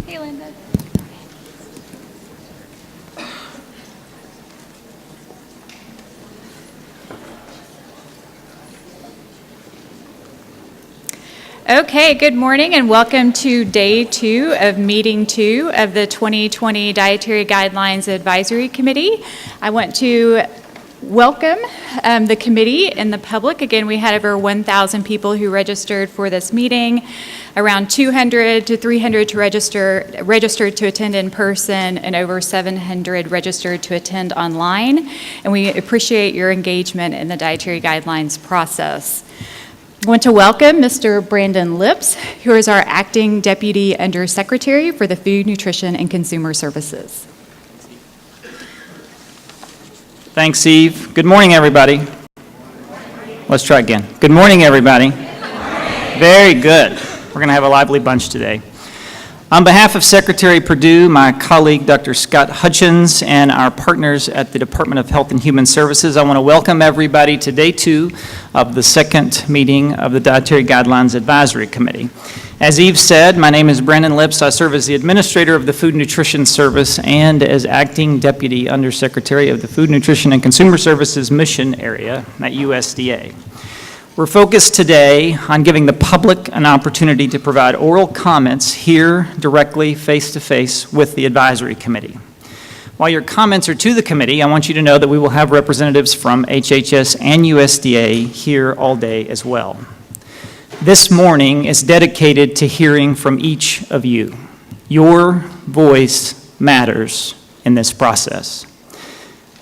Hey, Linda. Okay, good morning and welcome to day 2 of meeting 2 of the 2020 Dietary Guidelines Advisory Committee. I want to welcome the committee and the public. Again, we had over 1,000 people who registered for this meeting, around 200 to 300 registered to attend in person, and over 700 registered to attend online. And we appreciate your engagement in the dietary guidelines process. I want to welcome Mr. Brandon Lips, who is our Acting Deputy Undersecretary for the Food, Nutrition, and Consumer Services. Thanks, Eve. Good morning, everybody. Let's try again. Good morning, everybody. Very good. We're going to have a lively bunch today. On behalf of Secretary Perdue, my colleague, Dr. Scott Hutchins, and our partners at the Department of Health and Human Services, I want to welcome everybody to day 2 of the second meeting of the Dietary Guidelines Advisory Committee. As Eve said, my name is Brandon Lips. I serve as the Administrator of the Food Nutrition Service and as Acting Deputy Undersecretary of the Food, Nutrition, and Consumer Services Mission Area at USDA. We're focused today on giving the public an opportunity to provide oral comments here directly, face-to-face with the advisory committee. While your comments are to the committee, I want you to know that we will have representatives from HHS and USDA here all day as well. This morning is dedicated to hearing from each of you. Your voice matters in this process.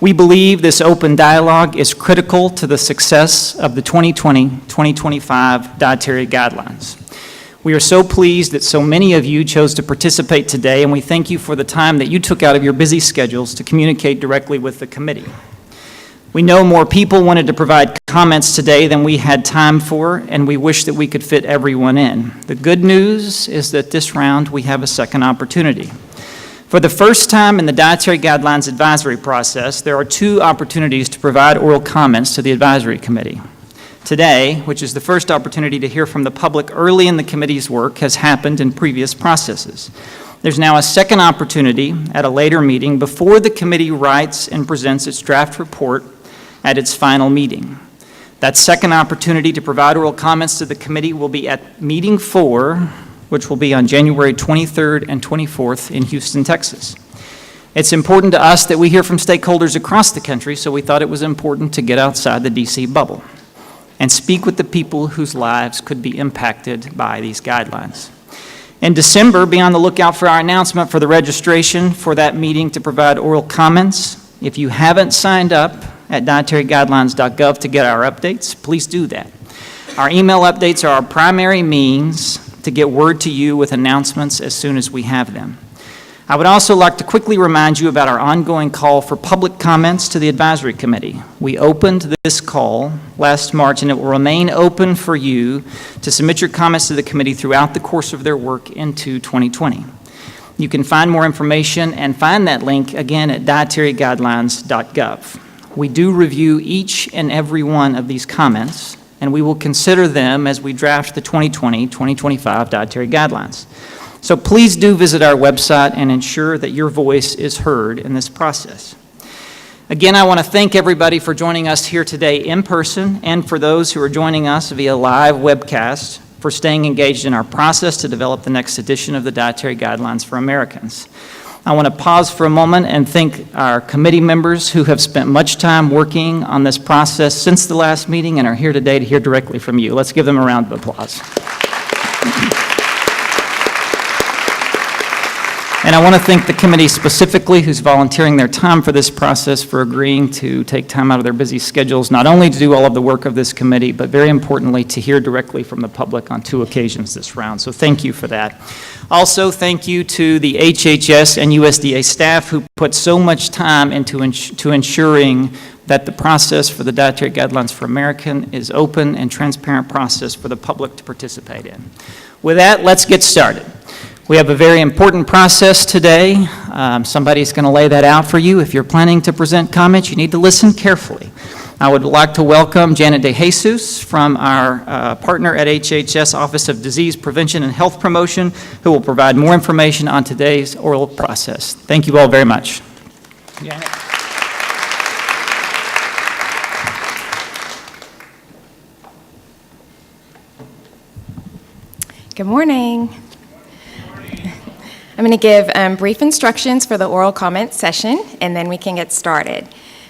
We believe this open dialogue is critical to the success of the 2020-2025 Dietary Guidelines. We are so pleased that so many of you chose to participate today, and we thank you for the time that you took out of your busy schedules to communicate directly with the committee. We know more people wanted to provide comments today than we had time for, and we wish that we could fit everyone in. The good news is that this round we have a second opportunity. For the first time in the Dietary Guidelines advisory process, there are 2 opportunities to provide oral comments to the advisory committee. Today, which is the first opportunity to hear from the public early in the committee's work, has happened in previous processes. There's now a second opportunity at a later meeting before the committee writes and presents its draft report at its final meeting. That second opportunity to provide oral comments to the committee will be at meeting 4, which will be on January 23rd and 24th in Houston, Texas. It's important to us that we hear from stakeholders across the country, so we thought it was important to get outside the DC bubble and speak with the people whose lives could be impacted by these guidelines. In December, be on the lookout for our announcement for the registration for that meeting to provide oral comments. If you haven't signed up at dietaryguidelines.gov to get our updates, please do that. Our email updates are our primary means to get word to you with announcements as soon as we have them. I would also like to quickly remind you about our ongoing call for public comments to the advisory committee. We opened this call last March, and it will remain open for you to submit your comments to the committee throughout the course of their work into 2020. You can find more information and find that link again at dietaryguidelines.gov. We do review each and every one of these comments, and we will consider them as we draft the 2020-2025 Dietary Guidelines. So please do visit our website and ensure that your voice is heard in this process. Again, I want to thank everybody for joining us here today in person, and for those who are joining us via live webcast for staying engaged in our process to develop the next edition of the Dietary Guidelines for Americans. I want to pause for a moment and thank our committee members who have spent much time working on this process since the last meeting and are here today to hear directly from you. Let's give them a round of applause. And I want to thank the committee specifically who's volunteering their time for this process, for agreeing to take time out of their busy schedules, not only to do all of the work of this committee, but very importantly to hear directly from the public on 2 occasions this round. So thank you for that. Also, thank you to the HHS and USDA staff who put so much time into ensuring that the process for the Dietary Guidelines for American is open and transparent process for the public to participate in. With that, let's get started. We have a very important process today. Somebody's going to lay that out for you. If you're planning to present comments, you need to listen carefully. I would like to welcome Janet De Jesus from our partner at HHS Office of Disease Prevention and Health Promotion, who will provide more information on today's oral process. Thank you all very much. Janet. Good morning. I'm going to give brief instructions for the oral comment session, and then we can get started.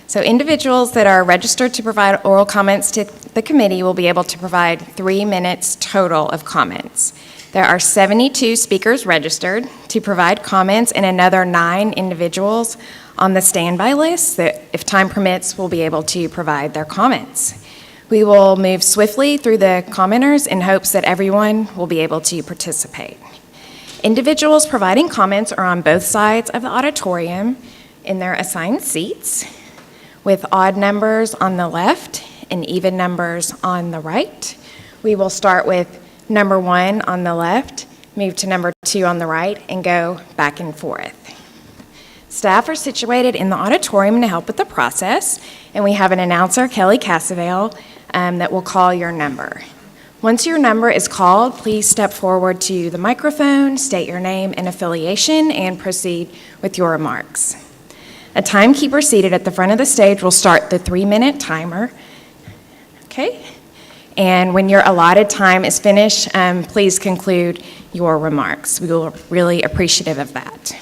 So individuals that are registered to provide oral comments to the committee will be able to provide 3 minutes total of comments. There are 72 speakers registered to provide comments and another 9 individuals on the standby list that, if time permits, will be able to provide their comments. We will move swiftly through the commenters in hopes that everyone will be able to participate. Individuals providing comments are on both sides of the auditorium in their assigned seats, with odd numbers on the left and even numbers on the right. We will start with number 1 on the left, move to number 2 on the right, and go back and forth. Staff are situated in the auditorium to help with the process, and we have an announcer, Kelly Cassavale, that will call your number. Once your number is called, please step forward to the microphone, state your name and affiliation, and proceed with your remarks. A timekeeper seated at the front of the stage will start the 3-minute timer. Okay? And when your allotted time is finished, please conclude your remarks. We will be really appreciative of that.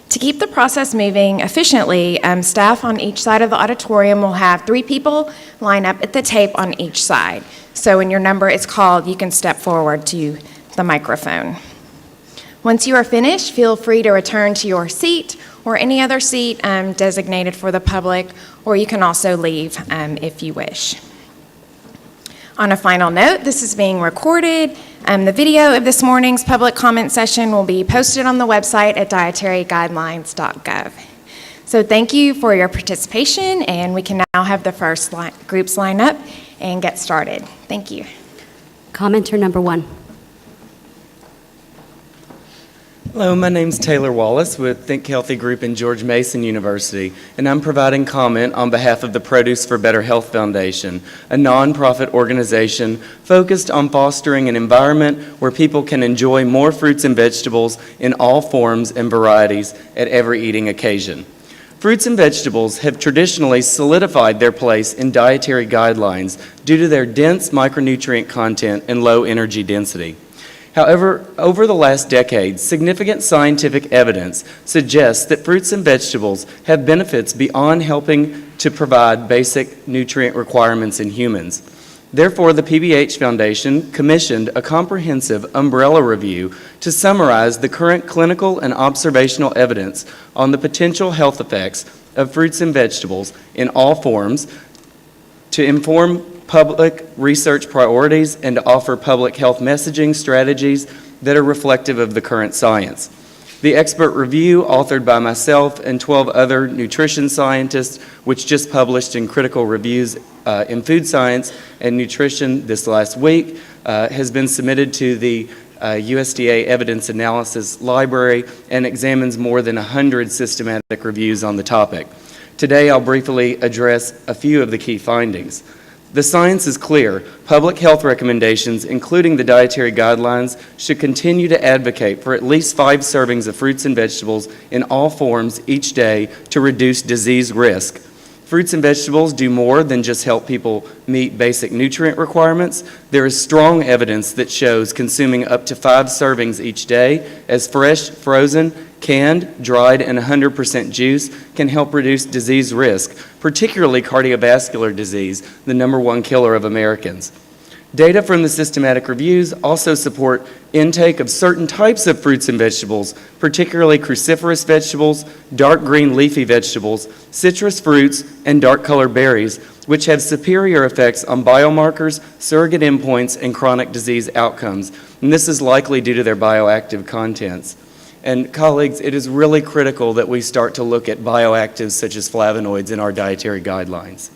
To keep the process moving efficiently, staff on each side of the auditorium will have 3 people line up at the tape on each side. So when your number is called, you can step forward to the microphone. Once you are finished, feel free to return to your seat or any other seat designated for the public, or you can also leave if you wish. On a final note, this is being recorded. The video of this morning's public comment session will be posted on the website at dietaryguidelines.gov. So thank you for your participation, and we can now have the first groups line up and get started. Thank you. Commenter number 1. Hello, my name's Taylor Wallace with Think Healthy Group in George Mason University, and I'm providing comment on behalf of the Produce for Better Health Foundation, a nonprofit organization focused on fostering an environment where people can enjoy more fruits and vegetables in all forms and varieties at every eating occasion. Fruits and vegetables have traditionally solidified their place in dietary guidelines due to their dense micronutrient content and low energy density. However, over the last decade, significant scientific evidence suggests that fruits and vegetables have benefits beyond helping to provide basic nutrient requirements in humans. Therefore, the PBH Foundation commissioned a comprehensive umbrella review to summarize the current clinical and observational evidence on the potential health effects of fruits and vegetables in all forms, to inform public research priorities, and to offer public health messaging strategies that are reflective of the current science. The expert review, authored by myself and 12 other nutrition scientists, which just published in critical reviews in food science and nutrition this last week, has been submitted to the USDA Evidence Analysis Library and examines more than 100 systematic reviews on the topic. Today, I'll briefly address a few of the key findings. The science is clear. Public health recommendations, including the dietary guidelines, should continue to advocate for at least 5 servings of fruits and vegetables in all forms each day to reduce disease risk. Fruits and vegetables do more than just help people meet basic nutrient requirements. There is strong evidence that shows consuming up to 5 servings each day as fresh, frozen, canned, dried, and 100% juice can help reduce disease risk, particularly cardiovascular disease, the #1 killer of Americans. Data from the systematic reviews also support intake of certain types of fruits and vegetables, particularly cruciferous vegetables, dark green leafy vegetables, citrus fruits, and dark colored berries, which have superior effects on biomarkers, surrogate endpoints, and chronic disease outcomes. And this is likely due to their bioactive contents. And colleagues, it is really critical that we start to look at bioactives such as flavonoids in our dietary guidelines.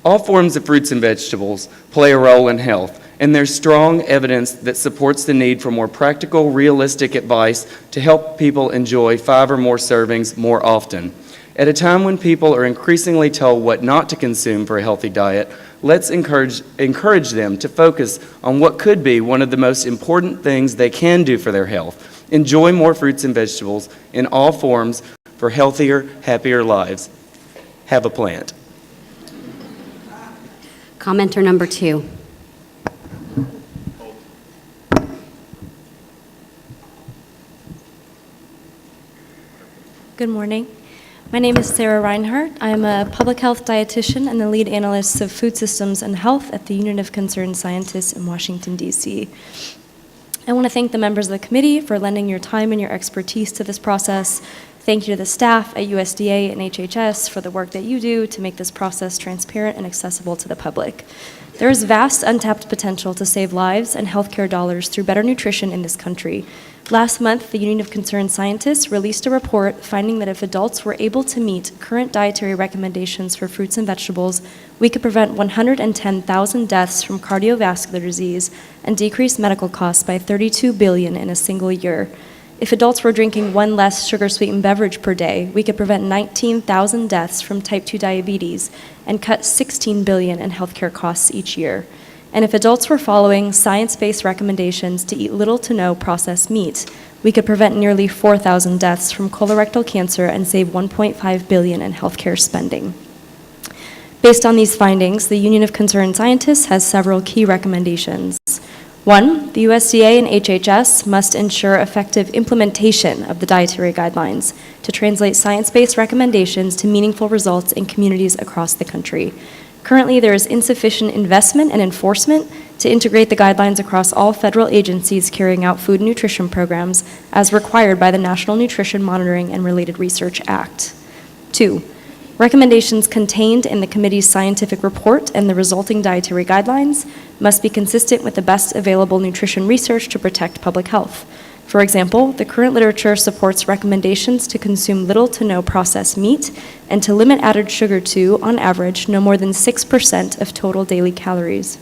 All forms of fruits and vegetables play a role in health, and there's strong evidence that supports the need for more practical, realistic advice to help people enjoy 5 or more servings more often. At a time when people are increasingly told what not to consume for a healthy diet, let's encourage them to focus on what could be one of the most important things they can do for their health. Enjoy more fruits and vegetables in all forms for healthier, happier lives. Have a plant. Commenter number 2. Good morning. My name is Sarah Reinhardt. I'm a public health dietitian and the lead analyst of food systems and health at the Union of Concerned Scientists in Washington, D.C. I want to thank the members of the committee for lending your time and your expertise to this process. Thank you to the staff at USDA and HHS for the work that you do to make this process transparent and accessible to the public. There is vast untapped potential to save lives and healthcare dollars through better nutrition in this country. Last month, the Union of Concerned Scientists released a report finding that if adults were able to meet current dietary recommendations for fruits and vegetables, we could prevent 110,000 deaths from cardiovascular disease and decrease medical costs by $32 billion in a single year. If adults were drinking one less sugar-sweetened beverage per day, we could prevent 19,000 deaths from type 2 diabetes and cut $16 billion in healthcare costs each year. And if adults were following science-based recommendations to eat little to no processed meat, we could prevent nearly 4,000 deaths from colorectal cancer and save $1.5 billion in healthcare spending. Based on these findings, the Union of Concerned Scientists has several key recommendations. 1, the USDA and HHS must ensure effective implementation of the dietary guidelines to translate science-based recommendations to meaningful results in communities across the country. Currently, there is insufficient investment and enforcement to integrate the guidelines across all federal agencies carrying out food and nutrition programs as required by the National Nutrition Monitoring and Related Research Act. 2, recommendations contained in the committee's scientific report and the resulting dietary guidelines must be consistent with the best available nutrition research to protect public health. For example, the current literature supports recommendations to consume little to no processed meat and to limit added sugar to, on average, no more than 6% of total daily calories.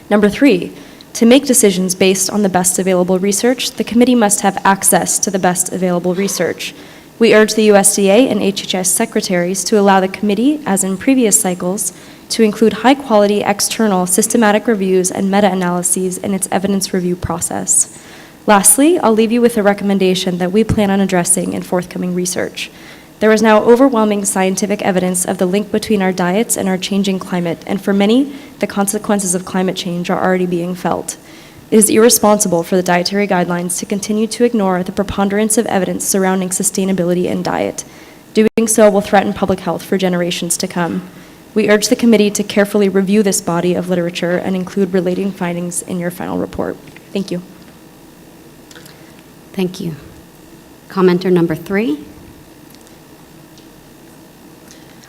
Number 3, to make decisions based on the best available research, the committee must have access to the best available research. We urge the USDA and HHS secretaries to allow the committee, as in previous cycles, to include high-quality external systematic reviews and meta-analyses in its evidence review process. Lastly, I'll leave you with a recommendation that we plan on addressing in forthcoming research. There is now overwhelming scientific evidence of the link between our diets and our changing climate, and for many, the consequences of climate change are already being felt. It is irresponsible for the dietary guidelines to continue to ignore the preponderance of evidence surrounding sustainability in diet. Doing so will threaten public health for generations to come. We urge the committee to carefully review this body of literature and include relating findings in your final report. Thank you. Thank you. Commenter number 3.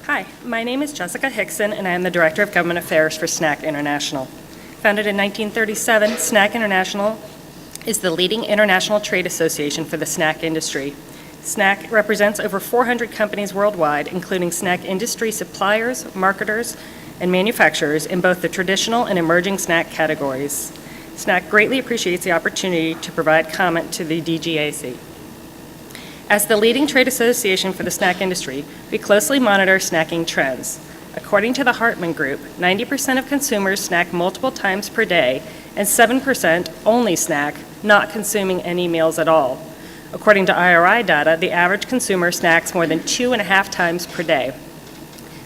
Hi, my name is Jessica Hickson, and I am the Director of Government Affairs for SNAC International. Founded in 1937, SNAC International is the leading international trade association for the snack industry. SNAC represents over 400 companies worldwide, including snack industry suppliers, marketers, and manufacturers in both the traditional and emerging snack categories. SNAC greatly appreciates the opportunity to provide comment to the DGAC. As the leading trade association for the snack industry, we closely monitor snacking trends. According to the Hartman Group, 90% of consumers snack multiple times per day, and 7% only snack, not consuming any meals at all. According to IRI data, the average consumer snacks more than 2.5 times per day.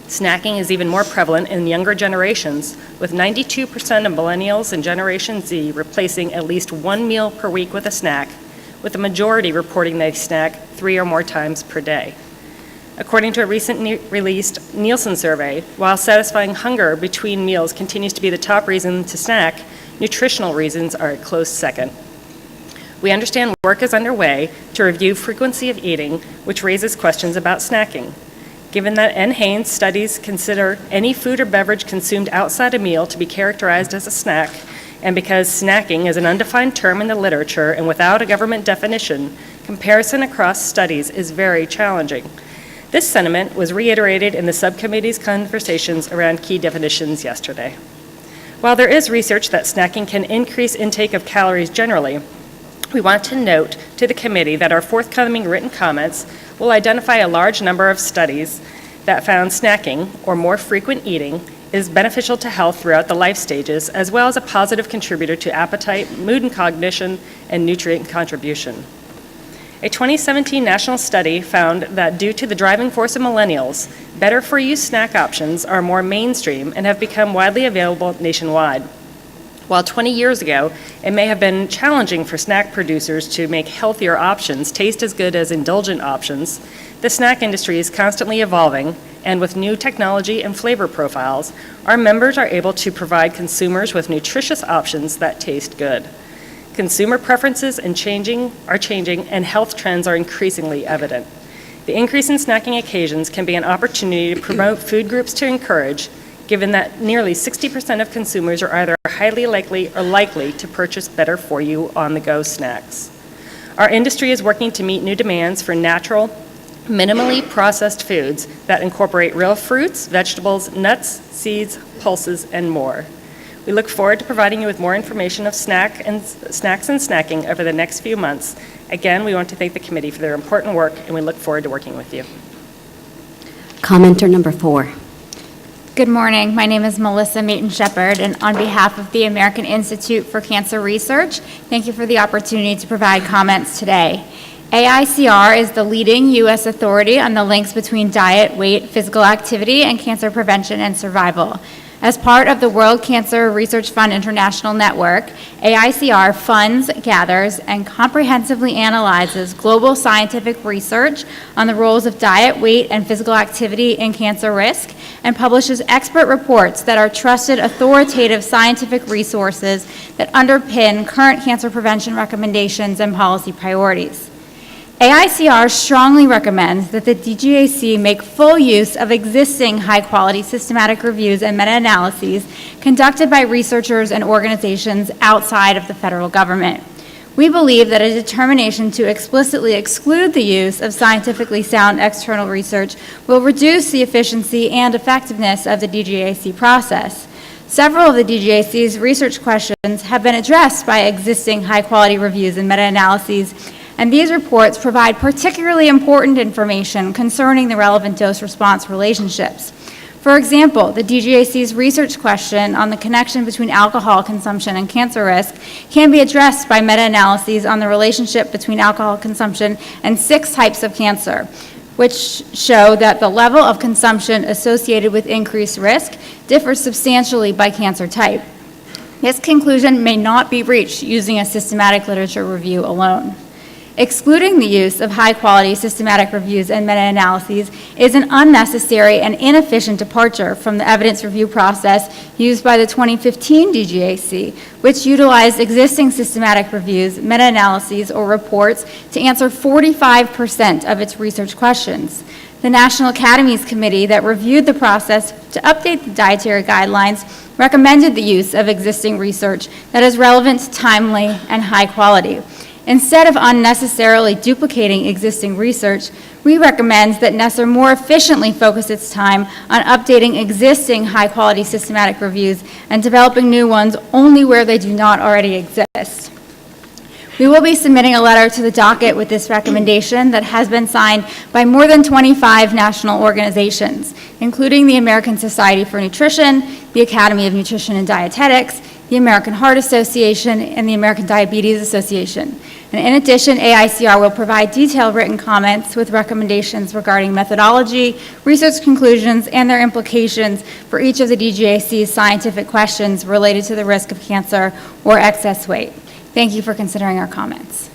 Snacking is even more prevalent in younger generations, with 92% of millennials and Generation Z replacing at least one meal per week with a snack, with the majority reporting they snack 3 or more times per day. According to a recently released Nielsen survey, while satisfying hunger between meals continues to be the top reason to snack, nutritional reasons are a close second. We understand work is underway to review frequency of eating, which raises questions about snacking. Given that NHANES studies consider any food or beverage consumed outside a meal to be characterized as a snack, and because snacking is an undefined term in the literature and without a government definition, comparison across studies is very challenging. This sentiment was reiterated in the subcommittee's conversations around key definitions yesterday. While there is research that snacking can increase intake of calories generally, we want to note to the committee that our forthcoming written comments will identify a large number of studies that found snacking, or more frequent eating, is beneficial to health throughout the life stages, as well as a positive contributor to appetite, mood and cognition, and nutrient contribution. A 2017 national study found that due to the driving force of millennials, better-for-you snack options are more mainstream and have become widely available nationwide. While 20 years ago, it may have been challenging for snack producers to make healthier options taste as good as indulgent options, the snack industry is constantly evolving, and with new technology and flavor profiles, our members are able to provide consumers with nutritious options that taste good. Consumer preferences are changing, and health trends are increasingly evident. The increase in snacking occasions can be an opportunity to promote food groups to encourage, given that nearly 60% of consumers are either highly likely or likely to purchase better-for-you on-the-go snacks. Our industry is working to meet new demands for natural, minimally processed foods that incorporate real fruits, vegetables, nuts, seeds, pulses, and more. We look forward to providing you with more information of snacks and snacking over the next few months. Again, we want to thank the committee for their important work, and we look forward to working with you. Commenter number 4. Good morning. My name is Melissa Maton-Shepard, and on behalf of the American Institute for Cancer Research, thank you for the opportunity to provide comments today. AICR is the leading U.S. authority on the links between diet, weight, physical activity, and cancer prevention and survival. As part of the World Cancer Research Fund International Network, AICR funds, gathers, and comprehensively analyzes global scientific research on the roles of diet, weight, and physical activity in cancer risk, and publishes expert reports that are trusted, authoritative scientific resources that underpin current cancer prevention recommendations and policy priorities. AICR strongly recommends that the DGAC make full use of existing high-quality systematic reviews and meta-analyses conducted by researchers and organizations outside of the federal government. We believe that a determination to explicitly exclude the use of scientifically sound external research will reduce the efficiency and effectiveness of the DGAC process. Several of the DGAC's research questions have been addressed by existing high-quality reviews and meta-analyses, and these reports provide particularly important information concerning the relevant dose-response relationships. For example, the DGAC's research question on the connection between alcohol consumption and cancer risk can be addressed by meta-analyses on the relationship between alcohol consumption and 6 types of cancer, which show that the level of consumption associated with increased risk differs substantially by cancer type. This conclusion may not be reached using a systematic literature review alone. Excluding the use of high-quality systematic reviews and meta-analyses is an unnecessary and inefficient departure from the evidence review process used by the 2015 DGAC, which utilized existing systematic reviews, meta-analyses, or reports to answer 45% of its research questions. The National Academies Committee that reviewed the process to update the dietary guidelines recommended the use of existing research that is relevant, timely, and high quality. Instead of unnecessarily duplicating existing research, we recommend that NESR more efficiently focus its time on updating existing high-quality systematic reviews and developing new ones only where they do not already exist. We will be submitting a letter to the docket with this recommendation that has been signed by more than 25 national organizations, including the American Society for Nutrition, the Academy of Nutrition and Dietetics, the American Heart Association, and the American Diabetes Association. And in addition, AICR will provide detailed written comments with recommendations regarding methodology, research conclusions, and their implications for each of the DGAC's scientific questions related to the risk of cancer or excess weight. Thank you for considering our comments.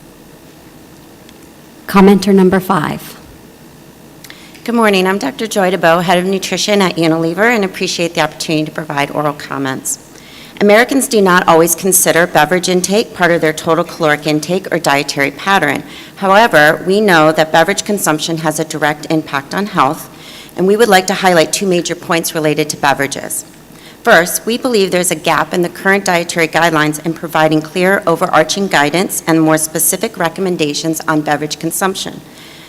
Commenter number 5. Good morning. I'm Dr. Joy DeBow, Head of Nutrition at Unilever, and appreciate the opportunity to provide oral comments. Americans do not always consider beverage intake part of their total caloric intake or dietary pattern. However, we know that beverage consumption has a direct impact on health, and we would like to highlight 2 major points related to beverages. First, we believe there's a gap in the current dietary guidelines in providing clear overarching guidance and more specific recommendations on beverage consumption.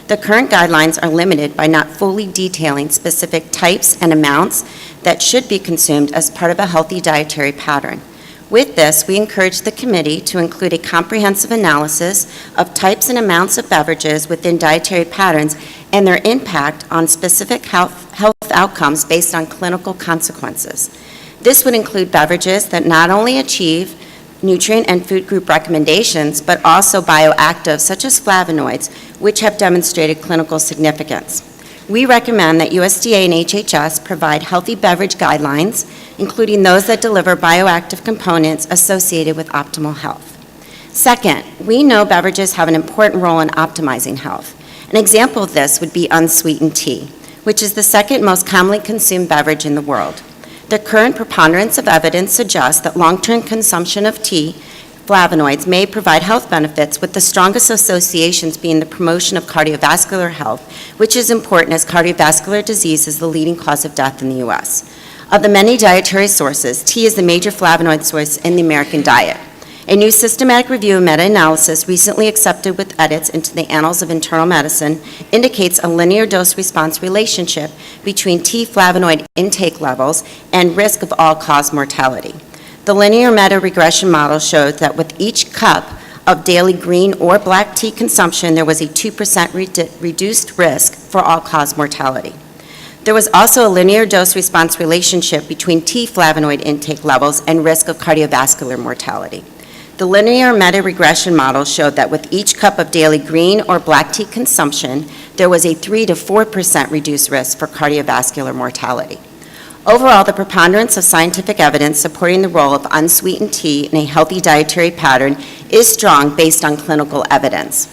The current guidelines are limited by not fully detailing specific types and amounts that should be consumed as part of a healthy dietary pattern. With this, we encourage the committee to include a comprehensive analysis of types and amounts of beverages within dietary patterns and their impact on specific health outcomes based on clinical consequences. This would include beverages that not only achieve nutrient and food group recommendations, but also bioactive, such as flavonoids, which have demonstrated clinical significance. We recommend that USDA and HHS provide healthy beverage guidelines, including those that deliver bioactive components associated with optimal health. Second, we know beverages have an important role in optimizing health. An example of this would be unsweetened tea, which is the second most commonly consumed beverage in the world. The current preponderance of evidence suggests that long-term consumption of tea flavonoids may provide health benefits, with the strongest associations being the promotion of cardiovascular health, which is important as cardiovascular disease is the leading cause of death in the U.S. Of the many dietary sources, tea is the major flavonoid source in the American diet. A new systematic review and meta-analysis recently accepted with edits into the Annals of Internal Medicine indicates a linear dose-response relationship between tea flavonoid intake levels and risk of all-cause mortality. The linear meta-regression model showed that with each cup of daily green or black tea consumption, there was a 2% reduced risk for all-cause mortality. There was also a linear dose-response relationship between tea flavonoid intake levels and risk of cardiovascular mortality. The linear meta-regression model showed that with each cup of daily green or black tea consumption, there was a 3 to 4% reduced risk for cardiovascular mortality. Overall, the preponderance of scientific evidence supporting the role of unsweetened tea in a healthy dietary pattern is strong based on clinical evidence.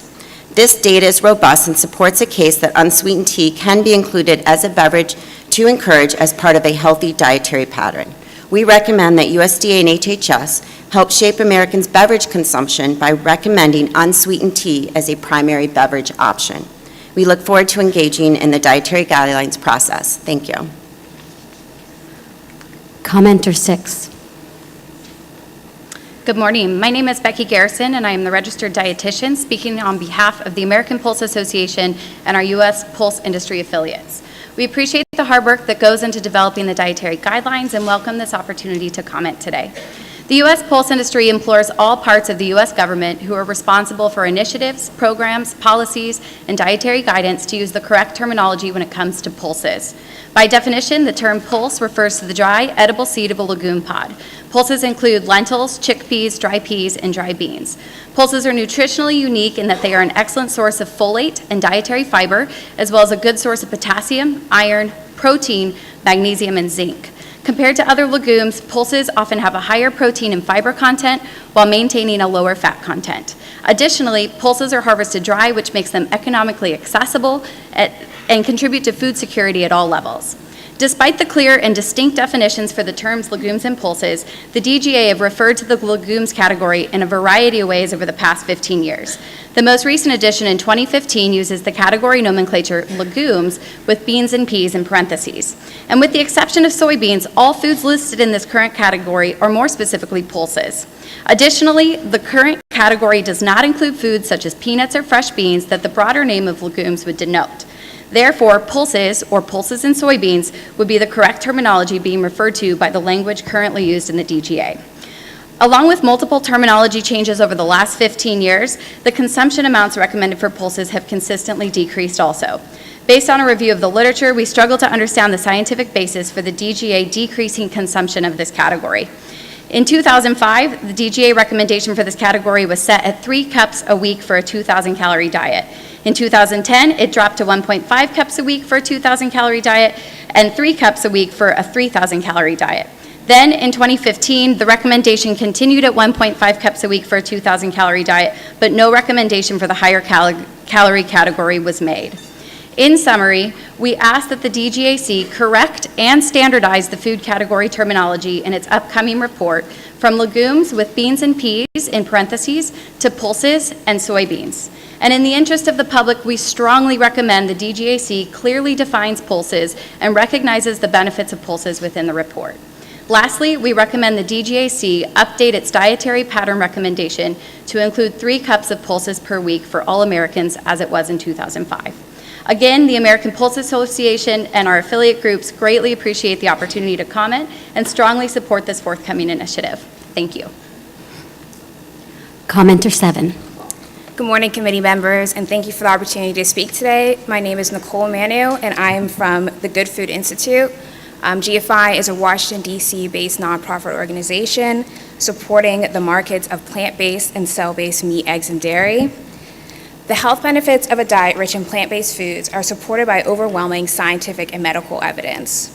This data is robust and supports a case that unsweetened tea can be included as a beverage to encourage as part of a healthy dietary pattern. We recommend that USDA and HHS help shape Americans' beverage consumption by recommending unsweetened tea as a primary beverage option. We look forward to engaging in the dietary guidelines process. Thank you. Commenter 6. Good morning. My name is Becky Garrison, and I am the registered dietitian speaking on behalf of the American Pulse Association and our U.S. Pulse industry affiliates. We appreciate the hard work that goes into developing the dietary guidelines and welcome this opportunity to comment today. The U.S. Pulse industry implores all parts of the U.S. government who are responsible for initiatives, programs, policies, and dietary guidance to use the correct terminology when it comes to pulses. By definition, the term pulse refers to the dry, edible seed of a legume pod. Pulses include lentils, chickpeas, dry peas, and dry beans. Pulses are nutritionally unique in that they are an excellent source of folate and dietary fiber, as well as a good source of potassium, iron, protein, magnesium, and zinc. Compared to other legumes, pulses often have a higher protein and fiber content while maintaining a lower fat content. Additionally, pulses are harvested dry, which makes them economically accessible and contribute to food security at all levels. Despite the clear and distinct definitions for the terms legumes and pulses, the DGA have referred to the legumes category in a variety of ways over the past 15 years. The most recent edition in 2015 uses the category nomenclature legumes with beans and peas in parentheses. And with the exception of soybeans, all foods listed in this current category are more specifically pulses. Additionally, the current category does not include foods such as peanuts or fresh beans that the broader name of legumes would denote. Therefore, pulses, or pulses in soybeans, would be the correct terminology being referred to by the language currently used in the DGA. Along with multiple terminology changes over the last 15 years, the consumption amounts recommended for pulses have consistently decreased also. Based on a review of the literature, we struggle to understand the scientific basis for the DGA decreasing consumption of this category. In 2005, the DGA recommendation for this category was set at 3 cups a week for a 2,000-calorie diet. In 2010, it dropped to 1.5 cups a week for a 2,000-calorie diet and 3 cups a week for a 3,000-calorie diet. Then, in 2015, the recommendation continued at 1.5 cups a week for a 2,000-calorie diet, but no recommendation for the higher calorie category was made. In summary, we ask that the DGAC correct and standardize the food category terminology in its upcoming report from legumes with beans and peas in parentheses to pulses and soybeans. And in the interest of the public, we strongly recommend the DGAC clearly defines pulses and recognizes the benefits of pulses within the report. Lastly, we recommend the DGAC update its dietary pattern recommendation to include 3 cups of pulses per week for all Americans as it was in 2005. Again, the American Pulse Association and our affiliate groups greatly appreciate the opportunity to comment and strongly support this forthcoming initiative. Thank you. Commenter 7. Good morning, committee members, and thank you for the opportunity to speak today. My name is Nicole Manu, and I am from the Good Food Institute. GFI is a Washington, D.C. based nonprofit organization supporting the markets of plant-based and cell-based meat, eggs, and dairy. The health benefits of a diet rich in plant-based foods are supported by overwhelming scientific and medical evidence.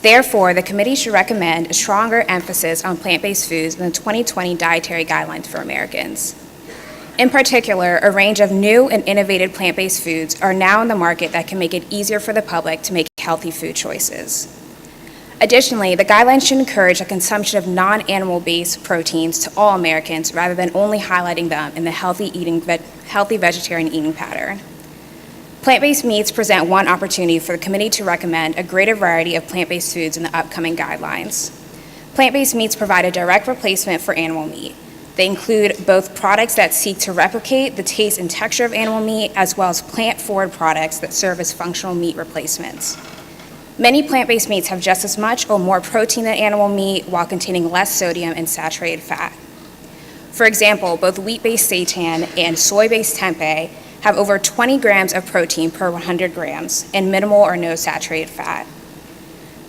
Therefore, the committee should recommend a stronger emphasis on plant-based foods in the 2020 Dietary Guidelines for Americans. In particular, a range of new and innovative plant-based foods are now in the market that can make it easier for the public to make healthy food choices. Additionally, the guidelines should encourage the consumption of non-animal-based proteins to all Americans rather than only highlighting them in the healthy vegetarian eating pattern. Plant-based meats present one opportunity for the committee to recommend a greater variety of plant-based foods in the upcoming guidelines. Plant-based meats provide a direct replacement for animal meat. They include both products that seek to replicate the taste and texture of animal meat, as well as plant-forward products that serve as functional meat replacements. Many plant-based meats have just as much or more protein than animal meat while containing less sodium and saturated fat. For example, both wheat-based seitan and soy-based tempeh have over 20 grams of protein per 100 grams and minimal or no saturated fat.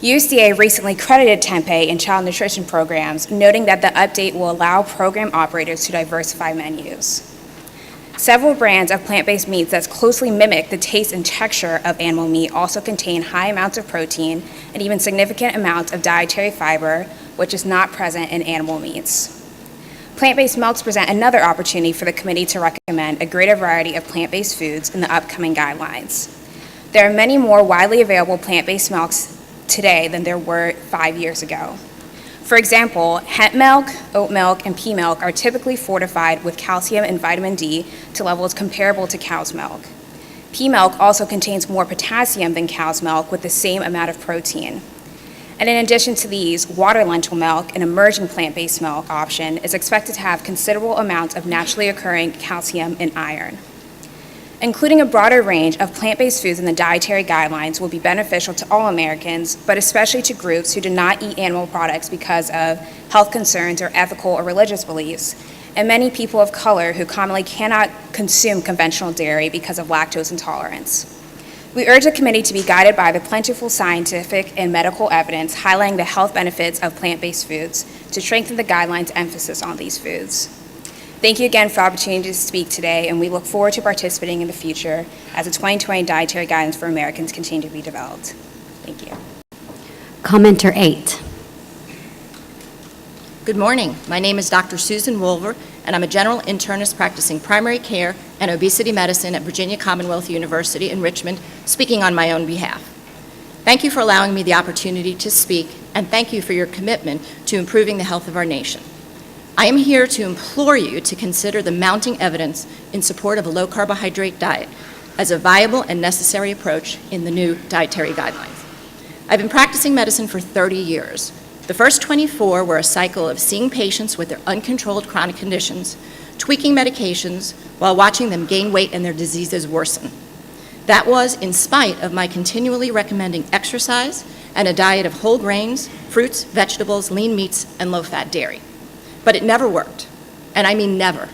USDA recently credited tempeh in child nutrition programs, noting that the update will allow program operators to diversify menus. Several brands of plant-based meats that closely mimic the taste and texture of animal meat also contain high amounts of protein and even significant amounts of dietary fiber, which is not present in animal meats. Plant-based milks present another opportunity for the committee to recommend a greater variety of plant-based foods in the upcoming guidelines. There are many more widely available plant-based milks today than there were 5 years ago. For example, hemp milk, oat milk, and pea milk are typically fortified with calcium and vitamin D to levels comparable to cow's milk. Pea milk also contains more potassium than cow's milk with the same amount of protein. And in addition to these, water lentil milk, an emerging plant-based milk option, is expected to have considerable amounts of naturally occurring calcium and iron. Including a broader range of plant-based foods in the dietary guidelines will be beneficial to all Americans, but especially to groups who do not eat animal products because of health concerns or ethical or religious beliefs, and many people of color who commonly cannot consume conventional dairy because of lactose intolerance. We urge the committee to be guided by the plentiful scientific and medical evidence highlighting the health benefits of plant-based foods to strengthen the guidelines' emphasis on these foods. Thank you again for the opportunity to speak today, and we look forward to participating in the future as the 2020 Dietary Guidance for Americans continue to be developed. Thank you. Commenter 8. Good morning. My name is Dr. Susan Wolver, and I'm a general internist practicing primary care and obesity medicine at Virginia Commonwealth University in Richmond, speaking on my own behalf. Thank you for allowing me the opportunity to speak, and thank you for your commitment to improving the health of our nation. I am here to implore you to consider the mounting evidence in support of a low-carbohydrate diet as a viable and necessary approach in the new dietary guidelines. I've been practicing medicine for 30 years. The first 24 were a cycle of seeing patients with their uncontrolled chronic conditions, tweaking medications while watching them gain weight and their diseases worsen. That was in spite of my continually recommending exercise and a diet of whole grains, fruits, vegetables, lean meats, and low-fat dairy. But it never worked, and I mean never.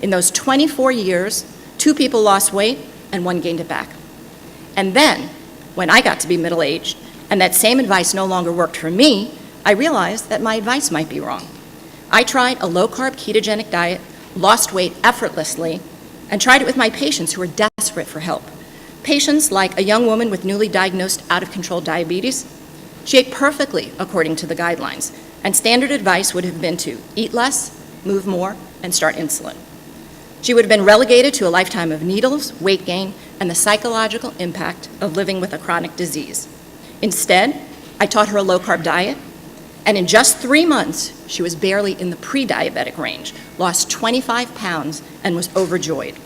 In those 24 years, 2 people lost weight and 1 gained it back. And then, when I got to be middle-aged and that same advice no longer worked for me, I realized that my advice might be wrong. I tried a low-carb ketogenic diet, lost weight effortlessly, and tried it with my patients who were desperate for help. Patients like a young woman with newly diagnosed out-of-control diabetes. She ate perfectly according to the guidelines, and standard advice would have been to eat less, move more, and start insulin. She would have been relegated to a lifetime of needles, weight gain, and the psychological impact of living with a chronic disease. Instead, I taught her a low-carb diet, and in just 3 months, she was barely in the pre-diabetic range, lost 25 pounds, and was overjoyed.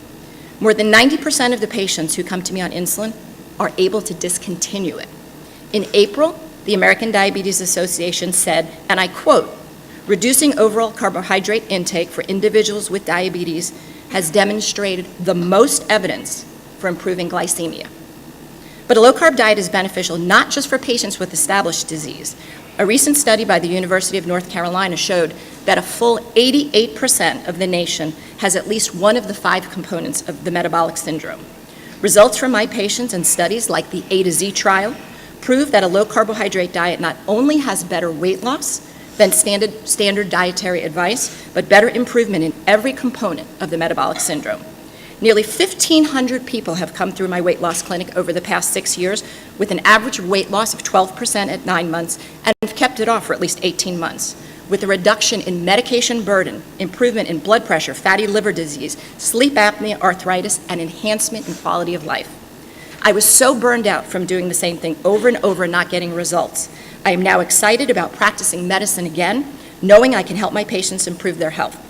More than 90% of the patients who come to me on insulin are able to discontinue it. In April, the American Diabetes Association said, and I quote, "Reducing overall carbohydrate intake for individuals with diabetes has demonstrated the most evidence for improving glycemia." But a low-carb diet is beneficial not just for patients with established disease, A recent study by the University of North Carolina showed that a full 88% of the nation has at least one of the 5 components of the metabolic syndrome. Results from my patients and studies like the A to Z trial prove that a low-carbohydrate diet not only has better weight loss than standard dietary advice, but better improvement in every component of the metabolic syndrome. Nearly 1,500 people have come through my weight loss clinic over the past 6 years with an average weight loss of 12% at 9 months and have kept it off for at least 18 months, with a reduction in medication burden, improvement in blood pressure, fatty liver disease, sleep apnea, arthritis, and enhancement in quality of life. I was so burned out from doing the same thing over and over and not getting results. I am now excited about practicing medicine again, knowing I can help my patients improve their health.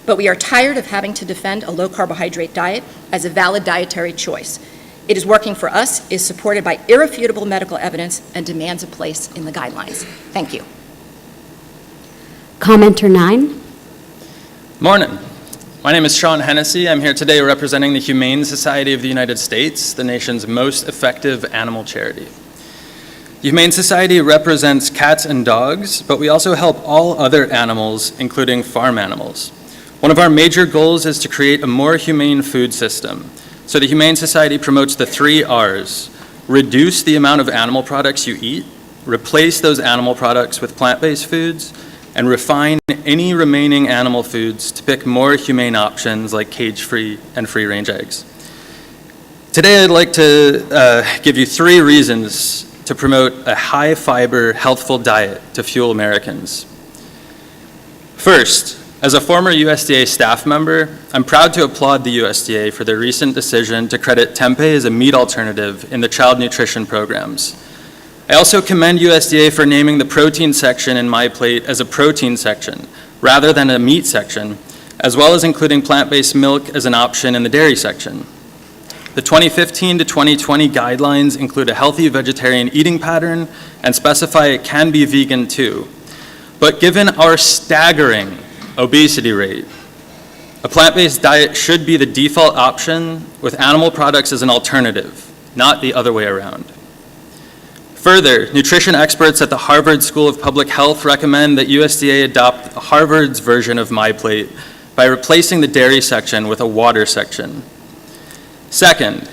But we are tired of having to defend a low-carbohydrate diet as a valid dietary choice. It is working for us, is supported by irrefutable medical evidence, and demands a place in the guidelines. Thank you. Commenter 9. Morning. My name is Sean Hennessy. I'm here today representing the Humane Society of the United States, the nation's most effective animal charity. The Humane Society represents cats and dogs, but we also help all other animals, including farm animals. One of our major goals is to create a more humane food system. So the Humane Society promotes the 3 R's: reduce the amount of animal products you eat, replace those animal products with plant-based foods, and refine any remaining animal foods to pick more humane options like cage-free and free-range eggs. Today I'd like to give you 3 reasons to promote a high-fiber, healthful diet to fuel Americans. First, as a former USDA staff member, I'm proud to applaud the USDA for their recent decision to credit tempeh as a meat alternative in the child nutrition programs. I also commend USDA for naming the protein section in My Plate as a protein section rather than a meat section, as well as including plant-based milk as an option in the dairy section. The 2015 to 2020 guidelines include a healthy vegetarian eating pattern and specify it can be vegan too. But given our staggering obesity rate, a plant-based diet should be the default option with animal products as an alternative, not the other way around. Further, nutrition experts at the Harvard School of Public Health recommend that USDA adopt Harvard's version of My Plate by replacing the dairy section with a water section. Second,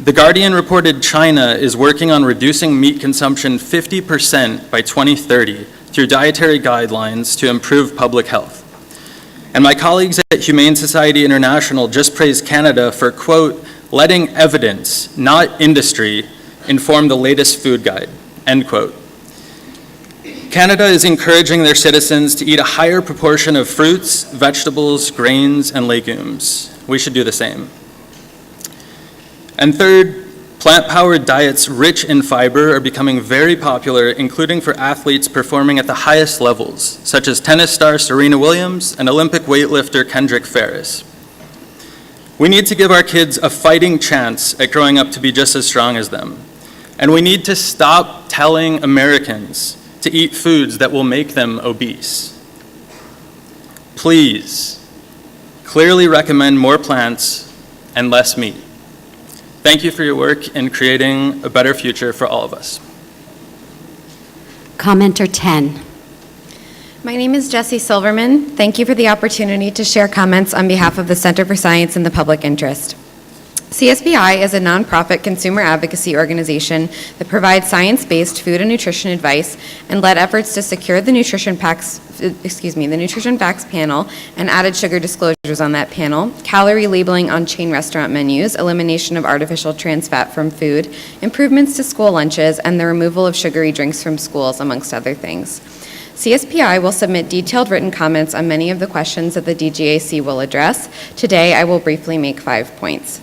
The Guardian reported China is working on reducing meat consumption 50% by 2030 through dietary guidelines to improve public health. And my colleagues at Humane Society International just praised Canada for, quote, letting evidence, not industry, inform the latest food guide, end quote. Canada is encouraging their citizens to eat a higher proportion of fruits, vegetables, grains, and legumes. We should do the same. And third, plant-powered diets rich in fiber are becoming very popular, including for athletes performing at the highest levels, such as tennis star Serena Williams and Olympic weightlifter Kendrick Ferris. We need to give our kids a fighting chance at growing up to be just as strong as them. And we need to stop telling Americans to eat foods that will make them obese. Please, clearly recommend more plants and less meat. Thank you for your work in creating a better future for all of us. Commenter 10. My name is Jessie Silverman. Thank you for the opportunity to share comments on behalf of the Center for Science in the Public Interest. CSBI is a nonprofit consumer advocacy organization that provides science-based food and nutrition advice and led efforts to secure the nutrition facts panel and added sugar disclosures on that panel, calorie labeling on chain restaurant menus, elimination of artificial trans fat from food, improvements to school lunches, and the removal of sugary drinks from schools, amongst other things. CSPI will submit detailed written comments on many of the questions that the DGAC will address. Today, I will briefly make 5 points.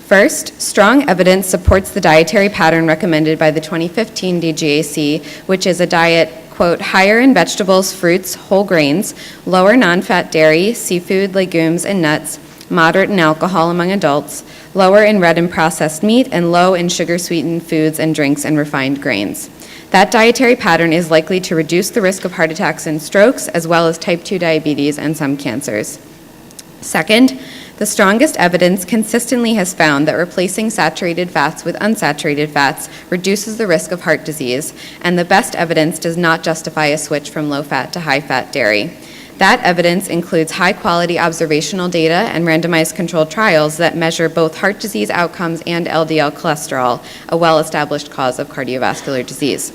First, strong evidence supports the dietary pattern recommended by the 2015 DGAC, which is a diet, quote, higher in vegetables, fruits, whole grains, lower non-fat dairy, seafood, legumes, and nuts, moderate in alcohol among adults, lower in red and processed meat, and low in sugar-sweetened foods and drinks and refined grains. That dietary pattern is likely to reduce the risk of heart attacks and strokes, as well as type 2 diabetes and some cancers. Second, The strongest evidence consistently has found that replacing saturated fats with unsaturated fats reduces the risk of heart disease, and the best evidence does not justify a switch from low-fat to high-fat dairy. That evidence includes high-quality observational data and randomized controlled trials that measure both heart disease outcomes and LDL cholesterol, a well-established cause of cardiovascular disease.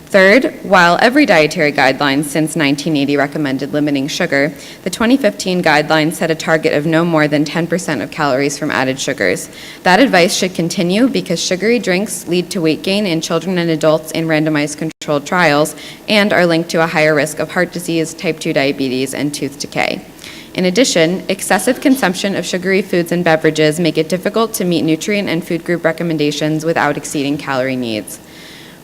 Third, while every dietary guideline since 1980 recommended limiting sugar, the 2015 guidelines set a target of no more than 10% of calories from added sugars. That advice should continue because sugary drinks lead to weight gain in children and adults in randomized controlled trials and are linked to a higher risk of heart disease, type 2 diabetes, and tooth decay. In addition, excessive consumption of sugary foods and beverages make it difficult to meet nutrient and food group recommendations without exceeding calorie needs.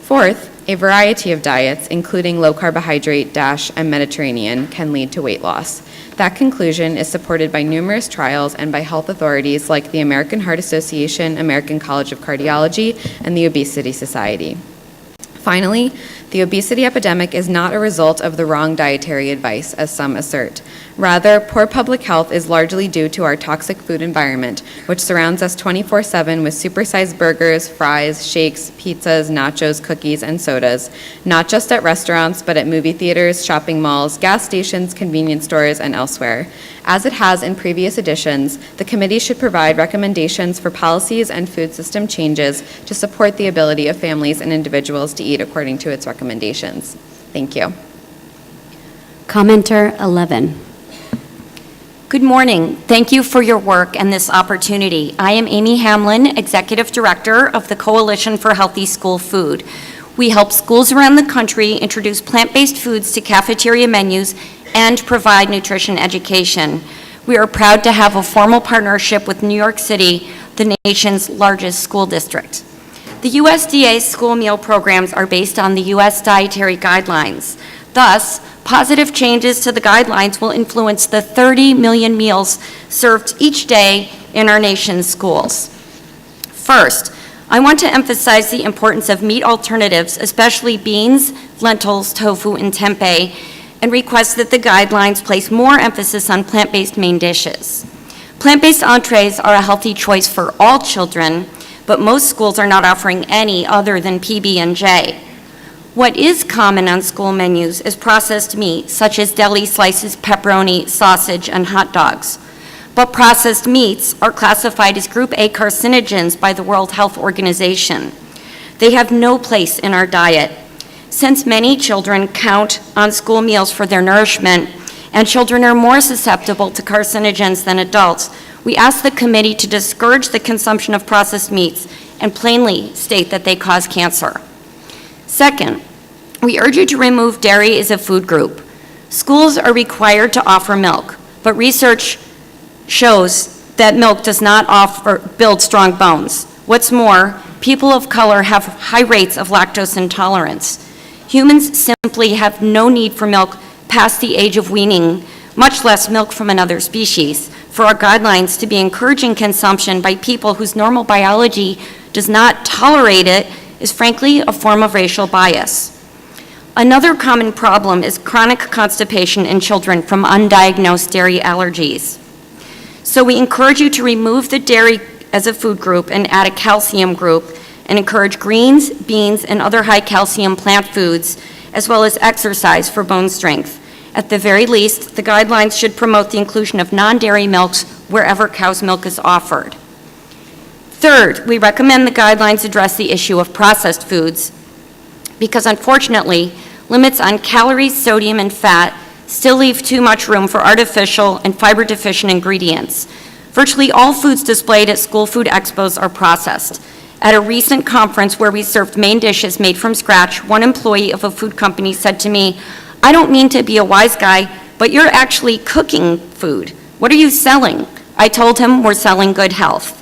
Fourth, a variety of diets, including low carbohydrate, DASH, and Mediterranean, can lead to weight loss. That conclusion is supported by numerous trials and by health authorities like the American Heart Association, American College of Cardiology, and the Obesity Society. Finally, the obesity epidemic is not a result of the wrong dietary advice, as some assert. Rather, poor public health is largely due to our toxic food environment, which surrounds us 24/7 with supersized burgers, fries, shakes, pizzas, nachos, cookies, and sodas, not just at restaurants, but at movie theaters, shopping malls, gas stations, convenience stores, and elsewhere. As it has in previous editions, the committee should provide recommendations for policies and food system changes to support the ability of families and individuals to eat according to its recommendations. Thank you. Commenter 11. Good morning. Thank you for your work and this opportunity. I am Amy Hamlin, Executive Director of the Coalition for Healthy School Food. We help schools around the country introduce plant-based foods to cafeteria menus and provide nutrition education. We are proud to have a formal partnership with New York City, the nation's largest school district. The USDA's school meal programs are based on the U.S. dietary guidelines. Thus, positive changes to the guidelines will influence the 30 million meals served each day in our nation's schools. First, I want to emphasize the importance of meat alternatives, especially beans, lentils, tofu, and tempeh, and request that the guidelines place more emphasis on plant-based main dishes. Plant-based entrees are a healthy choice for all children, but most schools are not offering any other than PB&J. What is common on school menus is processed meat, such as deli slices, pepperoni, sausage, and hot dogs. But processed meats are classified as Group A carcinogens by the World Health Organization. They have no place in our diet. Since many children count on school meals for their nourishment, and children are more susceptible to carcinogens than adults, we ask the committee to discourage the consumption of processed meats and plainly state that they cause cancer. Second, we urge you to remove dairy as a food group. Schools are required to offer milk, but research shows that milk does not build strong bones. What's more, people of color have high rates of lactose intolerance. Humans simply have no need for milk past the age of weaning, much less milk from another species. For our guidelines to be encouraging consumption by people whose normal biology does not tolerate it is frankly a form of racial bias. Another common problem is chronic constipation in children from undiagnosed dairy allergies. So we encourage you to remove the dairy as a food group and add a calcium group, and encourage greens, beans, and other high calcium plant foods, as well as exercise for bone strength. At the very least, the guidelines should promote the inclusion of non-dairy milks wherever cow's milk is offered. Third, we recommend the guidelines address the issue of processed foods because unfortunately, limits on calories, sodium, and fat still leave too much room for artificial and fiber-deficient ingredients. Virtually all foods displayed at school food expos are processed. At a recent conference where we served main dishes made from scratch, one employee of a food company said to me, "I don't mean to be a wise guy, but you're actually cooking food. What are you selling?" I told him, "We're selling good health."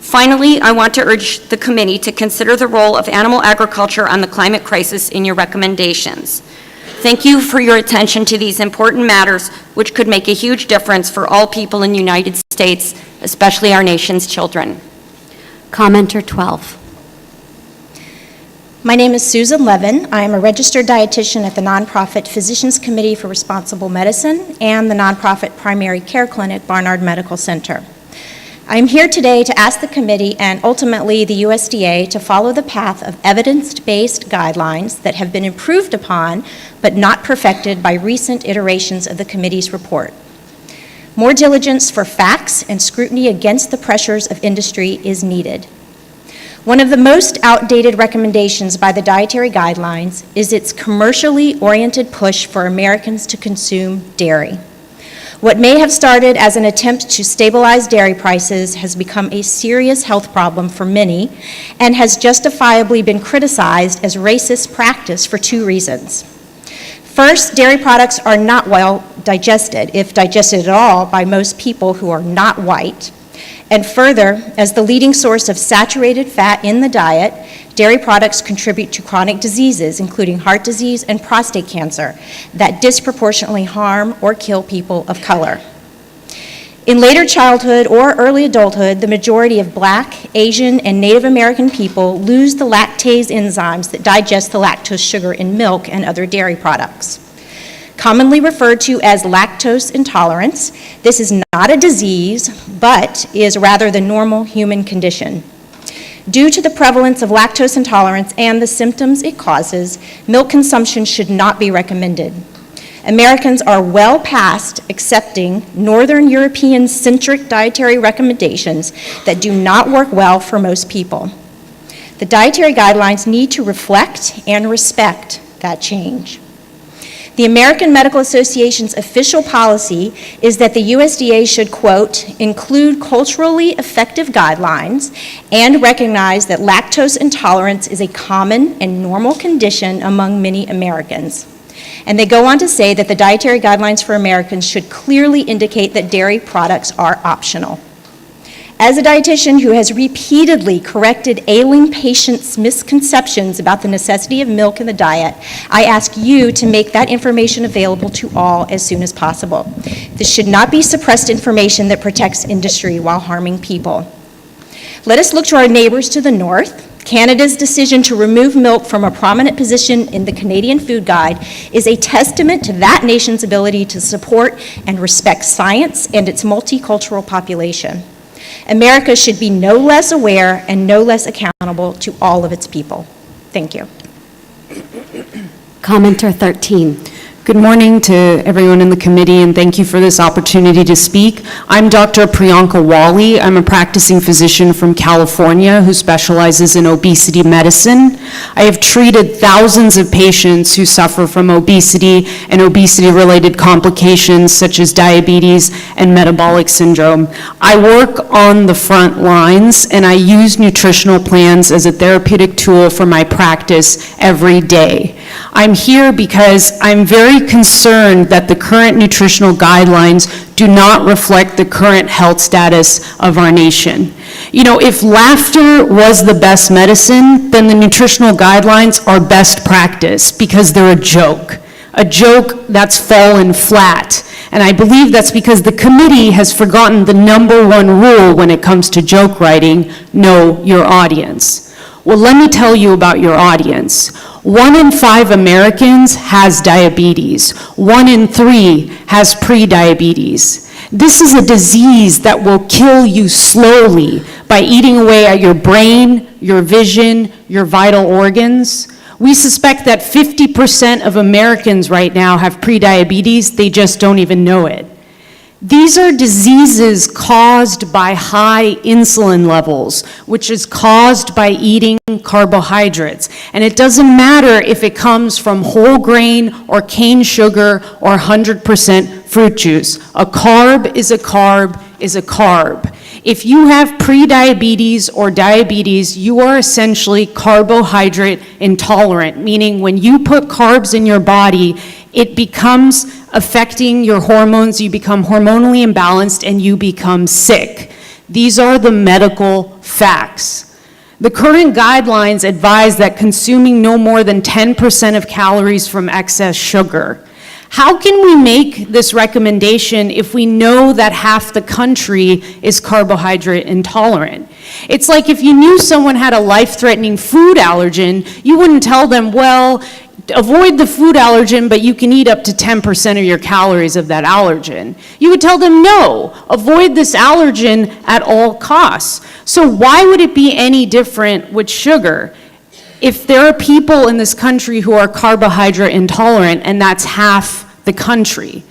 Finally, I want to urge the committee to consider the role of animal agriculture on the climate crisis in your recommendations. Thank you for your attention to these important matters, which could make a huge difference for all people in the United States, especially our nation's children. Commenter 12. My name is Susan Levin. I am a registered dietitian at the nonprofit Physicians Committee for Responsible Medicine and the nonprofit Primary Care Clinic Barnard Medical Center. I'm here today to ask the committee and ultimately the USDA to follow the path of evidence-based guidelines that have been improved upon but not perfected by recent iterations of the committee's report. More diligence for facts and scrutiny against the pressures of industry is needed. One of the most outdated recommendations by the Dietary Guidelines is its commercially oriented push for Americans to consume dairy. What may have started as an attempt to stabilize dairy prices has become a serious health problem for many and has justifiably been criticized as racist practice for two reasons. First, dairy products are not well digested, if digested at all, by most people who are not white. And further, as the leading source of saturated fat in the diet, dairy products contribute to chronic diseases, including heart disease and prostate cancer, that disproportionately harm or kill people of color. In later childhood or early adulthood, the majority of Black, Asian, and Native American people lose the lactase enzymes that digest the lactose sugar in milk and other dairy products. Commonly referred to as lactose intolerance, this is not a disease, but is rather the normal human condition. Due to the prevalence of lactose intolerance and the symptoms it causes, milk consumption should not be recommended. Americans are well past accepting Northern European-centric dietary recommendations that do not work well for most people. The dietary guidelines need to reflect and respect that change. The American Medical Association's official policy is that the USDA should, quote, include culturally effective guidelines and recognize that lactose intolerance is a common and normal condition among many Americans. And they go on to say that the dietary guidelines for Americans should clearly indicate that dairy products are optional. As a dietitian who has repeatedly corrected ailing patients' misconceptions about the necessity of milk in the diet, I ask you to make that information available to all as soon as possible. This should not be suppressed information that protects industry while harming people. Let us look to our neighbors to the north. Canada's decision to remove milk from a prominent position in the Canadian Food Guide is a testament to that nation's ability to support and respect science and its multicultural population. America should be no less aware and no less accountable to all of its people. Thank you. Commenter 13. Good morning to everyone in the committee, and thank you for this opportunity to speak. I'm Dr. Priyanka Wally. I'm a practicing physician from California who specializes in obesity medicine. I have treated thousands of patients who suffer from obesity and obesity-related complications such as diabetes and metabolic syndrome. I work on the front lines, and I use nutritional plans as a therapeutic tool for my practice every day. I'm here because I'm very concerned that the current nutritional guidelines do not reflect the current health status of our nation. You know, if laughter was the best medicine, then the nutritional guidelines are best practice because they're a joke that's fallen flat. And I believe that's because the committee has forgotten the #1 rule when it comes to joke writing: know your audience. Well, let me tell you about your audience. 1 in 5 Americans has diabetes. 1 in 3 has prediabetes. This is a disease that will kill you slowly by eating away at your brain, your vision, your vital organs. We suspect that 50% of Americans right now have prediabetes. They just don't even know it. These are diseases caused by high insulin levels, which is caused by eating carbohydrates. And it doesn't matter if it comes from whole grain or cane sugar or 100% fruit juice. A carb is a carb is a carb. If you have prediabetes or diabetes, you are essentially carbohydrate intolerant, meaning when you put carbs in your body, it becomes affecting your hormones, you become hormonally imbalanced, and you become sick. These are the medical facts. The current guidelines advise that consuming no more than 10% of calories from excess sugar. How can we make this recommendation if we know that half the country is carbohydrate intolerant? It's like if you knew someone had a life-threatening food allergen, you wouldn't tell them, well, avoid the food allergen, but you can eat up to 10% of your calories of that allergen. You would tell them, no, avoid this allergen at all costs. So why would it be any different with sugar? If there are people in this country who are carbohydrate intolerant, and that's half the country,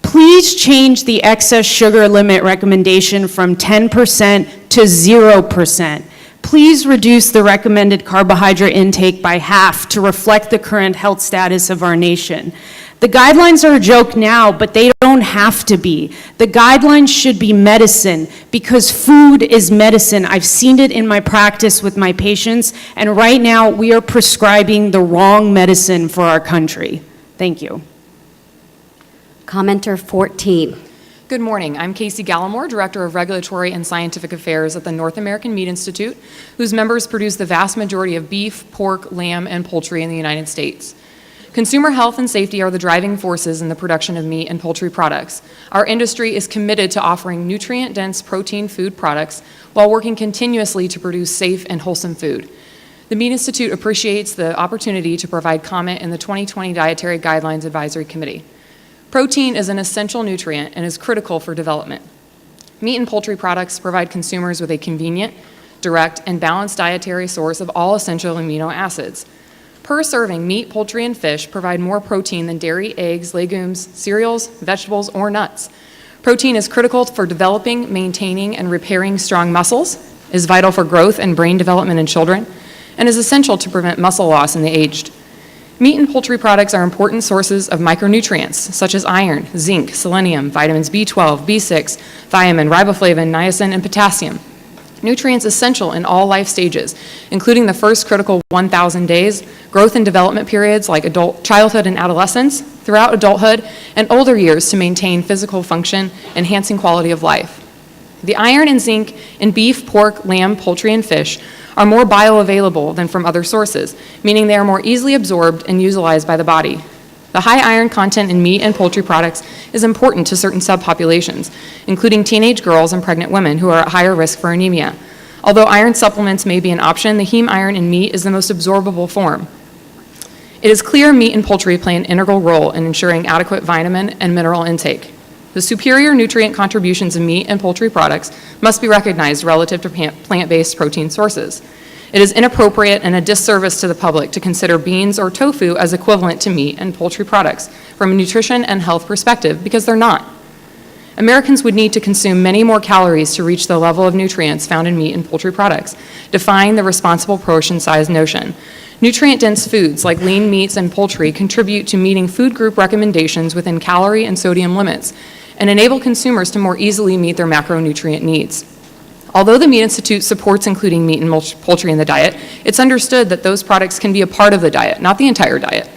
please change the excess sugar limit recommendation from 10% to 0%. Please reduce the recommended carbohydrate intake by half to reflect the current health status of our nation. The guidelines are a joke now, but they don't have to be. The guidelines should be medicine because food is medicine. I've seen it in my practice with my patients, and right now we are prescribing the wrong medicine for our country. Thank you. Commenter 14. Good morning. I'm Casey Gallimore, Director of Regulatory and Scientific Affairs at the North American Meat Institute, whose members produce the vast majority of beef, pork, lamb, and poultry in the United States. Consumer health and safety are the driving forces in the production of meat and poultry products. Our industry is committed to offering nutrient-dense protein food products while working continuously to produce safe and wholesome food. The Meat Institute appreciates the opportunity to provide comment in the 2020 Dietary Guidelines Advisory Committee. Protein is an essential nutrient and is critical for development. Meat and poultry products provide consumers with a convenient, direct, and balanced dietary source of all essential amino acids. Per serving, meat, poultry, and fish provide more protein than dairy, eggs, legumes, cereals, vegetables, or nuts. Protein is critical for developing, maintaining, and repairing strong muscles, is vital for growth and brain development in children, and is essential to prevent muscle loss in the aged. Meat and poultry products are important sources of micronutrients such as iron, zinc, selenium, vitamins B12, B6, thiamine, riboflavin, niacin, and potassium. Nutrients essential in all life stages, including the first critical 1,000 days, growth and development periods like childhood and adolescence, throughout adulthood, and older years to maintain physical function, enhancing quality of life. The iron and zinc in beef, pork, lamb, poultry, and fish are more bioavailable than from other sources, meaning they are more easily absorbed and utilized by the body. The high iron content in meat and poultry products is important to certain subpopulations, including teenage girls and pregnant women who are at higher risk for anemia. Although iron supplements may be an option, the heme iron in meat is the most absorbable form. It is clear meat and poultry play an integral role in ensuring adequate vitamin and mineral intake. The superior nutrient contributions of meat and poultry products must be recognized relative to plant-based protein sources. It is inappropriate and a disservice to the public to consider beans or tofu as equivalent to meat and poultry products from a nutrition and health perspective because they're not. Americans would need to consume many more calories to reach the level of nutrients found in meat and poultry products, defying the responsible portion size notion. Nutrient-dense foods like lean meats and poultry contribute to meeting food group recommendations within calorie and sodium limits and enable consumers to more easily meet their macronutrient needs. Although the Meat Institute supports including meat and poultry in the diet, it's understood that those products can be a part of the diet, not the entire diet.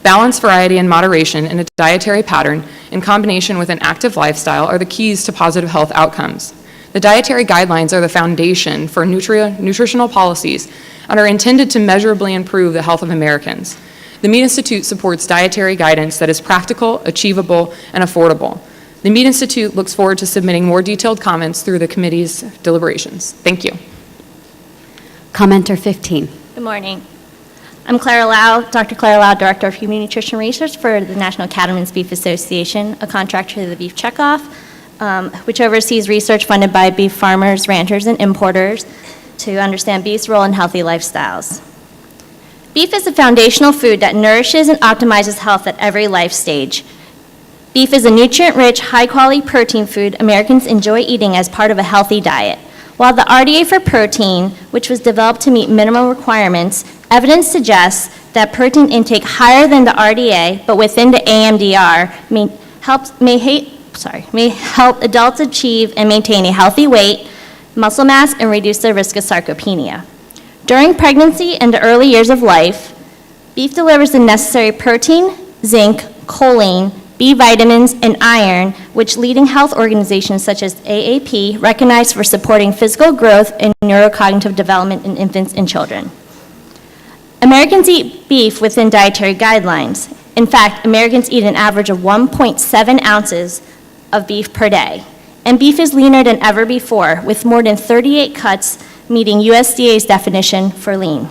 Balance, variety, and moderation in a dietary pattern in combination with an active lifestyle are the keys to positive health outcomes. The dietary guidelines are the foundation for nutritional policies and are intended to measurably improve the health of Americans. The Meat Institute supports dietary guidance that is practical, achievable, and affordable. The Meat Institute looks forward to submitting more detailed comments through the committee's deliberations. Thank you. Commenter 15. Good morning. I'm Clara Lau, Dr. Clara Lau, Director of Human Nutrition Research for the National Cattlemen's Beef Association, a contractor to the Beef Checkoff, which oversees research funded by beef farmers, ranchers, and importers to understand beef's role in healthy lifestyles. Beef is a foundational food that nourishes and optimizes health at every life stage. Beef is a nutrient-rich, high-quality protein food Americans enjoy eating as part of a healthy diet. While the RDA for protein, which was developed to meet minimum requirements, evidence suggests that protein intake higher than the RDA, but within the AMDR, may help adults achieve and maintain a healthy weight, muscle mass, and reduce the risk of sarcopenia. During pregnancy and the early years of life, beef delivers the necessary protein, zinc, choline, B vitamins, and iron, which leading health organizations such as AAP recognize for supporting physical growth and neurocognitive development in infants and children. Americans eat beef within dietary guidelines. In fact, Americans eat an average of 1.7 ounces of beef per day. And beef is leaner than ever before, with more than 38 cuts meeting USDA's definition for lean.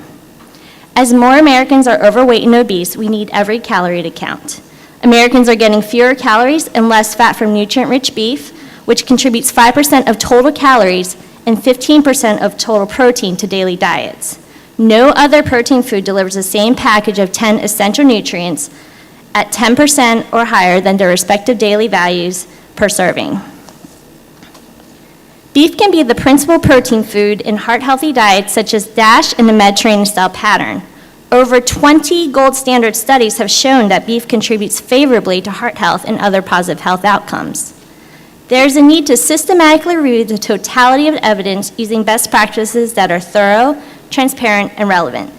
As more Americans are overweight and obese, we need every calorie to count. Americans are getting fewer calories and less fat from nutrient-rich beef, which contributes 5% of total calories and 15% of total protein to daily diets. No other protein food delivers the same package of 10 essential nutrients at 10% or higher than their respective daily values per serving. Beef can be the principal protein food in heart-healthy diets such as DASH and the Mediterranean-style pattern. Over 20 gold standard studies have shown that beef contributes favorably to heart health and other positive health outcomes. There's a need to systematically review the totality of evidence using best practices that are thorough, transparent, and relevant.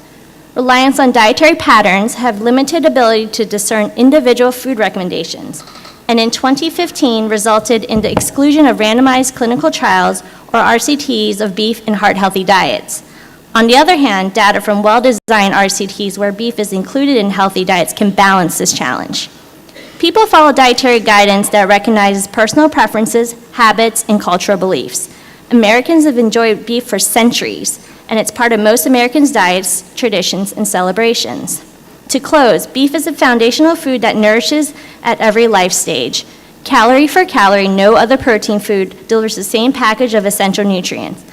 Reliance on dietary patterns have limited ability to discern individual food recommendations, and in 2015 resulted in the exclusion of randomized clinical trials or RCTs of beef and heart-healthy diets. On the other hand, data from well-designed RCTs where beef is included in healthy diets can balance this challenge. People follow dietary guidance that recognizes personal preferences, habits, and cultural beliefs. Americans have enjoyed beef for centuries, and it's part of most Americans' diets, traditions, and celebrations. To close, beef is a foundational food that nourishes at every life stage. Calorie for calorie, no other protein food delivers the same package of essential nutrients.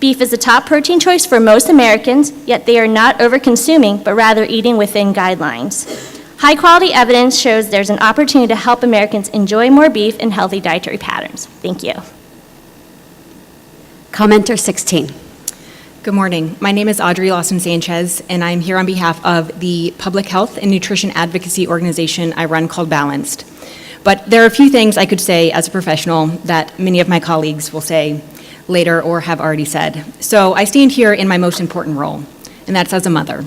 Beef is the top protein choice for most Americans, yet they are not over-consuming, but rather eating within guidelines. High-quality evidence shows there's an opportunity to help Americans enjoy more beef and healthy dietary patterns. Thank you. Commenter 16. Good morning. My name is Audrey Lawson-Sanchez, and I'm here on behalf of the public health and nutrition advocacy organization I run called Balanced. But there are a few things I could say as a professional that many of my colleagues will say later or have already said. So I stand here in my most important role, and that's as a mother.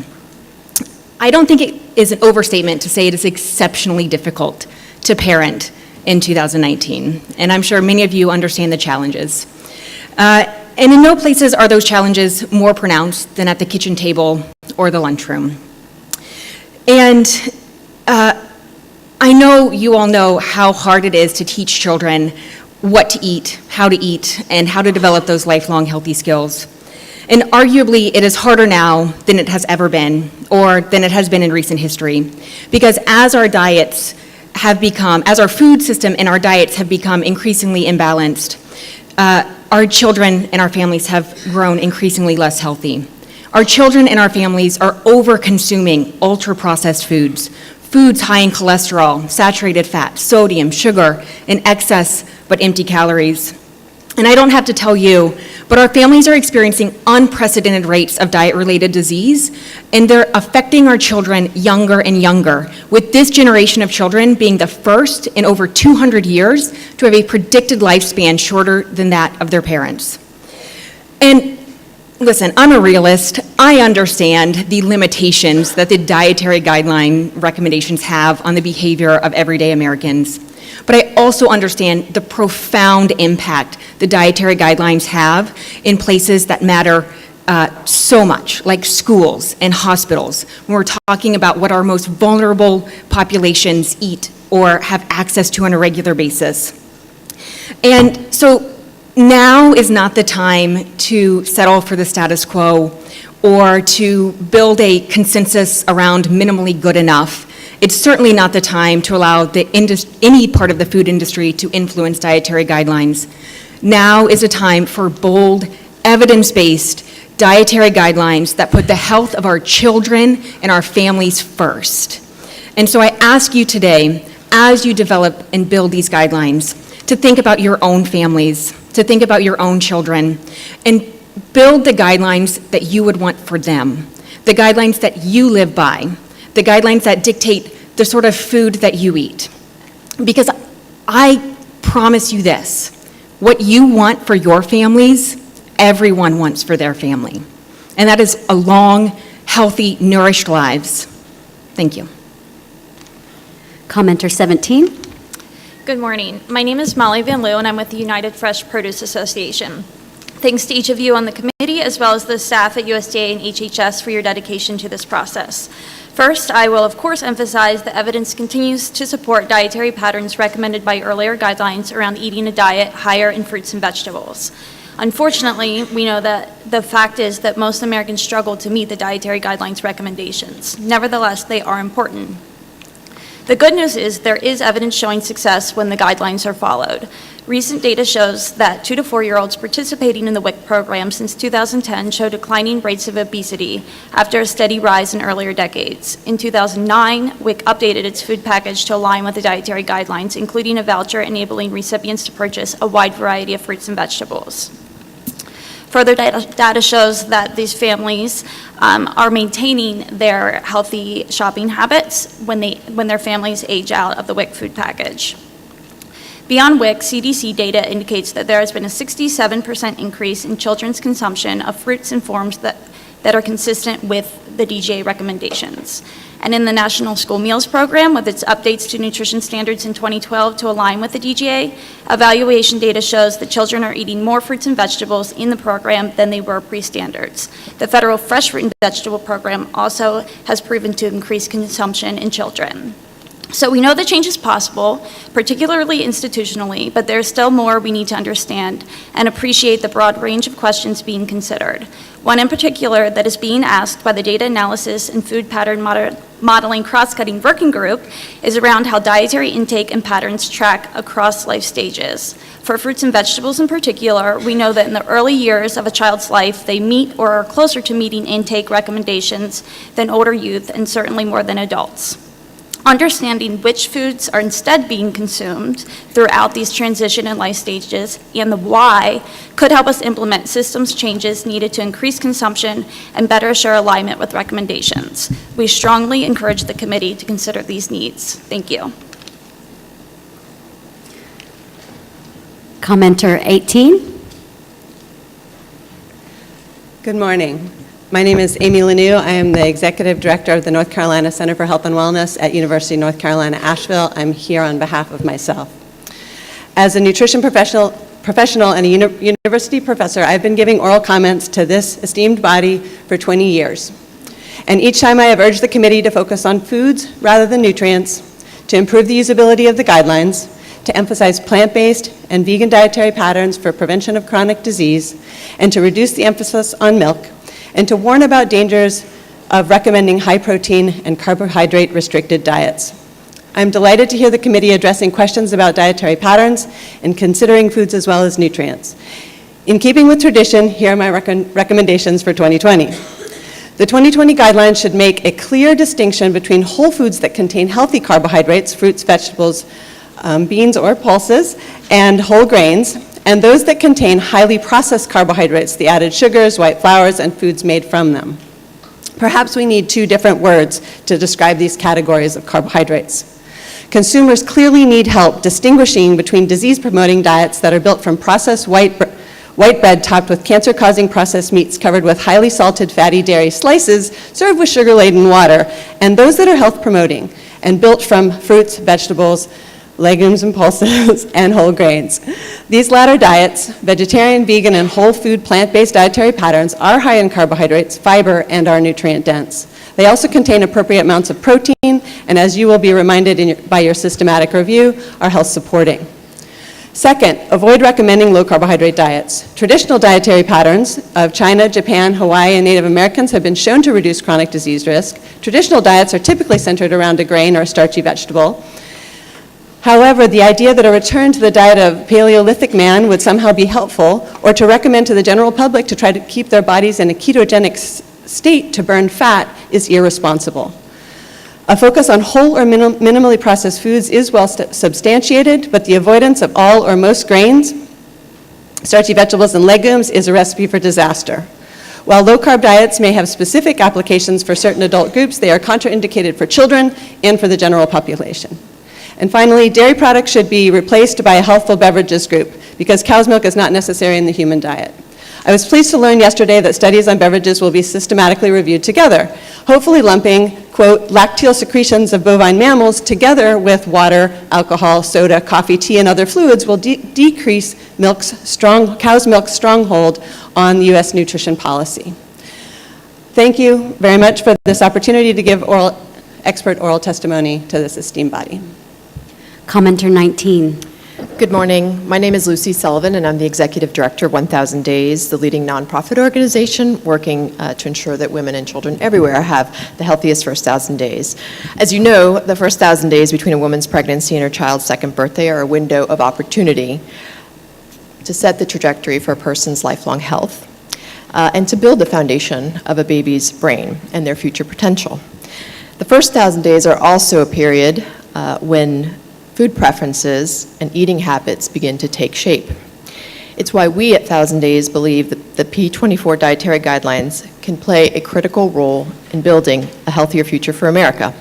I don't think it is an overstatement to say it is exceptionally difficult to parent in 2019, and I'm sure many of you understand the challenges. And in no places are those challenges more pronounced than at the kitchen table or the lunchroom. And I know you all know how hard it is to teach children what to eat, and how to develop those lifelong healthy skills. And arguably, it is harder now than it has ever been, or than it has been in recent history, because as our food system and our diets have become increasingly imbalanced, our children and our families have grown increasingly less healthy. Our children and our families are over-consuming ultra-processed foods high in cholesterol, saturated fat, sodium, sugar, in excess but empty calories. And I don't have to tell you, but our families are experiencing unprecedented rates of diet-related disease, and they're affecting our children younger and younger, with this generation of children being the first in over 200 years to have a predicted lifespan shorter than that of their parents. And listen, I'm a realist. I understand the limitations that the dietary guideline recommendations have on the behavior of everyday Americans. But I also understand the profound impact the dietary guidelines have in places that matter so much, like schools and hospitals, when we're talking about what our most vulnerable populations eat or have access to on a regular basis. And so now is not the time to settle for the status quo or to build a consensus around minimally good enough. It's certainly not the time to allow any part of the food industry to influence dietary guidelines. Now is a time for bold, evidence-based dietary guidelines that put the health of our children and our families first. And so I ask you today, as you develop and build these guidelines, to think about your own families, to think about your own children, and build the guidelines that you would want for them, the guidelines that you live by, the guidelines that dictate the sort of food that you eat. Because I promise you this, what you want for your families, everyone wants for their family. And that is a long, healthy, nourished lives. Thank you. Commenter 17. Good morning. My name is Molly Van Loo, and I'm with the United Fresh Produce Association. Thanks to each of you on the committee, as well as the staff at USDA and HHS for your dedication to this process. First, I will of course emphasize that evidence continues to support dietary patterns recommended by earlier guidelines around eating a diet higher in fruits and vegetables. Unfortunately, we know that the fact is that most Americans struggle to meet the dietary guidelines recommendations. Nevertheless, they are important. The good news is there is evidence showing success when the guidelines are followed. Recent data shows that 2 to 4-year-olds participating in the WIC program since 2010 show declining rates of obesity after a steady rise in earlier decades. In 2009, WIC updated its food package to align with the dietary guidelines, including a voucher enabling recipients to purchase a wide variety of fruits and vegetables. Further data shows that these families are maintaining their healthy shopping habits when their families age out of the WIC food package. Beyond WIC, CDC data indicates that there has been a 67% increase in children's consumption of fruits and forms that are consistent with the DGA recommendations. And in the National School Meals Program, with its updates to nutrition standards in 2012 to align with the DGA, evaluation data shows that children are eating more fruits and vegetables in the program than they were pre-standards. The federal Fresh Fruit and Vegetable Program also has proven to increase consumption in children. So we know that change is possible, particularly institutionally, but there's still more we need to understand and appreciate the broad range of questions being considered. One in particular that is being asked by the Data Analysis and Food Pattern Modeling Cross-Cutting Working Group is around how dietary intake and patterns track across life stages. For fruits and vegetables in particular, we know that in the early years of a child's life, they meet or are closer to meeting intake recommendations than older youth and certainly more than adults. Understanding which foods are instead being consumed throughout these transition and life stages and the why could help us implement systems changes needed to increase consumption and better assure alignment with recommendations. We strongly encourage the committee to consider these needs. Thank you. Commenter 18. Good morning. My name is Amy Lanou. I am the Executive Director of the North Carolina Center for Health and Wellness at University of North Carolina, Asheville. I'm here on behalf of myself. As a nutrition professional and a university professor, I've been giving oral comments to this esteemed body for 20 years. And each time I have urged the committee to focus on foods rather than nutrients, to improve the usability of the guidelines, to emphasize plant-based and vegan dietary patterns for prevention of chronic disease, and to reduce the emphasis on milk, and to warn about dangers of recommending high-protein and carbohydrate-restricted diets. I'm delighted to hear the committee addressing questions about dietary patterns and considering foods as well as nutrients. In keeping with tradition, here are my recommendations for 2020. The 2020 guidelines should make a clear distinction between whole foods that contain healthy carbohydrates, fruits, vegetables, beans or pulses, and whole grains, and those that contain highly processed carbohydrates, the added sugars, white flours, and foods made from them. Perhaps we need 2 different words to describe these categories of carbohydrates. Consumers clearly need help distinguishing between disease-promoting diets that are built from processed white bread topped with cancer-causing processed meats covered with highly salted fatty dairy slices served with sugar-laden water, and those that are health-promoting and built from fruits, vegetables, legumes and pulses, and whole grains. These latter diets, vegetarian, vegan, and whole food plant-based dietary patterns, are high in carbohydrates, fiber, and are nutrient dense. They also contain appropriate amounts of protein, and as you will be reminded by your systematic review, are health supporting. Second, avoid recommending low carbohydrate diets. Traditional dietary patterns of China, Japan, Hawaii, and Native Americans have been shown to reduce chronic disease risk. Traditional diets are typically centered around a grain or a starchy vegetable. However, the idea that a return to the diet of Paleolithic man would somehow be helpful, or to recommend to the general public to try to keep their bodies in a ketogenic state to burn fat, is irresponsible. A focus on whole or minimally processed foods is well substantiated, but the avoidance of all or most grains, starchy vegetables, and legumes is a recipe for disaster. While low-carb diets may have specific applications for certain adult groups, they are contraindicated for children and for the general population. And finally, dairy products should be replaced by a healthful beverages group because cow's milk is not necessary in the human diet. I was pleased to learn yesterday that studies on beverages will be systematically reviewed together, hopefully lumping, quote, lacteal secretions of bovine mammals together with water, alcohol, soda, coffee, tea, and other fluids will decrease cow's milk's stronghold on U.S. nutrition policy. Thank you very much for this opportunity to give expert oral testimony to this esteemed body. Commenter 19. Good morning. My name is Lucy Sullivan, and I'm the Executive Director of 1,000 Days, the leading nonprofit organization working to ensure that women and children everywhere have the healthiest first 1,000 days. As you know, the first 1,000 days between a woman's pregnancy and her child's second birthday are a window of opportunity to set the trajectory for a person's lifelong health and to build the foundation of a baby's brain and their future potential. The first 1,000 days are also a period when food preferences and eating habits begin to take shape. It's why we at 1,000 Days believe that the P24 dietary guidelines can play a critical role in building a healthier future for America.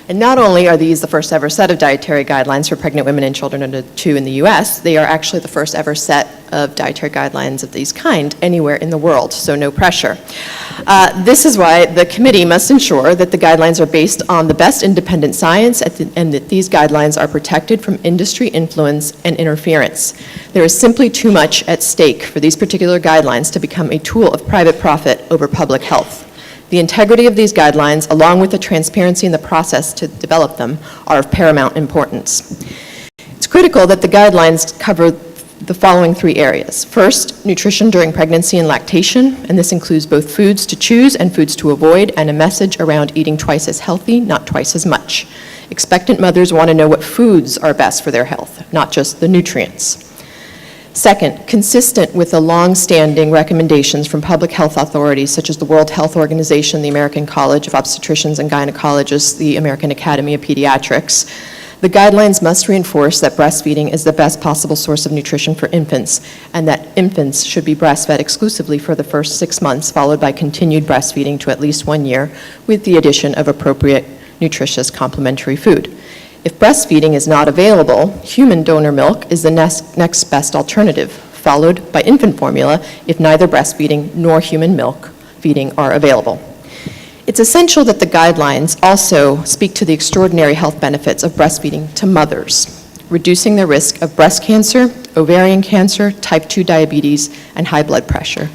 And not only are these the first ever set of dietary guidelines for pregnant women and children under 2 in the US, they are actually the first ever set of dietary guidelines of these kind anywhere in the world, so no pressure. This is why the committee must ensure that the guidelines are based on the best independent science and that these guidelines are protected from industry influence and interference. There is simply too much at stake for these particular guidelines to become a tool of private profit over public health. The integrity of these guidelines, along with the transparency in the process to develop them, are of paramount importance. It's critical that the guidelines cover the following 3 areas. First, nutrition during pregnancy and lactation, and this includes both foods to choose and foods to avoid, and a message around eating twice as healthy, not twice as much. Expectant mothers want to know what foods are best for their health, not just the nutrients. Second, consistent with the long-standing recommendations from public health authorities such as the World Health Organization, the American College of Obstetricians and Gynecologists, the American Academy of Pediatrics, the guidelines must reinforce that breastfeeding is the best possible source of nutrition for infants, and that infants should be breastfed exclusively for the first 6 months, followed by continued breastfeeding to at least 1 year, with the addition of appropriate nutritious complementary food. If breastfeeding is not available, human donor milk is the next best alternative, followed by infant formula if neither breastfeeding nor human milk feeding are available. It's essential that the guidelines also speak to the extraordinary health benefits of breastfeeding to mothers, reducing the risk of breast cancer, ovarian cancer, type 2 diabetes, and high blood pressure.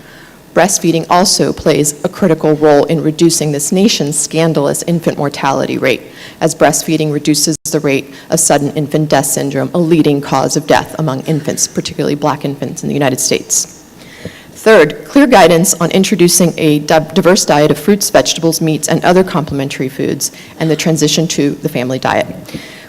Breastfeeding also plays a critical role in reducing this nation's scandalous infant mortality rate, as breastfeeding reduces the rate of sudden infant death syndrome, a leading cause of death among infants, particularly Black infants in the United States. Third, clear guidance on introducing a diverse diet of fruits, vegetables, meats, and other complementary foods, and the transition to the family diet.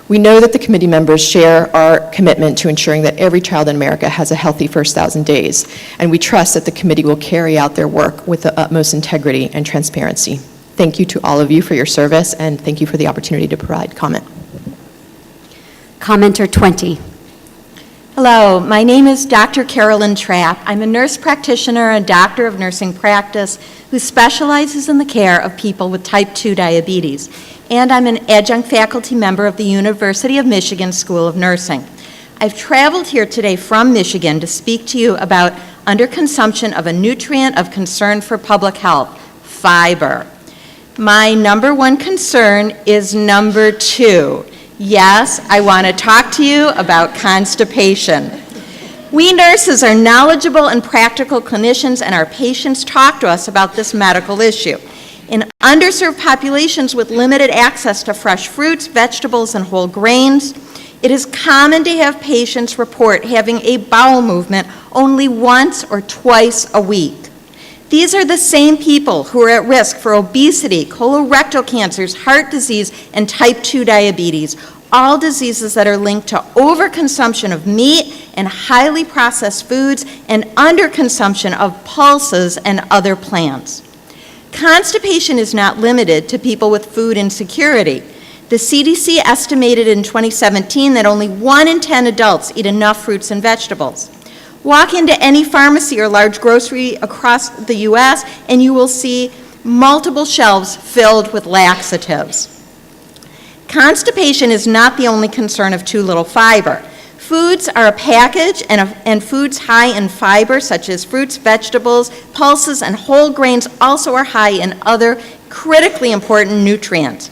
We know that the committee members share our commitment to ensuring that every child in America has a healthy first 1,000 days, and we trust that the committee will carry out their work with the utmost integrity and transparency. Thank you to all of you for your service, and thank you for the opportunity to provide comment. Commenter 20. Hello, my name is Dr. Carolyn Trapp. I'm a nurse practitioner and doctor of nursing practice who specializes in the care of people with type 2 diabetes. And I'm an adjunct faculty member of the University of Michigan School of Nursing. I've traveled here today from Michigan to speak to you about underconsumption of a nutrient of concern for public health, fiber. My number 1 concern is number 2. Yes, I want to talk to you about constipation. We nurses are knowledgeable and practical clinicians, and our patients talk to us about this medical issue. In underserved populations with limited access to fresh fruits, vegetables, and whole grains, it is common to have patients report having a bowel movement only once or twice a week. These are the same people who are at risk for obesity, colorectal cancers, heart disease, and type 2 diabetes, all diseases that are linked to overconsumption of meat and highly processed foods and underconsumption of pulses and other plants. Constipation is not limited to people with food insecurity. The CDC estimated in 2017 that only 1 in 10 adults eat enough fruits and vegetables. Walk into any pharmacy or large grocery across the U.S. and you will see multiple shelves filled with laxatives. Constipation is not the only concern of too little fiber. Foods are a package, and foods high in fiber, such as fruits, vegetables, pulses, and whole grains, also are high in other critically important nutrients.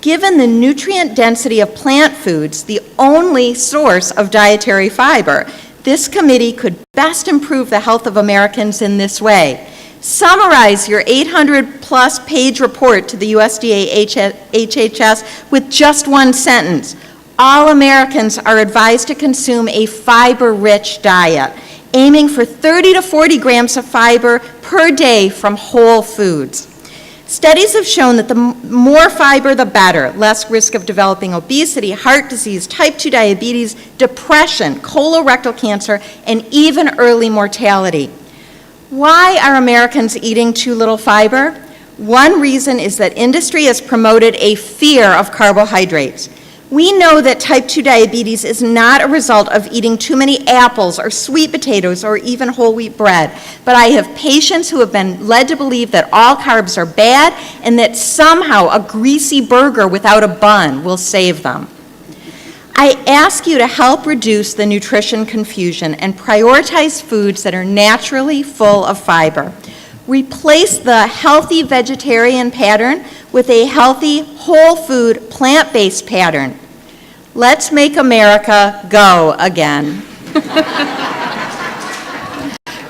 Given the nutrient density of plant foods, the only source of dietary fiber, this committee could best improve the health of Americans in this way. Summarize your 800-plus page report to the USDA HHS with just 1 sentence. all Americans are advised to consume a fiber-rich diet, aiming for 30 to 40 grams of fiber per day from whole foods. Studies have shown that the more fiber, the better. Less risk of developing obesity, heart disease, type 2 diabetes, depression, colorectal cancer, and even early mortality. Why are Americans eating too little fiber? One reason is that industry has promoted a fear of carbohydrates. We know that type 2 diabetes is not a result of eating too many apples or sweet potatoes or even whole wheat bread, but I have patients who have been led to believe that all carbs are bad and that somehow a greasy burger without a bun will save them. I ask you to help reduce the nutrition confusion and prioritize foods that are naturally full of fiber. Replace the healthy vegetarian pattern with a healthy, whole food, plant-based pattern. Let's make America go again.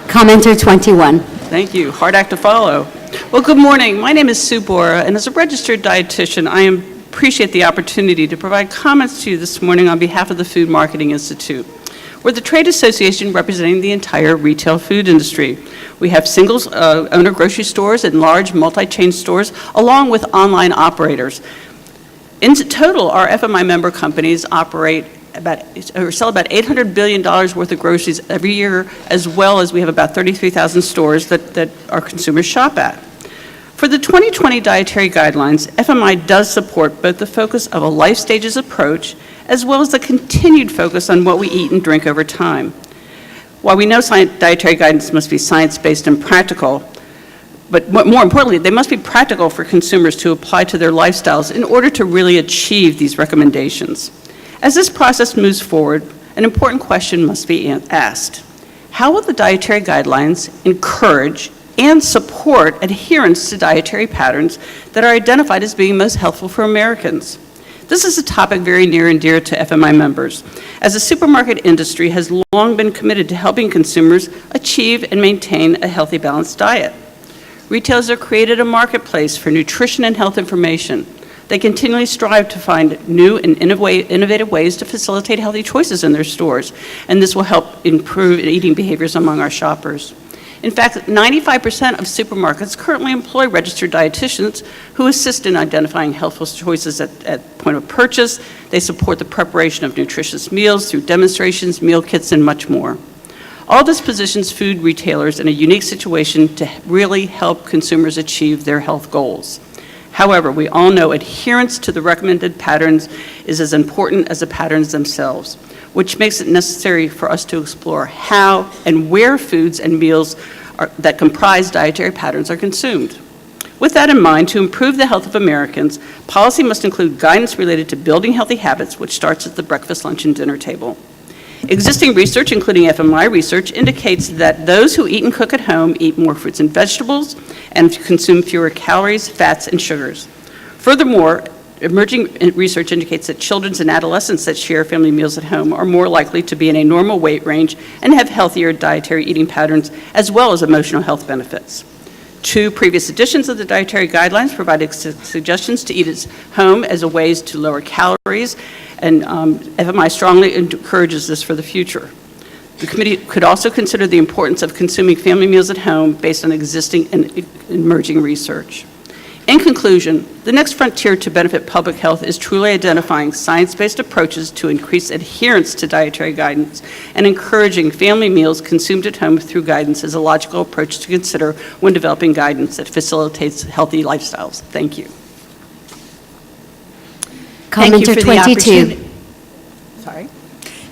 Commenter 21. Thank you. Hard act to follow. Well, good morning. My name is Sue Bora, and as a registered dietitian, I appreciate the opportunity to provide comments to you this morning on behalf of the Food Marketing Institute. We're the trade association representing the entire retail food industry. We have single owner grocery stores and large multi-chain stores, along with online operators. In total, our FMI member companies operate sell about $800 billion worth of groceries every year, as well as we have about 33,000 stores that our consumers shop at. For the 2020 dietary guidelines, FMI does support both the focus of a life stages approach as well as the continued focus on what we eat and drink over time. While we know dietary guidance must be science-based and practical, but more importantly, they must be practical for consumers to apply to their lifestyles in order to really achieve these recommendations. As this process moves forward, an important question must be asked. How will the dietary guidelines encourage and support adherence to dietary patterns that are identified as being most helpful for Americans? This is a topic very near and dear to FMI members, as the supermarket industry has long been committed to helping consumers achieve and maintain a healthy, balanced diet. Retailers have created a marketplace for nutrition and health information. They continually strive to find new and innovative ways to facilitate healthy choices in their stores, and this will help improve eating behaviors among our shoppers. In fact, 95% of supermarkets currently employ registered dietitians who assist in identifying healthful choices at point of purchase. They support the preparation of nutritious meals through demonstrations, meal kits, and much more. All this positions food retailers in a unique situation to really help consumers achieve their health goals. However, we all know adherence to the recommended patterns is as important as the patterns themselves, which makes it necessary for us to explore how and where foods and meals that comprise dietary patterns are consumed. With that in mind, to improve the health of Americans, policy must include guidance related to building healthy habits, which starts at the breakfast, lunch, and dinner table. Existing research, including FMI research, indicates that those who eat and cook at home eat more fruits and vegetables and consume fewer calories, fats, and sugars. Furthermore, emerging research indicates that children and adolescents that share family meals at home are more likely to be in a normal weight range and have healthier dietary eating patterns, as well as emotional health benefits. Two previous editions of the dietary guidelines provided suggestions to eat at home as a ways to lower calories, and FMI strongly encourages this for the future. The committee could also consider the importance of consuming family meals at home based on existing and emerging research. In conclusion, the next frontier to benefit public health is truly identifying science-based approaches to increase adherence to dietary guidance and encouraging family meals consumed at home through guidance as a logical approach to consider when developing guidance that facilitates healthy lifestyles. Thank you. Commenter 22.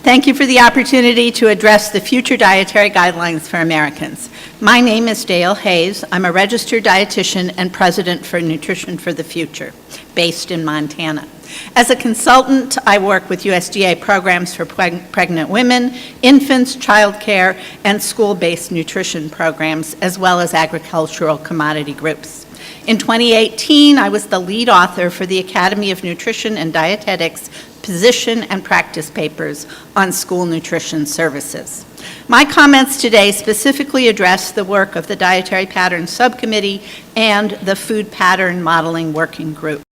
Thank you for the opportunity to address the future dietary guidelines for Americans. My name is Dale Hayes. I'm a registered dietitian and president for Nutrition for the Future, based in Montana. As a consultant, I work with USDA programs for pregnant women, infants, childcare, and school-based nutrition programs, as well as agricultural commodity groups. In 2018, I was the lead author for the Academy of Nutrition and Dietetics position and practice papers on school nutrition services. My comments today specifically address the work of the Dietary Patterns Subcommittee and the Food Pattern Modeling Working Group.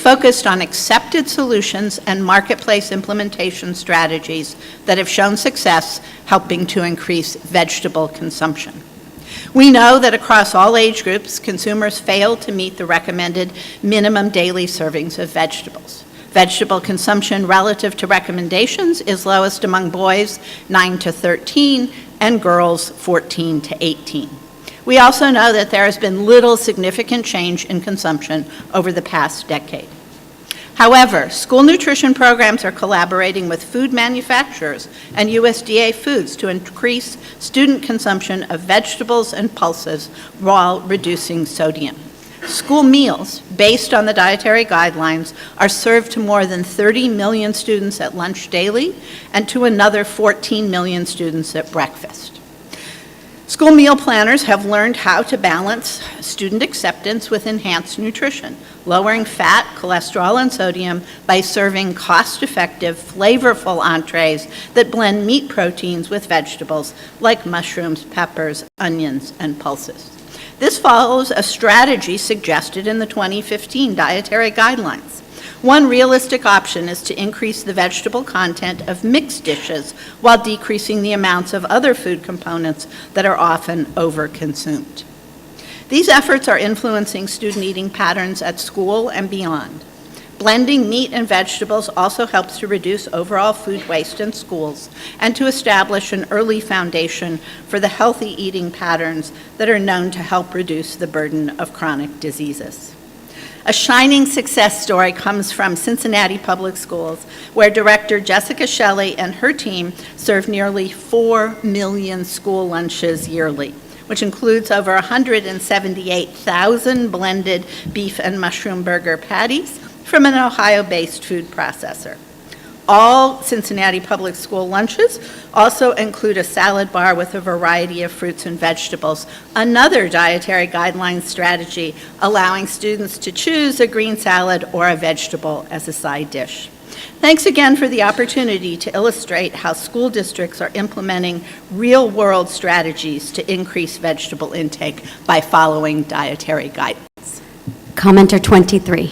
focused on accepted solutions and marketplace implementation strategies that have shown success helping to increase vegetable consumption. We know that across all age groups, consumers fail to meet the recommended minimum daily servings of vegetables. Vegetable consumption relative to recommendations is lowest among boys 9 to 13 and girls 14 to 18. We also know that there has been little significant change in consumption over the past decade. However, school nutrition programs are collaborating with food manufacturers and USDA foods to increase student consumption of vegetables and pulses while reducing sodium. School meals, based on the dietary guidelines, are served to more than 30 million students at lunch daily and to another 14 million students at breakfast. School meal planners have learned how to balance student acceptance with enhanced nutrition, lowering fat, cholesterol, and sodium by serving cost-effective, flavorful entrees that blend meat proteins with vegetables like mushrooms, peppers, onions, and pulses. This follows a strategy suggested in the 2015 Dietary Guidelines. One realistic option is to increase the vegetable content of mixed dishes while decreasing the amounts of other food components that are often overconsumed. These efforts are influencing student eating patterns at school and beyond. Blending meat and vegetables also helps to reduce overall food waste in schools and to establish an early foundation for the healthy eating patterns that are known to help reduce the burden of chronic diseases. A shining success story comes from Cincinnati Public Schools, where Director Jessica Shelley and her team serve nearly 4 million school lunches yearly, which includes over 178,000 blended beef and mushroom burger patties from an Ohio-based food processor. All Cincinnati Public School lunches also include a salad bar with a variety of fruits and vegetables, another dietary guidelines strategy allowing students to choose a green salad or a vegetable as a side dish. Thanks again for the opportunity to illustrate how school districts are implementing real-world strategies to increase vegetable intake by following dietary guidance. Commenter 23.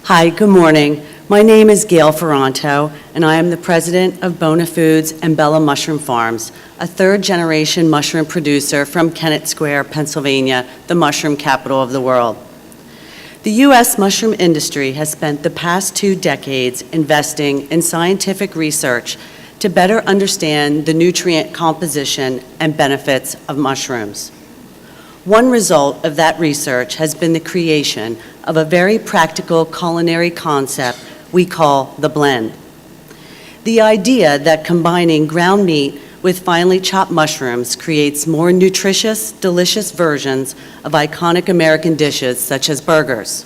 Hi, good morning. My name is Gail Ferranto, and I am the president of Bona Foods and Bella Mushroom Farms, a third-generation mushroom producer from Kennett Square, Pennsylvania, the mushroom capital of the world. The U.S. mushroom industry has spent the past 2 decades investing in scientific research to better understand the nutrient composition and benefits of mushrooms. One result of that research has been the creation of a very practical culinary concept we call the blend. The idea that combining ground meat with finely chopped mushrooms creates more nutritious, delicious versions of iconic American dishes such as burgers.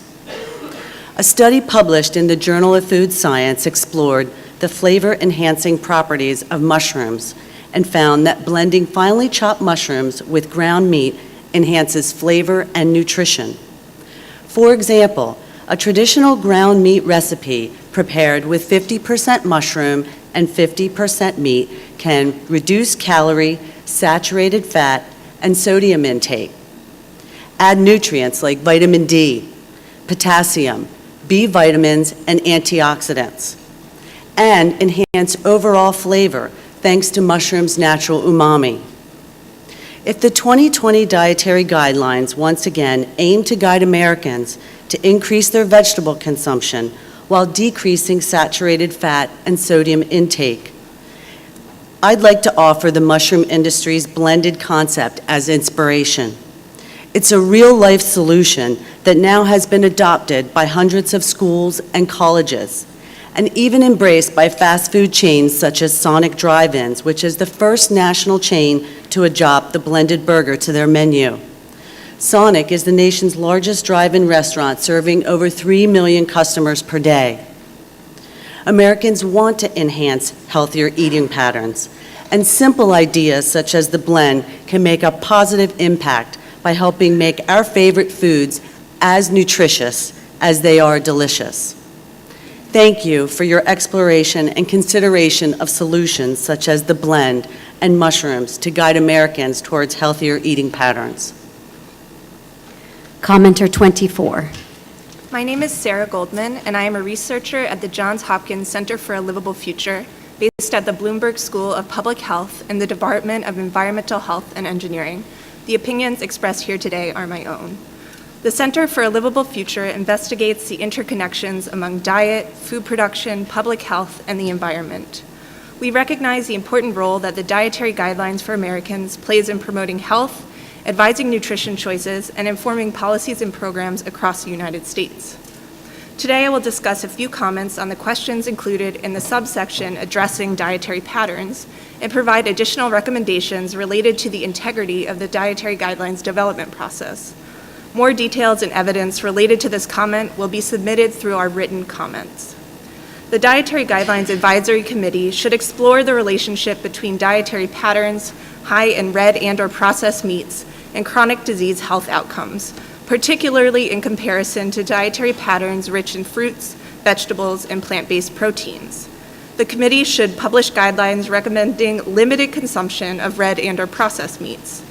A study published in the Journal of Food Science explored the flavor-enhancing properties of mushrooms and found that blending finely chopped mushrooms with ground meat enhances flavor and nutrition. For example, a traditional ground meat recipe prepared with 50% mushroom and 50% meat can reduce calorie, saturated fat, and sodium intake. Add nutrients like vitamin D, potassium, B vitamins, and antioxidants, and enhance overall flavor thanks to mushrooms' natural umami. If the 2020 Dietary Guidelines once again aim to guide Americans to increase their vegetable consumption while decreasing saturated fat and sodium intake, I'd like to offer the mushroom industry's blended concept as inspiration. It's a real-life solution that now has been adopted by hundreds of schools and colleges, and even embraced by fast food chains such as Sonic Drive-Ins, which is the first national chain to adopt the blended burger to their menu. Sonic is the nation's largest drive-in restaurant, serving over 3 million customers per day. Americans want to enhance healthier eating patterns, and simple ideas such as the blend can make a positive impact by helping make our favorite foods as nutritious as they are delicious. Thank you for your exploration and consideration of solutions such as the blend and mushrooms to guide Americans towards healthier eating patterns. Commenter 24. My name is Sarah Goldman, and I am a researcher at the Johns Hopkins Center for a Livable Future, based at the Bloomberg School of Public Health in the Department of Environmental Health and Engineering. The opinions expressed here today are my own. The Center for a Livable Future investigates the interconnections among diet, food production, public health, and the environment. We recognize the important role that the Dietary Guidelines for Americans plays in promoting health, advising nutrition choices, and informing policies and programs across the United States. Today, I will discuss a few comments on the questions included in the subsection addressing dietary patterns and provide additional recommendations related to the integrity of the Dietary Guidelines development process. More details and evidence related to this comment will be submitted through our written comments. The Dietary Guidelines Advisory Committee should explore the relationship between dietary patterns, high in red and/or processed meats, and chronic disease health outcomes, particularly in comparison to dietary patterns rich in fruits, vegetables, and plant-based proteins. The committee should publish guidelines recommending limited consumption of red and/or processed meats.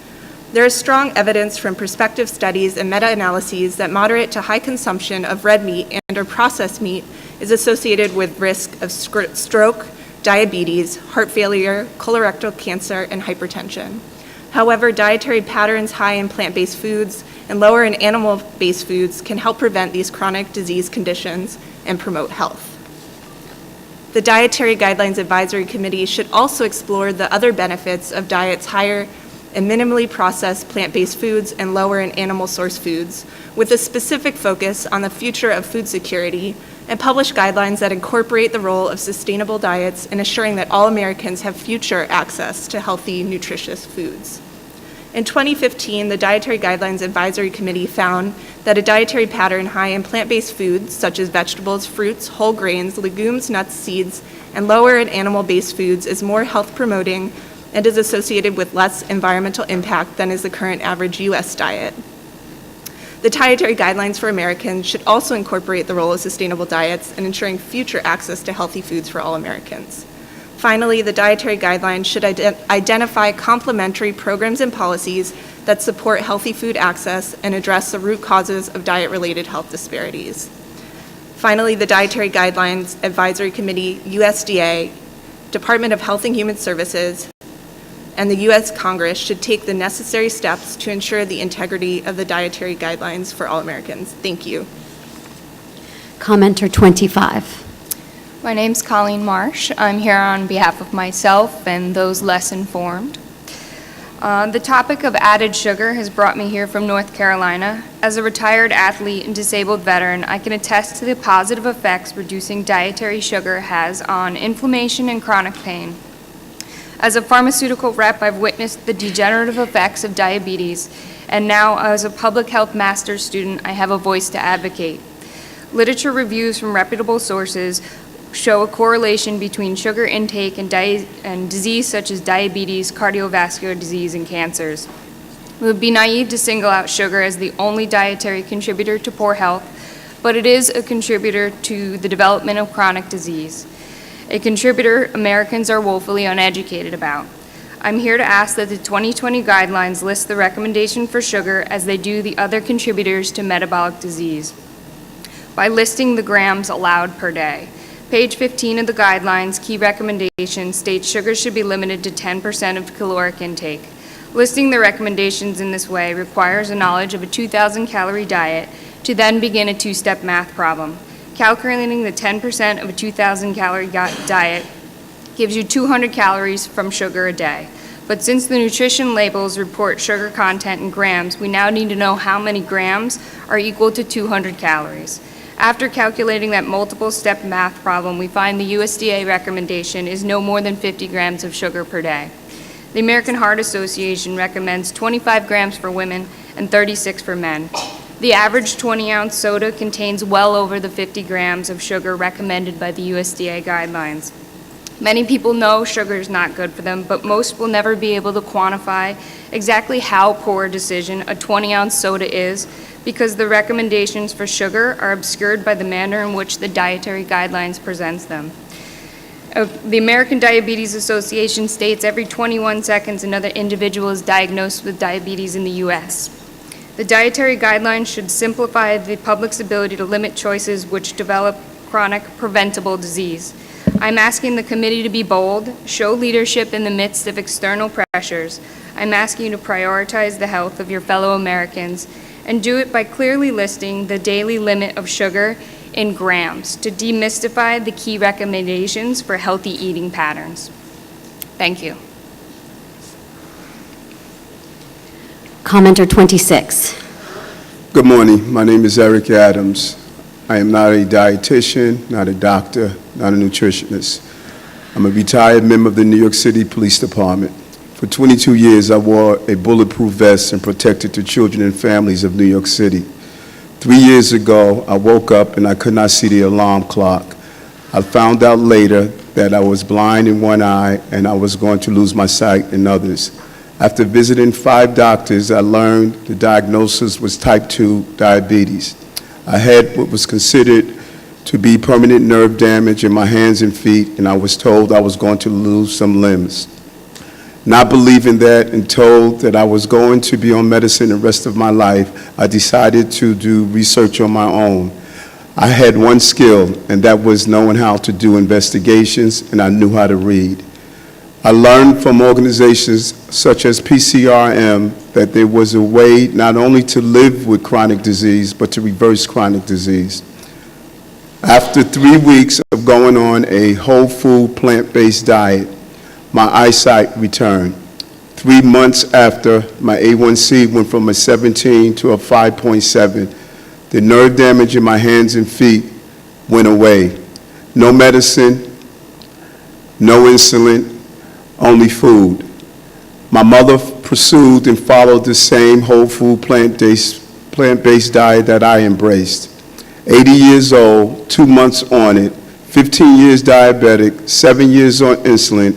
There is strong evidence from prospective studies and meta-analyses that moderate to high consumption of red meat and/or processed meat is associated with risk of stroke, diabetes, heart failure, colorectal cancer, and hypertension. However, dietary patterns high in plant-based foods and lower in animal-based foods can help prevent these chronic disease conditions and promote health. The Dietary Guidelines Advisory Committee should also explore the other benefits of diets higher in minimally processed plant-based foods and lower in animal-sourced foods, with a specific focus on the future of food security, and publish guidelines that incorporate the role of sustainable diets in assuring that all Americans have future access to healthy, nutritious foods. In 2015, the Dietary Guidelines Advisory Committee found that a dietary pattern high in plant-based foods, such as vegetables, fruits, whole grains, legumes, nuts, seeds, and lower in animal-based foods is more health-promoting and is associated with less environmental impact than is the current average U.S. diet. The Dietary Guidelines for Americans should also incorporate the role of sustainable diets in ensuring future access to healthy foods for all Americans. Finally, the Dietary Guidelines should identify complementary programs and policies that support healthy food access and address the root causes of diet-related health disparities. Finally, the Dietary Guidelines Advisory Committee, USDA, Department of Health and Human Services, and the U.S. Congress should take the necessary steps to ensure the integrity of the dietary guidelines for all Americans. Thank you. Commenter 25. My name's Colleen Marsh. I'm here on behalf of myself and those less informed. The topic of added sugar has brought me here from North Carolina. As a retired athlete and disabled veteran, I can attest to the positive effects reducing dietary sugar has on inflammation and chronic pain. As a pharmaceutical rep, I've witnessed the degenerative effects of diabetes, and now as a public health master's student, I have a voice to advocate. Literature reviews from reputable sources show a correlation between sugar intake and disease such as diabetes, cardiovascular disease, and cancers. It would be naive to single out sugar as the only dietary contributor to poor health, but it is a contributor to the development of chronic disease, a contributor Americans are woefully uneducated about. I'm here to ask that the 2020 guidelines list the recommendation for sugar as they do the other contributors to metabolic disease, by listing the grams allowed per day. Page 15 of the guidelines, key recommendation, states sugar should be limited to 10% of caloric intake. Listing the recommendations in this way requires a knowledge of a 2,000 calorie diet to then begin a two-step math problem. Calculating the 10% of a 2,000 calorie diet gives you 200 calories from sugar a day. But since the nutrition labels report sugar content in grams, we now need to know how many grams are equal to 200 calories. After calculating that multiple step math problem, we find the USDA recommendation is no more than 50 grams of sugar per day. The American Heart Association recommends 25 grams for women and 36 for men. The average 20-ounce soda contains well over the 50 grams of sugar recommended by the USDA guidelines. Many people know sugar is not good for them, but most will never be able to quantify exactly how poor a decision a 20-ounce soda is because the recommendations for sugar are obscured by the manner in which the dietary guidelines presents them. The American Diabetes Association states every 21 seconds another individual is diagnosed with diabetes in the U.S. The dietary guidelines should simplify the public's ability to limit choices which develop chronic preventable disease. I'm asking the committee to be bold, show leadership in the midst of external pressures. I'm asking you to prioritize the health of your fellow Americans and do it by clearly listing the daily limit of sugar in grams to demystify the key recommendations for healthy eating patterns. Thank you. Commenter 26. Good morning. My name is Eric Adams. I am not a dietitian, not a doctor, not a nutritionist. I'm a retired member of the New York City Police Department. For 22 years, I wore a bulletproof vest and protected the children and families of New York City. 3 years ago, I woke up and I could not see the alarm clock. I found out later that I was blind in one eye and I was going to lose my sight in others. After visiting 5 doctors, I learned the diagnosis was type 2 diabetes. I had what was considered to be permanent nerve damage in my hands and feet, and I was told I was going to lose some limbs. Not believing that and told that I was going to be on medicine the rest of my life, I decided to do research on my own. I had one skill, and that was knowing how to do investigations, and I knew how to read. I learned from organizations such as PCRM that there was a way not only to live with chronic disease, but to reverse chronic disease. After 3 weeks of going on a whole food, plant-based diet, my eyesight returned. 3 months after, my A1C went from a 17 to a 5.7. The nerve damage in my hands and feet went away. No medicine, no insulin, only food. My mother pursued and followed the same whole food, plant-based diet that I embraced. 80 years old, 2 months on it, 15 years diabetic, 7 years on insulin.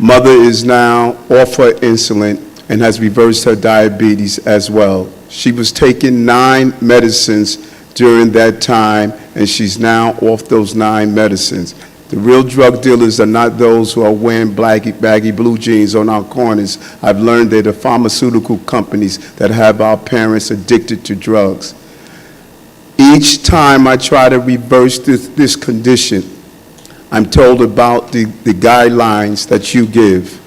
Mother is now off her insulin and has reversed her diabetes as well. She was taking 9 medicines during that time, and she's now off those 9 medicines. The real drug dealers are not those who are wearing baggy blue jeans on our corners. I've learned they're the pharmaceutical companies that have our parents addicted to drugs. Each time I try to reverse this condition, I'm told about the guidelines that you give.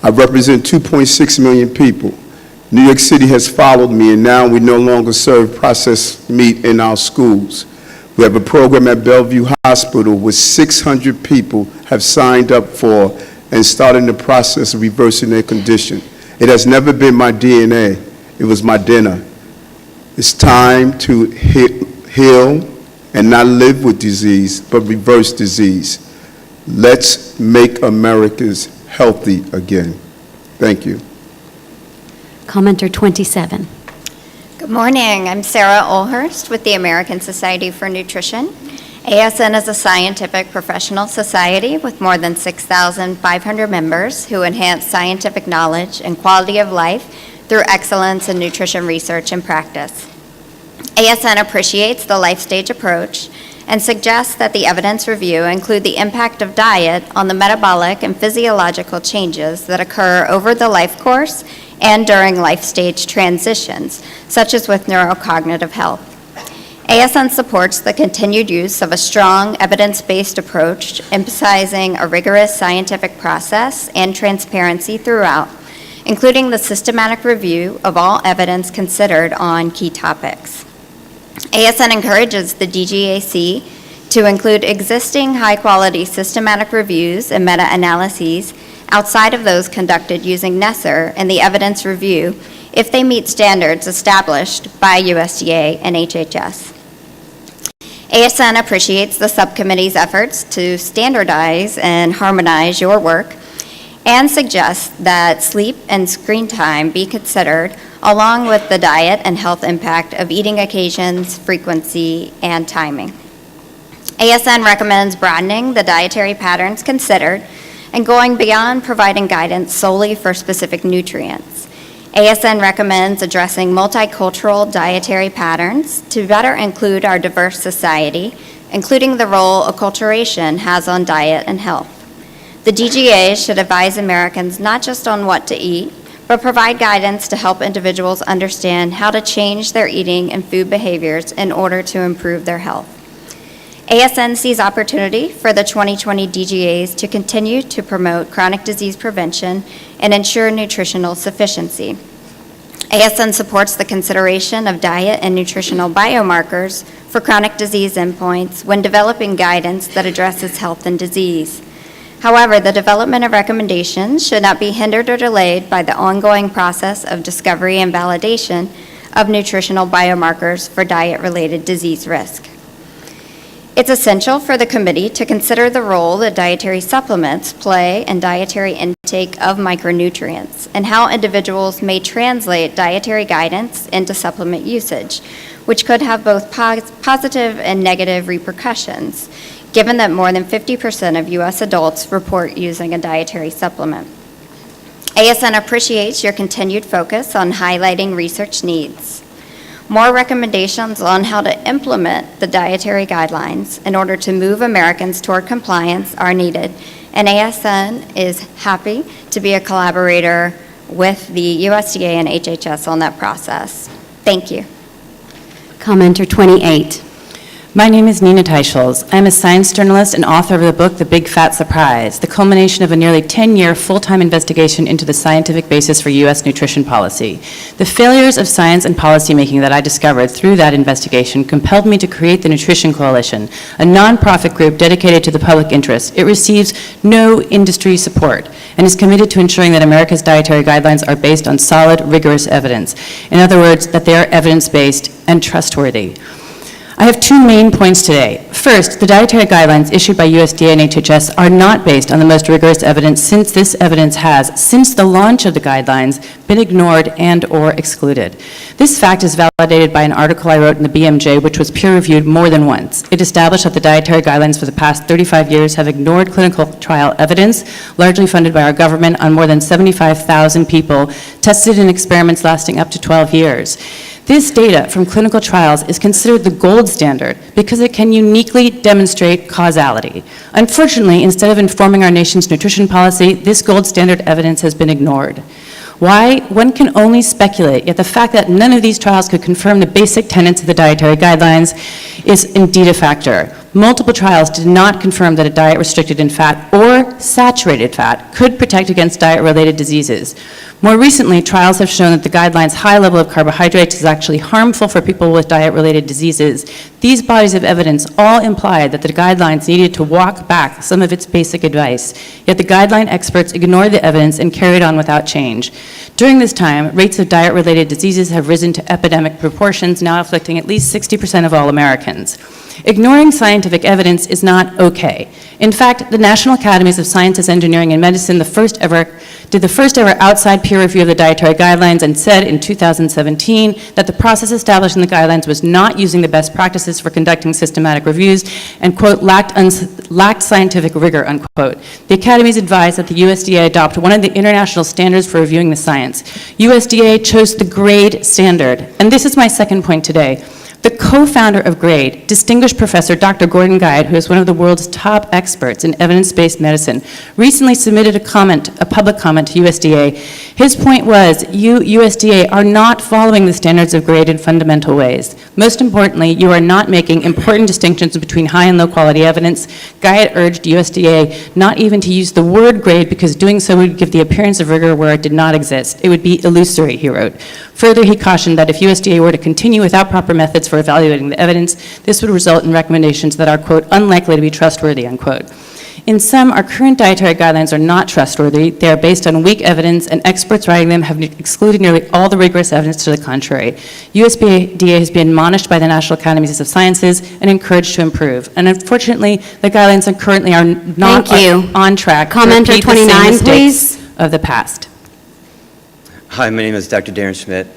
I represent 2.6 million people. New York City has followed me, and now we no longer serve processed meat in our schools. We have a program at Bellevue Hospital where 600 people have signed up for and started the process of reversing their condition. It has never been my DNA. It was my dinner. It's time to heal and not live with disease, but reverse disease. Let's make Americans healthy again. Thank you. Commenter 27. Good morning. I'm Sarah Olhurst with the American Society for Nutrition. ASN is a scientific professional society with more than 6,500 members who enhance scientific knowledge and quality of life through excellence in nutrition research and practice. ASN appreciates the life stage approach and suggests that the evidence review include the impact of diet on the metabolic and physiological changes that occur over the life course and during life stage transitions, such as with neurocognitive health. ASN supports the continued use of a strong evidence-based approach, emphasizing a rigorous scientific process and transparency throughout, including the systematic review of all evidence considered on key topics. ASN encourages the DGAC to include existing high-quality systematic reviews and meta-analyses outside of those conducted using NESR in the evidence review if they meet standards established by USDA and HHS. ASN appreciates the subcommittee's efforts to standardize and harmonize your work and suggests that sleep and screen time be considered along with the diet and health impact of eating occasions, frequency, and timing. ASN recommends broadening the dietary patterns considered and going beyond providing guidance solely for specific nutrients. ASN recommends addressing multicultural dietary patterns to better include our diverse society, including the role acculturation has on diet and health. The DGA should advise Americans not just on what to eat, but provide guidance to help individuals understand how to change their eating and food behaviors in order to improve their health. ASN sees opportunity for the 2020 DGAs to continue to promote chronic disease prevention and ensure nutritional sufficiency. ASN supports the consideration of diet and nutritional biomarkers for chronic disease endpoints when developing guidance that addresses health and disease. However, the development of recommendations should not be hindered or delayed by the ongoing process of discovery and validation of nutritional biomarkers for diet-related disease risk. It's essential for the committee to consider the role that dietary supplements play in dietary intake of micronutrients and how individuals may translate dietary guidance into supplement usage, which could have both positive and negative repercussions, given that more than 50% of U.S. adults report using a dietary supplement. ASN appreciates your continued focus on highlighting research needs. More recommendations on how to implement the dietary guidelines in order to move Americans toward compliance are needed, and ASN is happy to be a collaborator with the USDA and HHS on that process. Thank you. Commenter 28. My name is Nina Teichels. I'm a science journalist and author of the book, The Big Fat Surprise, the culmination of a nearly 10-year full-time investigation into the scientific basis for U.S. nutrition policy. The failures of science and policymaking that I discovered through that investigation compelled me to create the Nutrition Coalition, a nonprofit group dedicated to the public interest. It receives no industry support and is committed to ensuring that America's dietary guidelines are based on solid, rigorous evidence. In other words, that they are evidence-based and trustworthy. I have two main points today. First, the dietary guidelines issued by USDA and HHS are not based on the most rigorous evidence, since this evidence has, since the launch of the guidelines, been ignored and or excluded. This fact is validated by an article I wrote in the BMJ, which was peer-reviewed more than once. It established that the dietary guidelines for the past 35 years have ignored clinical trial evidence, largely funded by our government, on more than 75,000 people, tested in experiments lasting up to 12 years. This data from clinical trials is considered the gold standard because it can uniquely demonstrate causality. Unfortunately, instead of informing our nation's nutrition policy, this gold standard evidence has been ignored. Why? One can only speculate, yet the fact that none of these trials could confirm the basic tenets of the dietary guidelines is indeed a factor. Multiple trials did not confirm that a diet restricted in fat or saturated fat could protect against diet-related diseases. More recently, trials have shown that the guidelines' high level of carbohydrates is actually harmful for people with diet-related diseases. These bodies of evidence all implied that the guidelines needed to walk back some of its basic advice, yet the guideline experts ignored the evidence and carried on without change. During this time, rates of diet-related diseases have risen to epidemic proportions, now afflicting at least 60% of all Americans. Ignoring scientific evidence is not okay. In fact, the National Academies of Sciences, Engineering, and Medicine did the first ever outside peer review of the dietary guidelines and said in 2017 that the process established in the guidelines was not using the best practices for conducting systematic reviews and, quote, lacked scientific rigor, unquote. The academies advised that the USDA adopt one of the international standards for reviewing the science. USDA chose the GRADE standard, and this is my second point today. The co-founder of GRADE, distinguished professor Dr. Gordon Guide, who is one of the world's top experts in evidence-based medicine, recently submitted a public comment to USDA. His point was, you, USDA, are not following the standards of GRADE in fundamental ways. Most importantly, you are not making important distinctions between high and low quality evidence. Guide urged USDA not even to use the word GRADE because doing so would give the appearance of rigor where it did not exist. It would be illusory, he wrote. Further, he cautioned that if USDA were to continue without proper methods for evaluating the evidence, this would result in recommendations that are, quote, unlikely to be trustworthy, unquote. In sum, our current dietary guidelines are not trustworthy. They are based on weak evidence, and experts writing them have excluded nearly all the rigorous evidence to the contrary. USDA has been admonished by the National Academies of Sciences and encouraged to improve. And unfortunately, the guidelines currently are not on track to repeat the same mistakes of the past. Hi, my name is Dr. Darren Schmidt.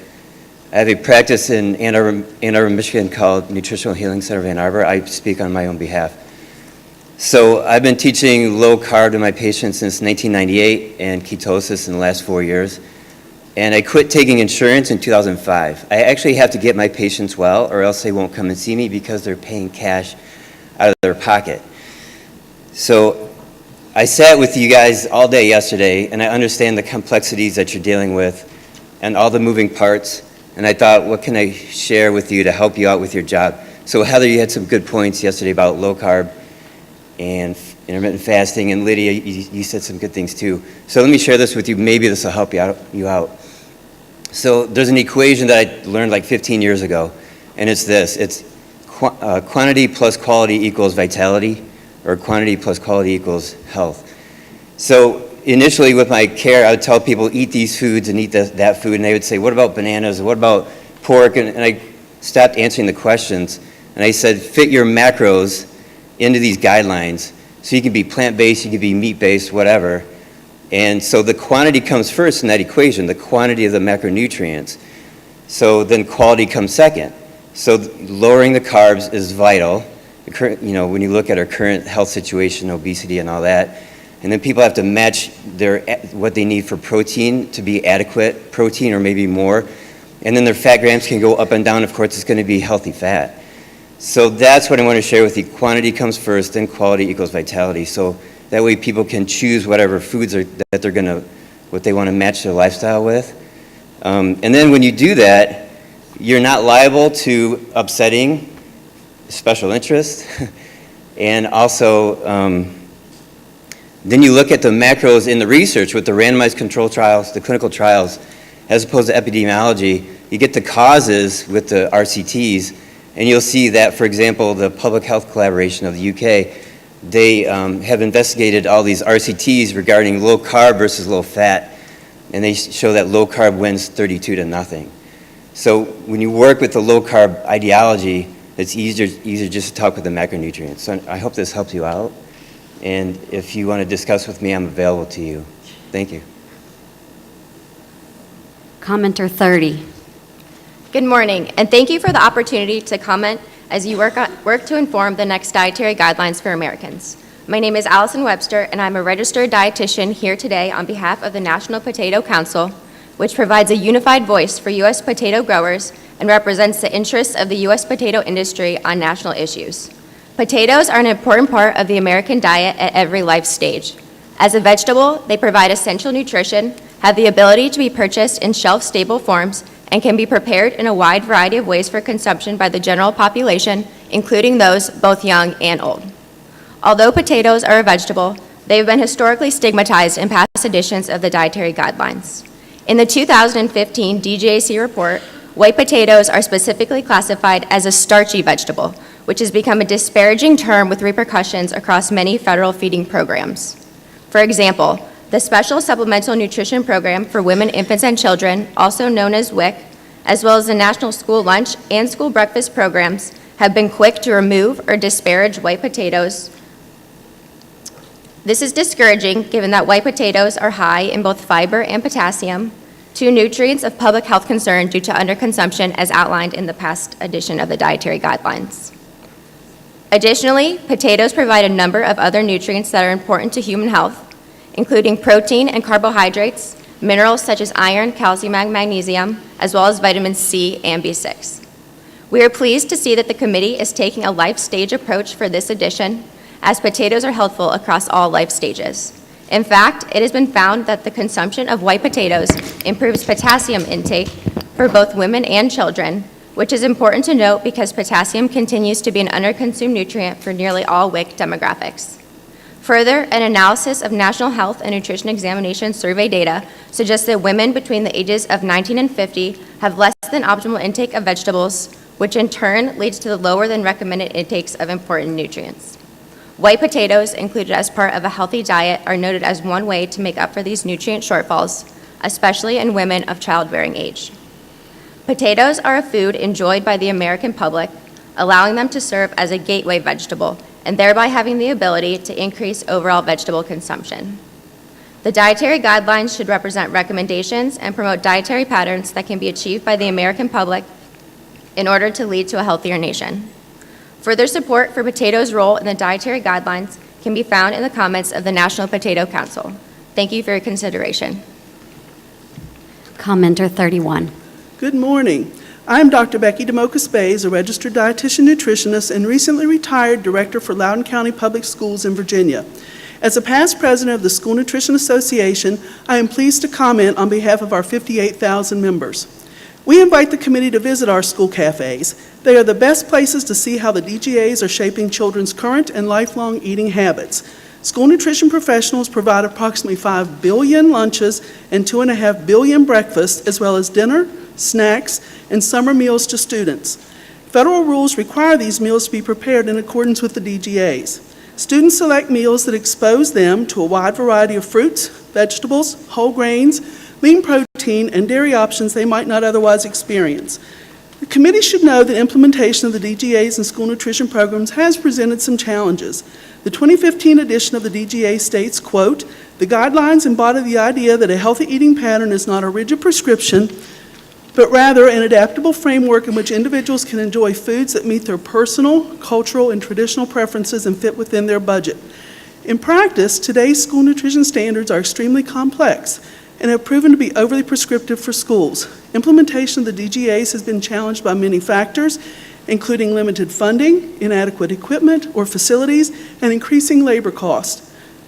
I have a practice in Ann Arbor, Michigan called Nutritional Healing Center of Ann Arbor. I speak on my own behalf. So I've been teaching low carb to my patients since 1998 and ketosis in the last 4 years. And I quit taking insurance in 2005. I actually have to get my patients well or else they won't come and see me because they're paying cash out of their pocket. So I sat with you guys all day yesterday, and I understand the complexities that you're dealing with and all the moving parts, and I thought, what can I share with you to help you out with your job? So Heather, you had some good points yesterday about low carb and intermittent fasting, and Lydia, you said some good things too. So let me share this with you. Maybe this will help you out. So there's an equation that I learned like 15 years ago, and it's this. It's quantity plus quality equals vitality, or quantity plus quality equals health. So initially with my care, I would tell people, eat these foods and eat that food, and they would say, what about bananas? What about pork? And I stopped answering the questions, and I said, fit your macros into these guidelines. So you can be plant-based, you can be meat-based, whatever. And so the quantity comes first in that equation, the quantity of the macronutrients. So then quality comes second. So lowering the carbs is vital. You know, when you look at our current health situation, obesity and all that, and then people have to match what they need for protein to be adequate protein or maybe more. And then their fat grams can go up and down. Of course, it's going to be healthy fat. So that's what I want to share with you. Quantity comes first, then quality equals vitality. So that way people can choose whatever foods that they're going to, what they want to match their lifestyle with. And then when you do that, you're not liable to upsetting special interest. And also, then you look at the macros in the research with the randomized control trials, the clinical trials, as opposed to epidemiology. You get the causes with the RCTs, and you'll see that, for example, the Public Health Collaboration of the UK, they have investigated all these RCTs regarding low carb versus low fat, and they show that low carb wins 32 to nothing. So when you work with the low carb ideology, it's easier just to talk with the macronutrients. So I hope this helps you out. And if you want to discuss with me, I'm available to you. Thank you. Commenter 30. Good morning, and thank you for the opportunity to comment as you work to inform the next dietary guidelines for Americans. My name is Allison Webster, and I'm a registered dietitian here today on behalf of the National Potato Council, which provides a unified voice for U.S. potato growers and represents the interests of the U.S. potato industry on national issues. Potatoes are an important part of the American diet at every life stage. As a vegetable, they provide essential nutrition, have the ability to be purchased in shelf-stable forms, and can be prepared in a wide variety of ways for consumption by the general population, including those both young and old. Although potatoes are a vegetable, they have been historically stigmatized in past editions of the dietary guidelines. In the 2015 DGAC report, white potatoes are specifically classified as a starchy vegetable, which has become a disparaging term with repercussions across many federal feeding programs. For example, the Special Supplemental Nutrition Program for Women, Infants, and Children, also known as WIC, as well as the National School Lunch and School Breakfast programs, have been quick to remove or disparage white potatoes. This is discouraging given that white potatoes are high in both fiber and potassium, two nutrients of public health concern due to underconsumption as outlined in the past edition of the dietary guidelines. Additionally, potatoes provide a number of other nutrients that are important to human health, including protein and carbohydrates, minerals such as iron, calcium, and magnesium, as well as vitamins C and B6. We are pleased to see that the committee is taking a life stage approach for this edition, as potatoes are healthful across all life stages. In fact, it has been found that the consumption of white potatoes improves potassium intake for both women and children, which is important to note because potassium continues to be an underconsumed nutrient for nearly all WIC demographics. Further, an analysis of National Health and Nutrition Examination survey data suggests that women between the ages of 19 and 50 have less than optimal intake of vegetables, which in turn leads to the lower than recommended intakes of important nutrients. White potatoes, included as part of a healthy diet, are noted as one way to make up for these nutrient shortfalls, especially in women of childbearing age. Potatoes are a food enjoyed by the American public, allowing them to serve as a gateway vegetable, and thereby having the ability to increase overall vegetable consumption. The dietary guidelines should represent recommendations and promote dietary patterns that can be achieved by the American public in order to lead to a healthier nation. Further support for potatoes' role in the dietary guidelines can be found in the comments of the National Potato Council. Thank you for your consideration. Commenter 31. Good morning. I'm Dr. Becky DeMocas-Bays, a registered dietitian nutritionist and recently retired director for Loudoun County Public Schools in Virginia. As a past president of the School Nutrition Association, I am pleased to comment on behalf of our 58,000 members. We invite the committee to visit our school cafes. They are the best places to see how the DGAs are shaping children's current and lifelong eating habits. School nutrition professionals provide approximately 5 billion lunches and 2.5 billion breakfasts, as well as dinner, snacks, and summer meals to students. Federal rules require these meals to be prepared in accordance with the DGAs. Students select meals that expose them to a wide variety of fruits, vegetables, whole grains, lean protein, and dairy options they might not otherwise experience. The committee should know that implementation of the DGAs and school nutrition programs has presented some challenges. The 2015 edition of the DGA states, quote, "The guidelines embody the idea that a healthy eating pattern is not a rigid prescription, but rather an adaptable framework in which individuals can enjoy foods that meet their personal, cultural, and traditional preferences and fit within their budget." In practice, today's school nutrition standards are extremely complex and have proven to be overly prescriptive for schools. Implementation of the DGAs has been challenged by many factors, including limited funding, inadequate equipment or facilities, and increasing labor costs.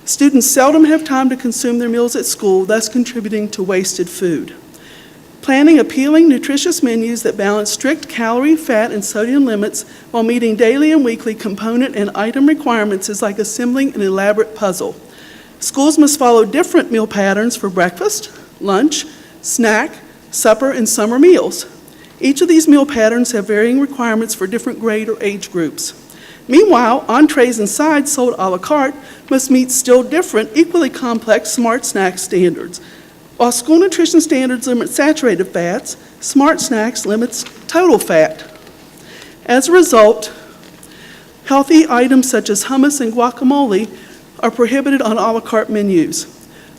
Students seldom have time to consume their meals at school, thus contributing to wasted food. Planning appealing, nutritious menus that balance strict calorie, fat, and sodium limits while meeting daily and weekly component and item requirements is like assembling an elaborate puzzle. Schools must follow different meal patterns for breakfast, lunch, snack, supper, and summer meals. Each of these meal patterns have varying requirements for different grade or age groups. Meanwhile, entrees and sides sold a la carte must meet still different, equally complex smart snack standards. While school nutrition standards limit saturated fats, smart snacks limits total fat. As a result, healthy items such as hummus and guacamole are prohibited on a la carte menus.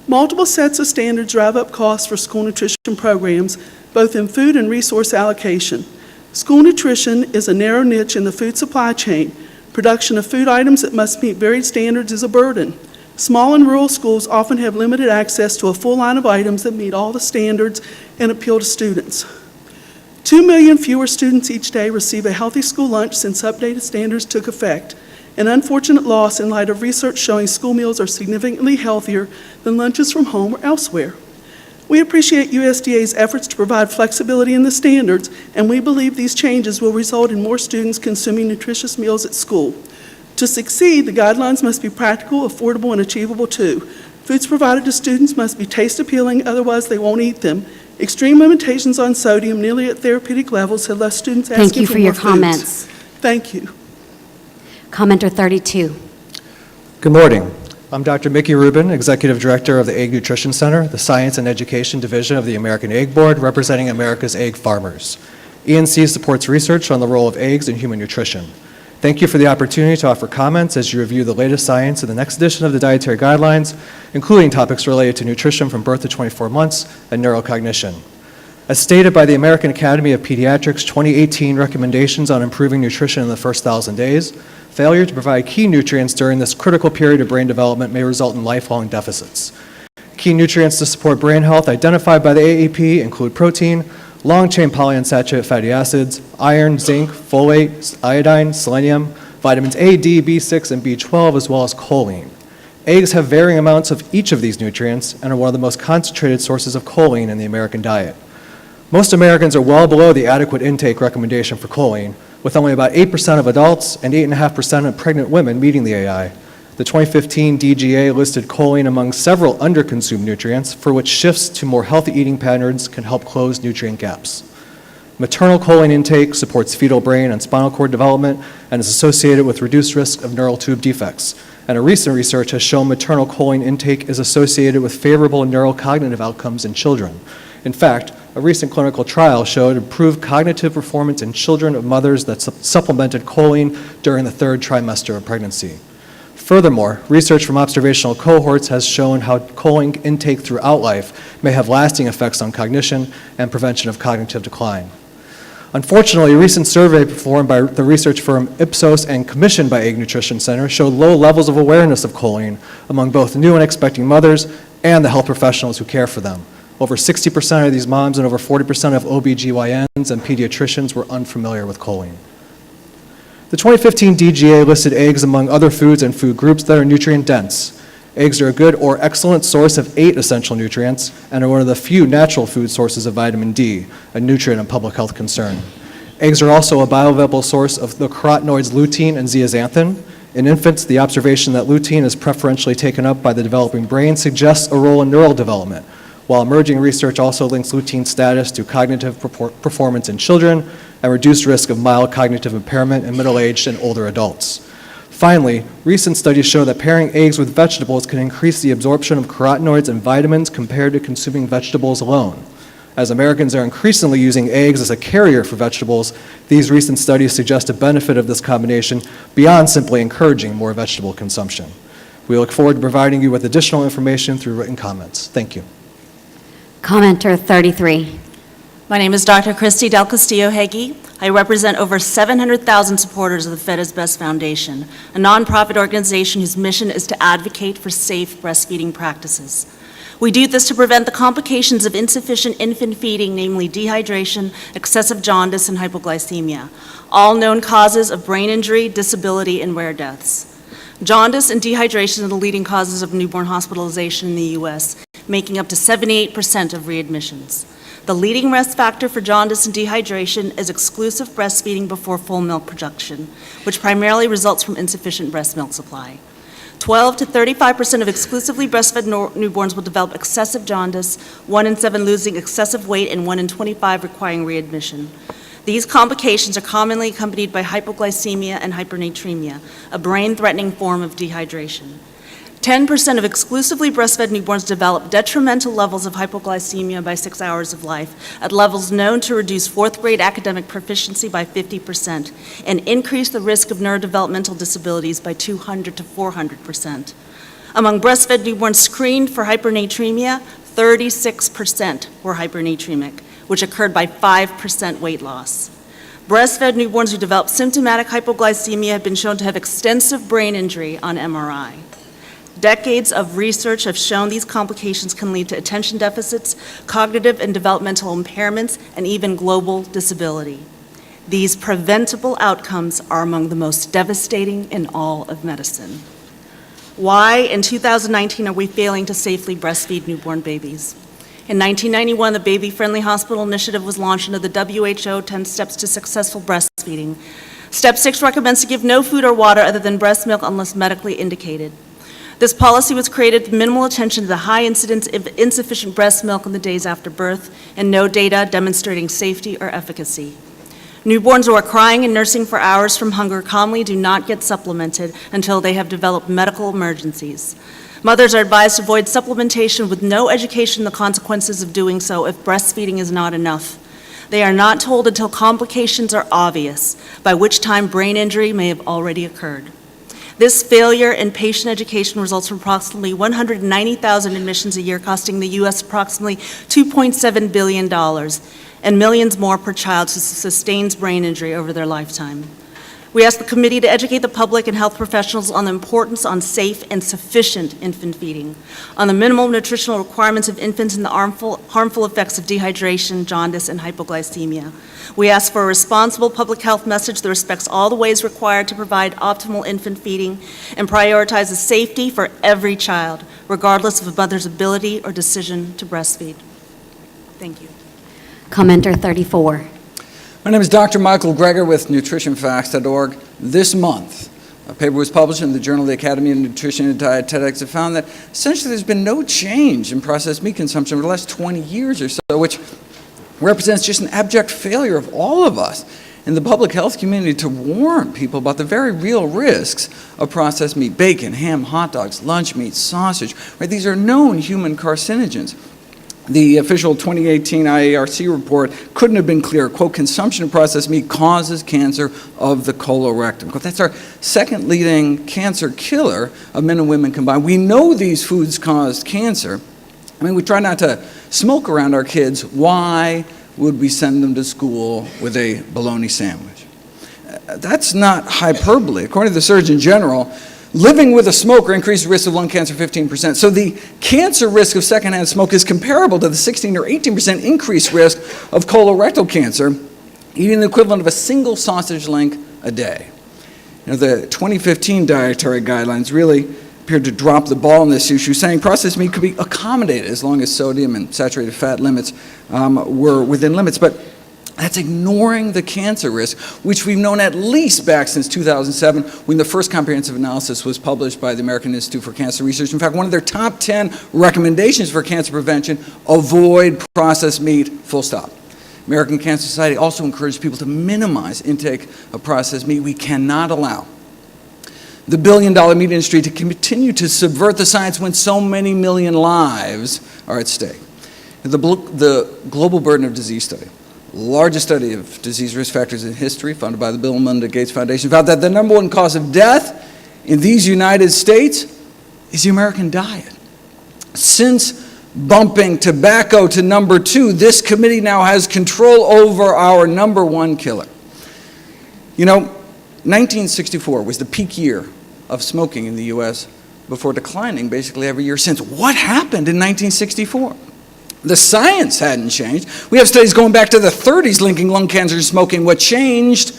Multiple sets of standards drive up costs for school nutrition programs, both in food and resource allocation. School nutrition is a narrow niche in the food supply chain. Production of food items that must meet varied standards is a burden. Small and rural schools often have limited access to a full line of items that meet all the standards and appeal to students. 2 million fewer students each day receive a healthy school lunch since updated standards took effect, an unfortunate loss in light of research showing school meals are significantly healthier than lunches from home or elsewhere. We appreciate USDA's efforts to provide flexibility in the standards, and we believe these changes will result in more students consuming nutritious meals at school. To succeed, the guidelines must be practical, affordable, and achievable too. Foods provided to students must be taste appealing, otherwise they won't eat them. Extreme limitations on sodium, nearly at therapeutic levels, have left students asking for more Thank you for your comments. Thank you. Commenter 32. Good morning. I'm Dr. Mickey Rubin, Executive Director of the Egg Nutrition Center, the Science and Education Division of the American Egg Board, representing America's egg farmers. ENC supports research on the role of eggs in human nutrition. Thank you for the opportunity to offer comments as you review the latest science in the next edition of the Dietary Guidelines, including topics related to nutrition from birth to 24 months and neurocognition. As stated by the American Academy of Pediatrics' 2018 recommendations on improving nutrition in the first 1,000 days, failure to provide key nutrients during this critical period of brain development may result in lifelong deficits. Key nutrients to support brain health identified by the AAP include protein, long-chain polyunsaturated fatty acids, iron, zinc, folate, iodine, selenium, vitamins A, D, B6, and B12, as well as choline. Eggs have varying amounts of each of these nutrients and are one of the most concentrated sources of choline in the American diet. Most Americans are well below the adequate intake recommendation for choline, with only about 8% of adults and 8.5% of pregnant women meeting the AI. The 2015 DGA listed choline among several underconsumed nutrients for which shifts to more healthy eating patterns can help close nutrient gaps. Maternal choline intake supports fetal brain and spinal cord development and is associated with reduced risk of neural tube defects. And a recent research has shown maternal choline intake is associated with favorable neurocognitive outcomes in children. In fact, a recent clinical trial showed improved cognitive performance in children of mothers that supplemented choline during the 3rd trimester of pregnancy. Furthermore, research from observational cohorts has shown how choline intake throughout life may have lasting effects on cognition and prevention of cognitive decline. Unfortunately, a recent survey performed by the research firm Ipsos and commissioned by Egg Nutrition Center showed low levels of awareness of choline among both new and expecting mothers and the health professionals who care for them. Over 60% of these moms and over 40% of OBGYNs and pediatricians were unfamiliar with choline. The 2015 DGA listed eggs among other foods and food groups that are nutrient dense. Eggs are a good or excellent source of 8 essential nutrients and are one of the few natural food sources of vitamin D, a nutrient and public health concern. Eggs are also a bioavailable source of the carotenoids lutein and zeaxanthin. In infants, the observation that lutein is preferentially taken up by the developing brain suggests a role in neural development, while emerging research also links lutein status to cognitive performance in children and reduced risk of mild cognitive impairment in middle-aged and older adults. Finally, recent studies show that pairing eggs with vegetables can increase the absorption of carotenoids and vitamins compared to consuming vegetables alone. As Americans are increasingly using eggs as a carrier for vegetables, these recent studies suggest a benefit of this combination beyond simply encouraging more vegetable consumption. We look forward to providing you with additional information through written comments. Thank you. Commenter 33. My name is Dr. Christy Del Castillo-Heggie. I represent over 700,000 supporters of the Fed is Best Foundation, a nonprofit organization whose mission is to advocate for safe breastfeeding practices. We do this to prevent the complications of insufficient infant feeding, namely dehydration, excessive jaundice, and hypoglycemia, all known causes of brain injury, disability, and rare deaths. Jaundice and dehydration are the leading causes of newborn hospitalization in the U.S., making up to 78% of readmissions. The leading risk factor for jaundice and dehydration is exclusive breastfeeding before full milk production, which primarily results from insufficient breast milk supply. 12 to 35% of exclusively breastfed newborns will develop excessive jaundice, 1 in 7 losing excessive weight, and 1 in 25 requiring readmission. These complications are commonly accompanied by hypoglycemia and hypernatremia, a brain-threatening form of dehydration. 10% of exclusively breastfed newborns develop detrimental levels of hypoglycemia by 6 hours of life, at levels known to reduce 4th grade academic proficiency by 50% and increase the risk of neurodevelopmental disabilities by 200 to 400%. Among breastfed newborns screened for hypernatremia, 36% were hypernatremic, which occurred by 5% weight loss. Breastfed newborns who develop symptomatic hypoglycemia have been shown to have extensive brain injury on MRI. Decades of research have shown these complications can lead to attention deficits, cognitive and developmental impairments, and even global disability. These preventable outcomes are among the most devastating in all of medicine. Why, in 2019, are we failing to safely breastfeed newborn babies? In 1991, the Baby Friendly Hospital Initiative was launched under the WHO 10 Steps to Successful Breastfeeding. Step 6 recommends to give no food or water other than breast milk unless medically indicated. This policy was created with minimal attention to the high incidence of insufficient breast milk in the days after birth and no data demonstrating safety or efficacy. Newborns who are crying and nursing for hours from hunger commonly do not get supplemented until they have developed medical emergencies. Mothers are advised to avoid supplementation with no education on the consequences of doing so if breastfeeding is not enough. They are not told until complications are obvious, by which time brain injury may have already occurred. This failure in patient education results from approximately 190,000 admissions a year, costing the U.S. approximately $2.7 billion, and millions more per child who sustains brain injury over their lifetime. We ask the committee to educate the public and health professionals on the importance on safe and sufficient infant feeding, on the minimal nutritional requirements of infants and the harmful effects of dehydration, jaundice, and hypoglycemia. We ask for a responsible public health message that respects all the ways required to provide optimal infant feeding and prioritizes safety for every child, regardless of a mother's ability or decision to breastfeed. Thank you. Commenter 34. My name is Dr. Michael Greger with nutritionfacts.org. This month, a paper was published in the Journal of the Academy of Nutrition and Dietetics that found that essentially there's been no change in processed meat consumption over the last 20 years or so, which represents just an abject failure of all of us in the public health community to warn people about the very real risks of processed meat: bacon, ham, hot dogs, lunch meat, sausage. Right? These are known human carcinogens. The official 2018 IARC report couldn't have been clearer. Quote, consumption of processed meat causes cancer of the colorectum. Quote, that's our second leading cancer killer of men and women combined. We know these foods cause cancer. I mean, we try not to smoke around our kids. Why would we send them to school with a bologna sandwich? That's not hyperbole. According to the Surgeon General, living with a smoker increases the risk of lung cancer 15%. So the cancer risk of secondhand smoke is comparable to the 16 or 18% increased risk of colorectal cancer, eating the equivalent of a single sausage link a day. You know, the 2015 dietary guidelines really appeared to drop the ball on this issue, saying processed meat could be accommodated as long as sodium and saturated fat limits were within limits. But that's ignoring the cancer risk, which we've known at least back since 2007, when the first comprehensive analysis was published by the American Institute for Cancer Research. In fact, one of their top 10 recommendations for cancer prevention: avoid processed meat, full stop. American Cancer Society also encouraged people to minimize intake of processed meat. We cannot allow the billion-dollar meat industry to continue to subvert the science when so many million lives are at stake. The Global Burden of Disease Study, largest study of disease risk factors in history, funded by the Bill and Melinda Gates Foundation, found that the number one cause of death in these United States is the American diet. Since bumping tobacco to number 2, this committee now has control over our number 1 killer. You know, 1964 was the peak year of smoking in the U.S. before declining basically every year since. What happened in 1964? The science hadn't changed. We have studies going back to the 30s linking lung cancer to smoking. What changed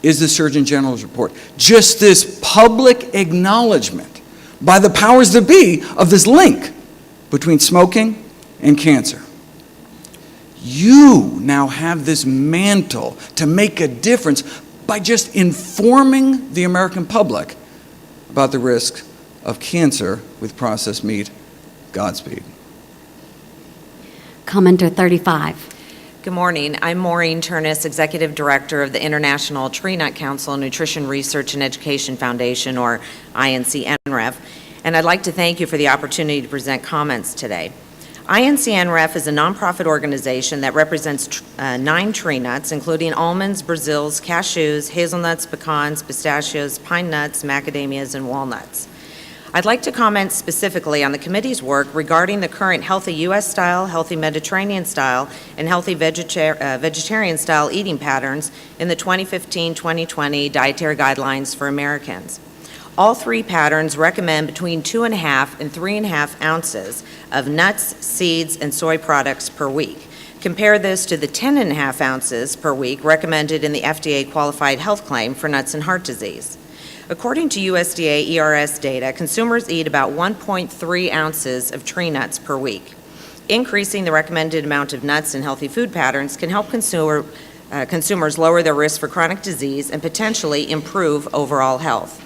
is the Surgeon General's report. Just this public acknowledgement by the powers that be of this link between smoking and cancer. You now have this mantle to make a difference by just informing the American public about the risk of cancer with processed meat. Godspeed. Commenter 35. Good morning. I'm Maureen Turnus, Executive Director of the International Tree Nut Council Nutrition Research and Education Foundation, or INC-NREF, and I'd like to thank you for the opportunity to present comments today. INC-NREF is a nonprofit organization that represents 9 tree nuts, including almonds, Brazils, cashews, hazelnuts, pecans, pistachios, pine nuts, macadamias, and walnuts. I'd like to comment specifically on the committee's work regarding the current healthy U.S. style, healthy Mediterranean style, and healthy vegetarian style eating patterns in the 2015-2020 Dietary Guidelines for Americans. All 3 patterns recommend between 2.5 and 3.5 ounces of nuts, seeds, and soy products per week. Compare this to the 10.5 ounces per week recommended in the FDA qualified health claim for nuts and heart disease. According to USDA ERS data, consumers eat about 1.3 ounces of tree nuts per week. Increasing the recommended amount of nuts in healthy food patterns can help consumers lower their risk for chronic disease and potentially improve overall health.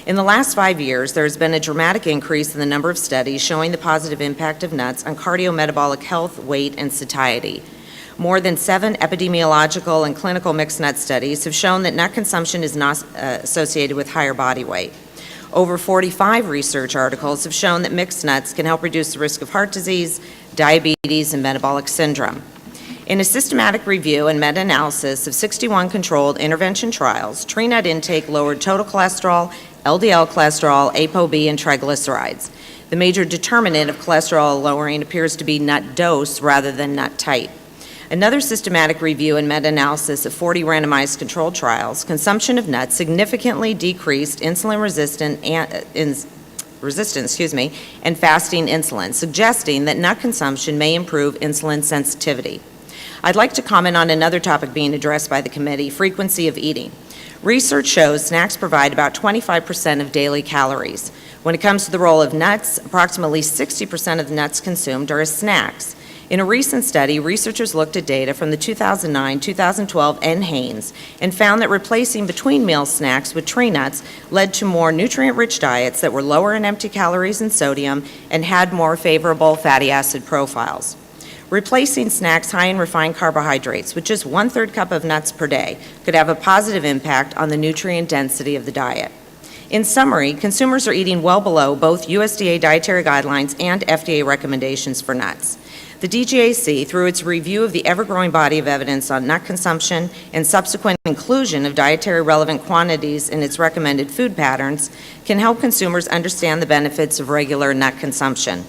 In the last 5 years, there has been a dramatic increase in the number of studies showing the positive impact of nuts on cardiometabolic health, weight, and satiety. More than 7 epidemiological and clinical mixed nut studies have shown that nut consumption is not associated with higher body weight. Over 45 research articles have shown that mixed nuts can help reduce the risk of heart disease, diabetes, and metabolic syndrome. In a systematic review and meta-analysis of 61 controlled intervention trials, tree nut intake lowered total cholesterol, LDL cholesterol, ApoB, and triglycerides. The major determinant of cholesterol lowering appears to be nut dose rather than nut type. Another systematic review and meta-analysis of 40 randomized controlled trials, consumption of nuts significantly decreased insulin resistance and fasting insulin, suggesting that nut consumption may improve insulin sensitivity. I'd like to comment on another topic being addressed by the committee: frequency of eating. Research shows snacks provide about 25% of daily calories. When it comes to the role of nuts, approximately 60% of the nuts consumed are as snacks. In a recent study, researchers looked at data from the 2009-2012 NHANES and found that replacing between meal snacks with tree nuts led to more nutrient-rich diets that were lower in empty calories and sodium and had more favorable fatty acid profiles. Replacing snacks high in refined carbohydrates with just 1/3 cup of nuts per day could have a positive impact on the nutrient density of the diet. In summary, consumers are eating well below both USDA dietary guidelines and FDA recommendations for nuts. The DGAC, through its review of the ever-growing body of evidence on nut consumption and subsequent inclusion of dietary relevant quantities in its recommended food patterns, can help consumers understand the benefits of regular nut consumption.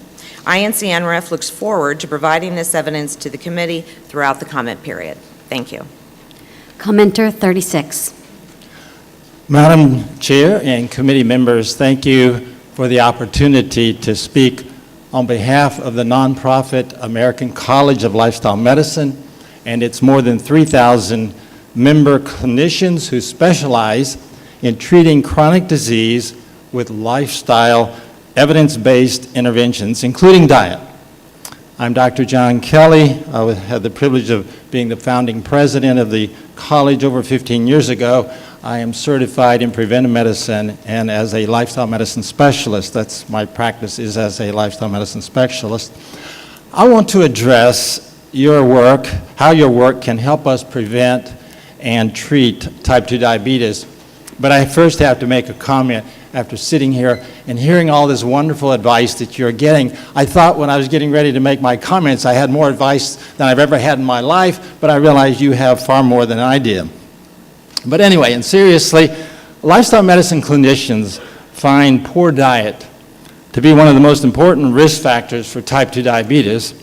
INC-NREF looks forward to providing this evidence to the committee throughout the comment period. Thank you. Commenter 36. Madam Chair and committee members, thank you for the opportunity to speak on behalf of the nonprofit American College of Lifestyle Medicine and its more than 3,000 member clinicians who specialize in treating chronic disease with lifestyle, evidence-based interventions, including diet. I'm Dr. John Kelly. I had the privilege of being the founding president of the college over 15 years ago. I am certified in preventive medicine and as a lifestyle medicine specialist. That's my practice, is as a lifestyle medicine specialist. I want to address your work, how your work can help us prevent and treat type 2 diabetes. But I first have to make a comment. After sitting here and hearing all this wonderful advice that you're getting, I thought when I was getting ready to make my comments I had more advice than I've ever had in my life, but I realized you have far more than I did. But anyway, and seriously, lifestyle medicine clinicians find poor diet to be one of the most important risk factors for type 2 diabetes,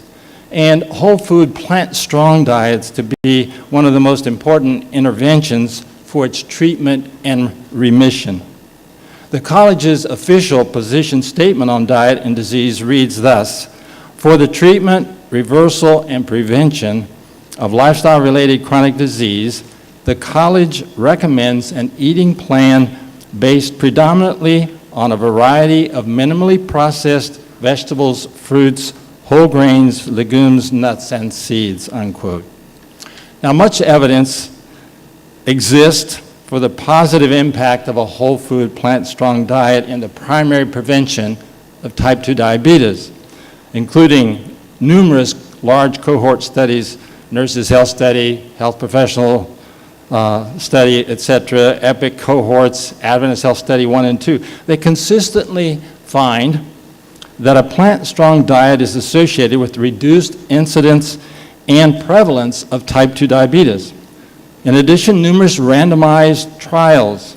and whole food plant-strong diets to be one of the most important interventions for its treatment and remission. The college's official position statement on diet and disease reads thus: for the treatment, reversal, and prevention of lifestyle-related chronic disease, the college recommends an eating plan based predominantly on a variety of minimally processed vegetables, fruits, whole grains, legumes, nuts, and seeds, unquote. Now, much evidence exists for the positive impact of a whole food, plant-strong diet in the primary prevention of type 2 diabetes, including numerous large cohort studies, Nurses' Health Study, Health Professional Study, etc., EPIC cohorts, Adventist Health Study 1 and 2. They consistently find that a plant-strong diet is associated with reduced incidence and prevalence of type 2 diabetes. In addition, numerous randomized trials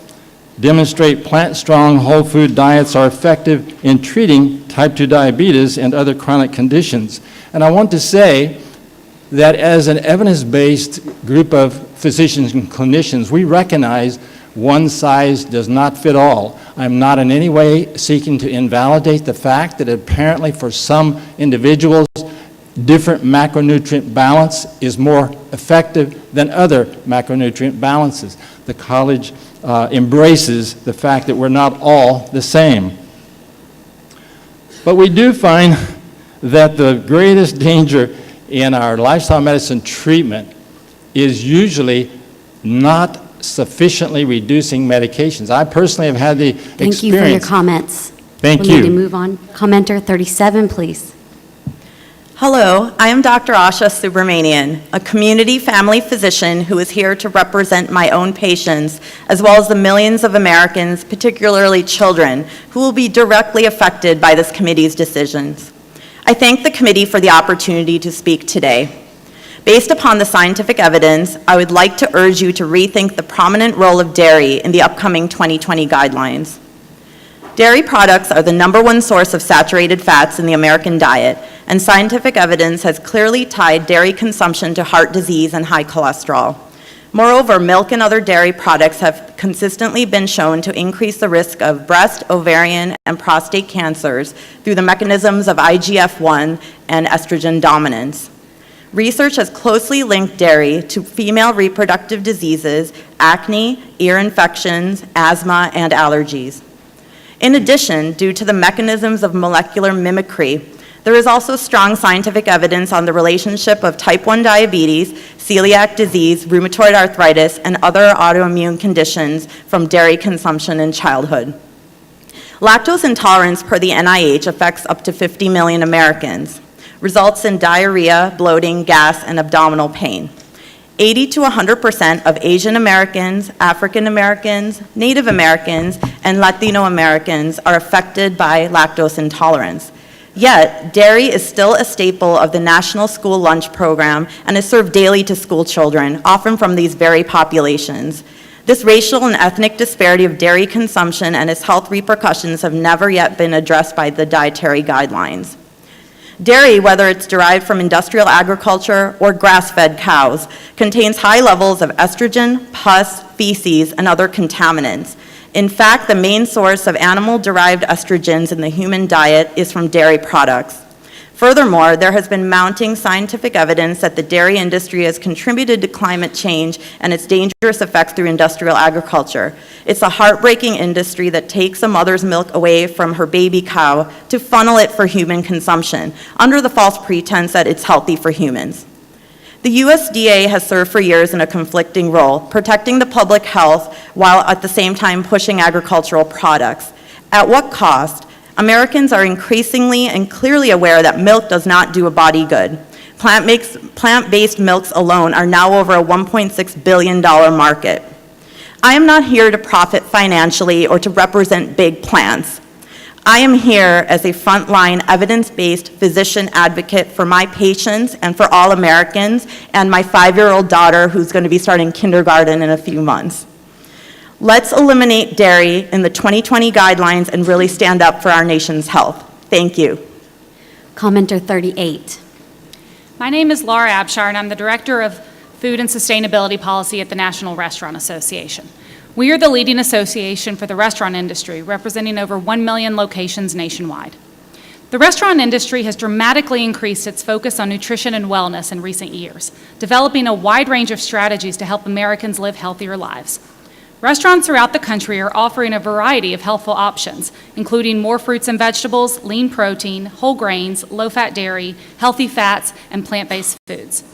demonstrate plant-strong whole food diets are effective in treating type 2 diabetes and other chronic conditions. And I want to say that as an evidence-based group of physicians and clinicians, we recognize one size does not fit all. I'm not in any way seeking to invalidate the fact that apparently for some individuals, different macronutrient balance is more effective than other macronutrient balances. The college embraces the fact that we're not all the same. But we do find that the greatest danger in our lifestyle medicine treatment is usually not sufficiently reducing medications. I personally have had the experience. Thank you for your comments. Thank you. We'll need to move on. Commenter 37, please. Hello, I am Dr. Asha Subramanian, a community family physician who is here to represent my own patients, as well as the millions of Americans, particularly children, who will be directly affected by this committee's decisions. I thank the committee for the opportunity to speak today. Based upon the scientific evidence, I would like to urge you to rethink the prominent role of dairy in the upcoming 2020 guidelines. Dairy products are the #1 source of saturated fats in the American diet, and scientific evidence has clearly tied dairy consumption to heart disease and high cholesterol. Moreover, milk and other dairy products have consistently been shown to increase the risk of breast, ovarian, and prostate cancers through the mechanisms of IGF-1 and estrogen dominance. Research has closely linked dairy to female reproductive diseases, acne, ear infections, asthma, and allergies. In addition, due to the mechanisms of molecular mimicry, there is also strong scientific evidence on the relationship of type 1 diabetes, celiac disease, rheumatoid arthritis, and other autoimmune conditions from dairy consumption in childhood. Lactose intolerance per the NIH affects up to 50 million Americans, results in diarrhea, bloating, gas, and abdominal pain. 80 to 100% of Asian Americans, African Americans, Native Americans, and Latino Americans are affected by lactose intolerance. Yet, dairy is still a staple of the National School Lunch Program and is served daily to school children, often from these very populations. This racial and ethnic disparity of dairy consumption and its health repercussions have never yet been addressed by the dietary guidelines. Dairy, whether it's derived from industrial agriculture or grass-fed cows, contains high levels of estrogen, pus, feces, and other contaminants. In fact, the main source of animal-derived estrogens in the human diet is from dairy products. Furthermore, there has been mounting scientific evidence that the dairy industry has contributed to climate change and its dangerous effects through industrial agriculture. It's a heartbreaking industry that takes a mother's milk away from her baby cow to funnel it for human consumption, under the false pretense that it's healthy for humans. The USDA has served for years in a conflicting role, protecting the public health while at the same time pushing agricultural products. At what cost? Americans are increasingly and clearly aware that milk does not do a body good. Plant-based milks alone are now over a $1.6 billion market. I am not here to profit financially or to represent big plants. I am here as a frontline, evidence-based physician advocate for my patients and for all Americans and my 5-year-old daughter who's going to be starting kindergarten in a few months. Let's eliminate dairy in the 2020 guidelines and really stand up for our nation's health. Thank you. Commenter 38. My name is Laura Abshar, and I'm the Director of Food and Sustainability Policy at the National Restaurant Association. We are the leading association for the restaurant industry, representing over 1 million locations nationwide. The restaurant industry has dramatically increased its focus on nutrition and wellness in recent years, developing a wide range of strategies to help Americans live healthier lives. Restaurants throughout the country are offering a variety of healthful options, including more fruits and vegetables, lean protein, whole grains, low-fat dairy, healthy fats, and plant-based foods.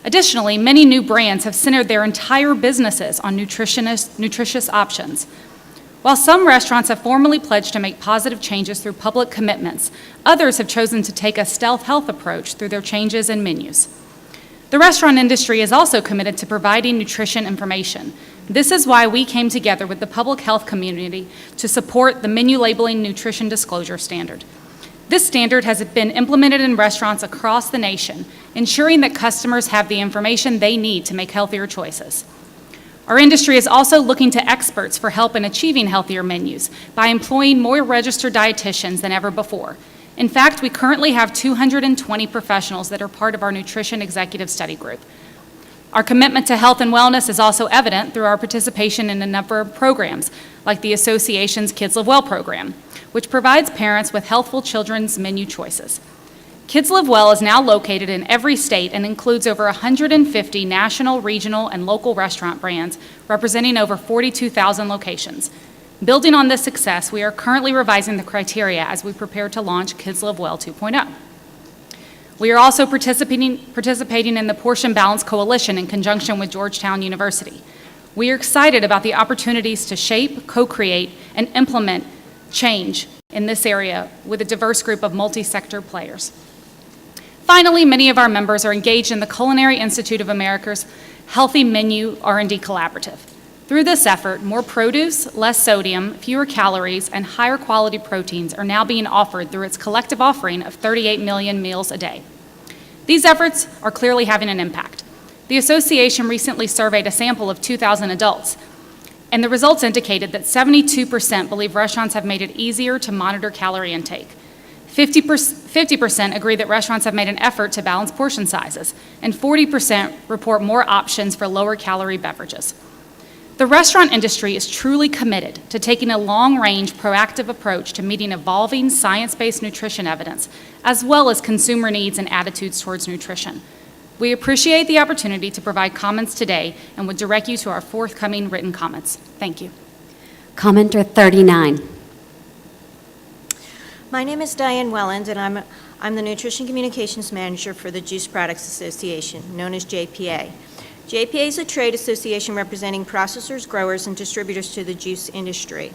Additionally, many new brands have centered their entire businesses on nutritious options. While some restaurants have formally pledged to make positive changes through public commitments, others have chosen to take a stealth health approach through their changes in menus. The restaurant industry is also committed to providing nutrition information. This is why we came together with the public health community to support the menu labeling nutrition disclosure standard. This standard has been implemented in restaurants across the nation, ensuring that customers have the information they need to make healthier choices. Our industry is also looking to experts for help in achieving healthier menus by employing more registered dietitians than ever before. In fact, we currently have 220 professionals that are part of our Nutrition Executive Study Group. Our commitment to health and wellness is also evident through our participation in a number of programs, like the association's Kids Live Well program, which provides parents with healthful children's menu choices. Kids Live Well is now located in every state and includes over 150 national, regional, and local restaurant brands representing over 42,000 locations. Building on this success, we are currently revising the criteria as we prepare to launch Kids Live Well 2.0. We are also participating in the Portion Balance Coalition in conjunction with Georgetown University. We are excited about the opportunities to shape, co-create, and implement change in this area with a diverse group of multi-sector players. Finally, many of our members are engaged in the Culinary Institute of America's Healthy Menu R&D Collaborative. Through this effort, more produce, less sodium, fewer calories, and higher quality proteins are now being offered through its collective offering of 38 million meals a day. These efforts are clearly having an impact. The association recently surveyed a sample of 2,000 adults, and the results indicated that 72% believe restaurants have made it easier to monitor calorie intake. 50% agree that restaurants have made an effort to balance portion sizes, and 40% report more options for lower calorie beverages. The restaurant industry is truly committed to taking a long-range, proactive approach to meeting evolving science-based nutrition evidence, as well as consumer needs and attitudes towards nutrition. We appreciate the opportunity to provide comments today and would direct you to our forthcoming written comments. Thank you. Commenter 39. My name is Diane Welland, and I'm the Nutrition Communications Manager for the Juice Products Association, known as JPA. JPA is a trade association representing processors, growers, and distributors to the juice industry.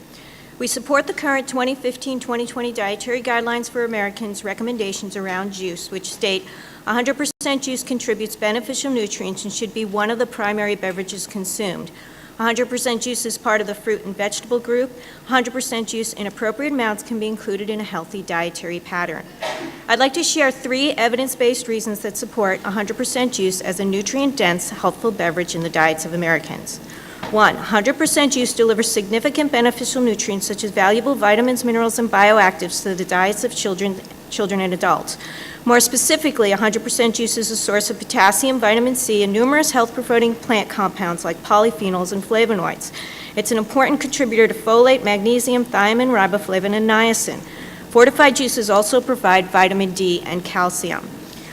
We support the current 2015-2020 Dietary Guidelines for Americans recommendations around juice, which state 100% juice contributes beneficial nutrients and should be one of the primary beverages consumed. 100% juice is part of the fruit and vegetable group. 100% juice in appropriate amounts can be included in a healthy dietary pattern. I'd like to share 3 evidence-based reasons that support 100% juice as a nutrient-dense, healthful beverage in the diets of Americans. 1, 100% juice delivers significant beneficial nutrients such as valuable vitamins, minerals, and bioactives to the diets of children and adults. More specifically, 100% juice is a source of potassium, vitamin C, and numerous health-promoting plant compounds like polyphenols and flavonoids. It's an important contributor to folate, magnesium, thiamine, riboflavin, and niacin. Fortified juices also provide vitamin D and calcium.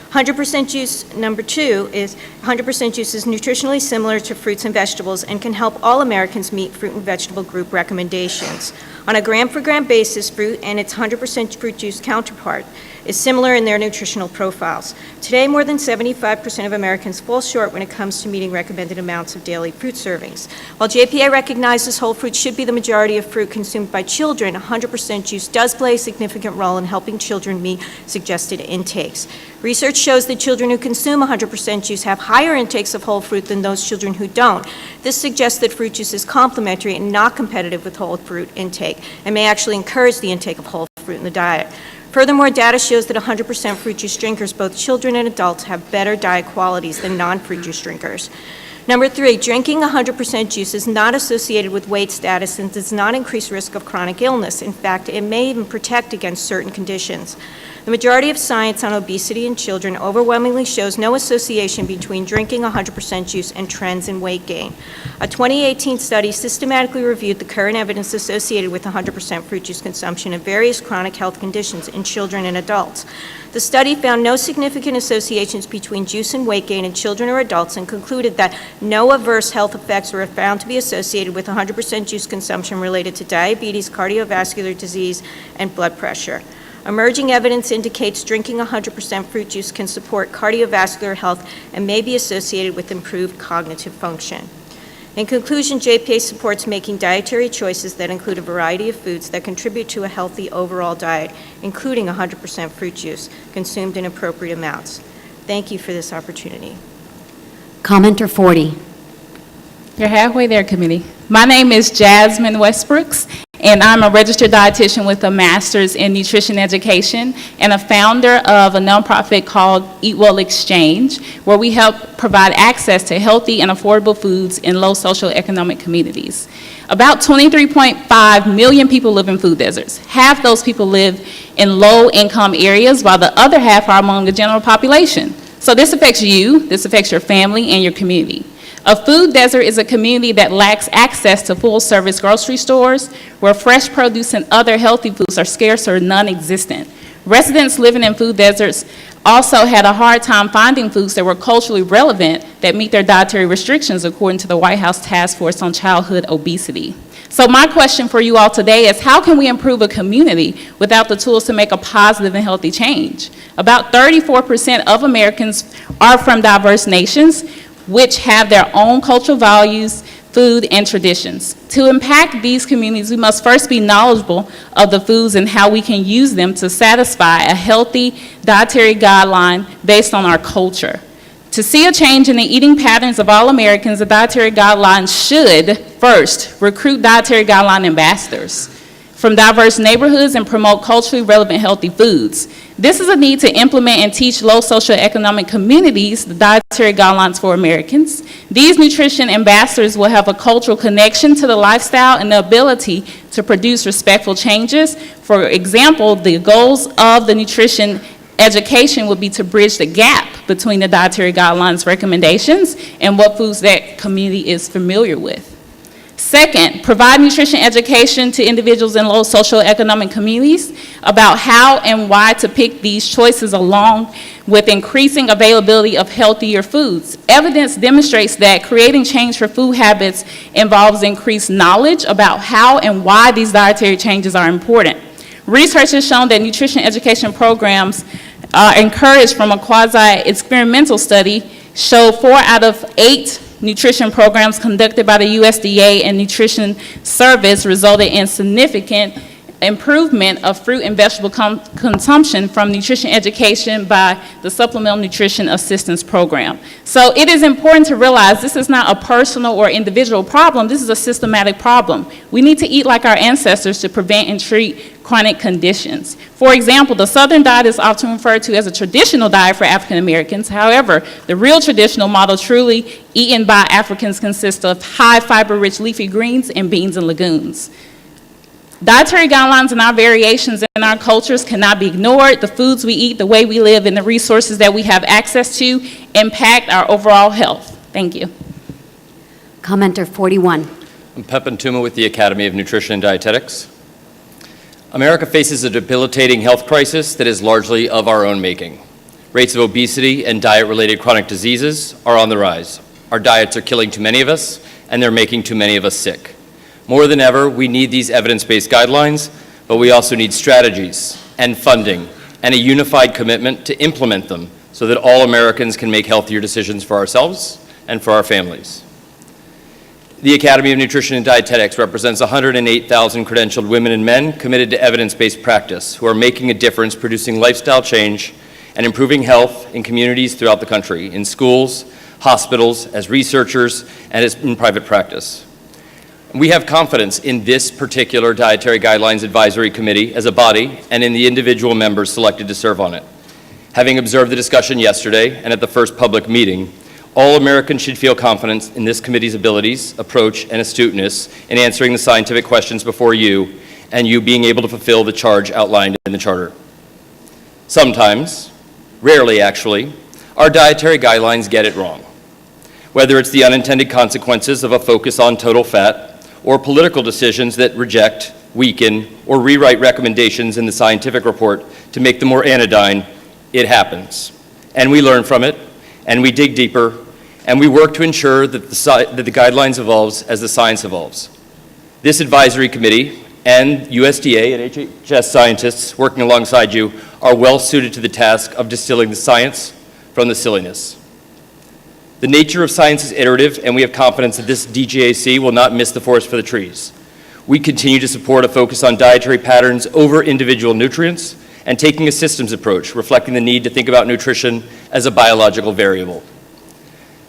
100% juice, number 2, is 100% juice is nutritionally similar to fruits and vegetables and can help all Americans meet fruit and vegetable group recommendations. On a gram-for-gram basis, fruit and its 100% fruit juice counterpart is similar in their nutritional profiles. Today, more than 75% of Americans fall short when it comes to meeting recommended amounts of daily fruit servings. While JPA recognizes whole fruit should be the majority of fruit consumed by children, 100% juice does play a significant role in helping children meet suggested intakes. Research shows that children who consume 100% juice have higher intakes of whole fruit than those children who don't. This suggests that fruit juice is complementary and not competitive with whole fruit intake, and may actually encourage the intake of whole fruit in the diet. Furthermore, data shows that 100% fruit juice drinkers, both children and adults, have better diet qualities than non-fruit juice drinkers. Number 3, drinking 100% juice is not associated with weight status and does not increase risk of chronic illness. In fact, it may even protect against certain conditions. The majority of science on obesity in children overwhelmingly shows no association between drinking 100% juice and trends in weight gain. A 2018 study systematically reviewed the current evidence associated with 100% fruit juice consumption of various chronic health conditions in children and adults. The study found no significant associations between juice and weight gain in children or adults and concluded that no adverse health effects were found to be associated with 100% juice consumption related to diabetes, cardiovascular disease, and blood pressure. Emerging evidence indicates drinking 100% fruit juice can support cardiovascular health and may be associated with improved cognitive function. In conclusion, JPA supports making dietary choices that include a variety of foods that contribute to a healthy overall diet, including 100% fruit juice, consumed in appropriate amounts. Thank you for this opportunity. Commenter 40. You're halfway there, committee. My name is Jasmine Westbrooks, and I'm a registered dietitian with a master's in nutrition education and a founder of a nonprofit called Eat Well Exchange, where we help provide access to healthy and affordable foods in low socioeconomic communities. About 23.5 million people live in food deserts. Half those people live in low-income areas, while the other half are among the general population. So this affects you, this affects your family, and your community. A food desert is a community that lacks access to full-service grocery stores, where fresh produce and other healthy foods are scarce or non-existent. Residents living in food deserts also had a hard time finding foods that were culturally relevant that meet their dietary restrictions, according to the White House Task Force on Childhood Obesity. So my question for you all today is, how can we improve a community without the tools to make a positive and healthy change? About 34% of Americans are from diverse nations, which have their own cultural values, food, and traditions. To impact these communities, we must first be knowledgeable of the foods and how we can use them to satisfy a healthy dietary guideline based on our culture. To see a change in the eating patterns of all Americans, the dietary guidelines should first recruit dietary guideline ambassadors from diverse neighborhoods and promote culturally relevant healthy foods. This is a need to implement and teach low socioeconomic communities the dietary guidelines for Americans. These nutrition ambassadors will have a cultural connection to the lifestyle and the ability to produce respectful changes. For example, the goals of the nutrition education would be to bridge the gap between the dietary guidelines recommendations and what foods that community is familiar with. Second, provide nutrition education to individuals in low socioeconomic communities about how and why to pick these choices, along with increasing availability of healthier foods. Evidence demonstrates that creating change for food habits involves increased knowledge about how and why these dietary changes are important. Research has shown that nutrition education programs encouraged from a quasi-experimental study show 4 out of 8 nutrition programs conducted by the USDA and Nutrition Service resulted in significant improvement of fruit and vegetable consumption from nutrition education by the Supplemental Nutrition Assistance Program. So it is important to realize this is not a personal or individual problem, this is a systematic problem. We need to eat like our ancestors to prevent and treat chronic conditions. For example, the Southern diet is often referred to as a traditional diet for African Americans. However, the real traditional model truly eaten by Africans consists of high fiber-rich leafy greens and beans and legumes. Dietary guidelines and our variations in our cultures cannot be ignored. The foods we eat, the way we live, and the resources that we have access to impact our overall health. Thank you. Commenter 41. I'm Pep Ntuma with the Academy of Nutrition and Dietetics. America faces a debilitating health crisis that is largely of our own making. Rates of obesity and diet-related chronic diseases are on the rise. Our diets are killing too many of us, and they're making too many of us sick. More than ever, we need these evidence-based guidelines, but we also need strategies and funding and a unified commitment to implement them so that all Americans can make healthier decisions for ourselves and for our families. The Academy of Nutrition and Dietetics represents 108,000 credentialed women and men committed to evidence-based practice who are making a difference, producing lifestyle change and improving health in communities throughout the country, in schools, hospitals, as researchers, and as in private practice. We have confidence in this particular Dietary Guidelines Advisory Committee as a body and in the individual members selected to serve on it. Having observed the discussion yesterday and at the first public meeting, all Americans should feel confidence in this committee's abilities, approach, and astuteness in answering the scientific questions before you, and you being able to fulfill the charge outlined in the Charter. Sometimes, rarely actually, our dietary guidelines get it wrong. Whether it's the unintended consequences of a focus on total fat, or political decisions that reject, weaken, or rewrite recommendations in the scientific report to make them more anodyne, it happens. And we learn from it, and we dig deeper, and we work to ensure that the guidelines evolves as the science evolves. This advisory committee and USDA and HHS scientists working alongside you are well suited to the task of distilling the science from the silliness. The nature of science is iterative, and we have confidence that this DGAC will not miss the forest for the trees. We continue to support a focus on dietary patterns over individual nutrients and taking a systems approach, reflecting the need to think about nutrition as a biological variable.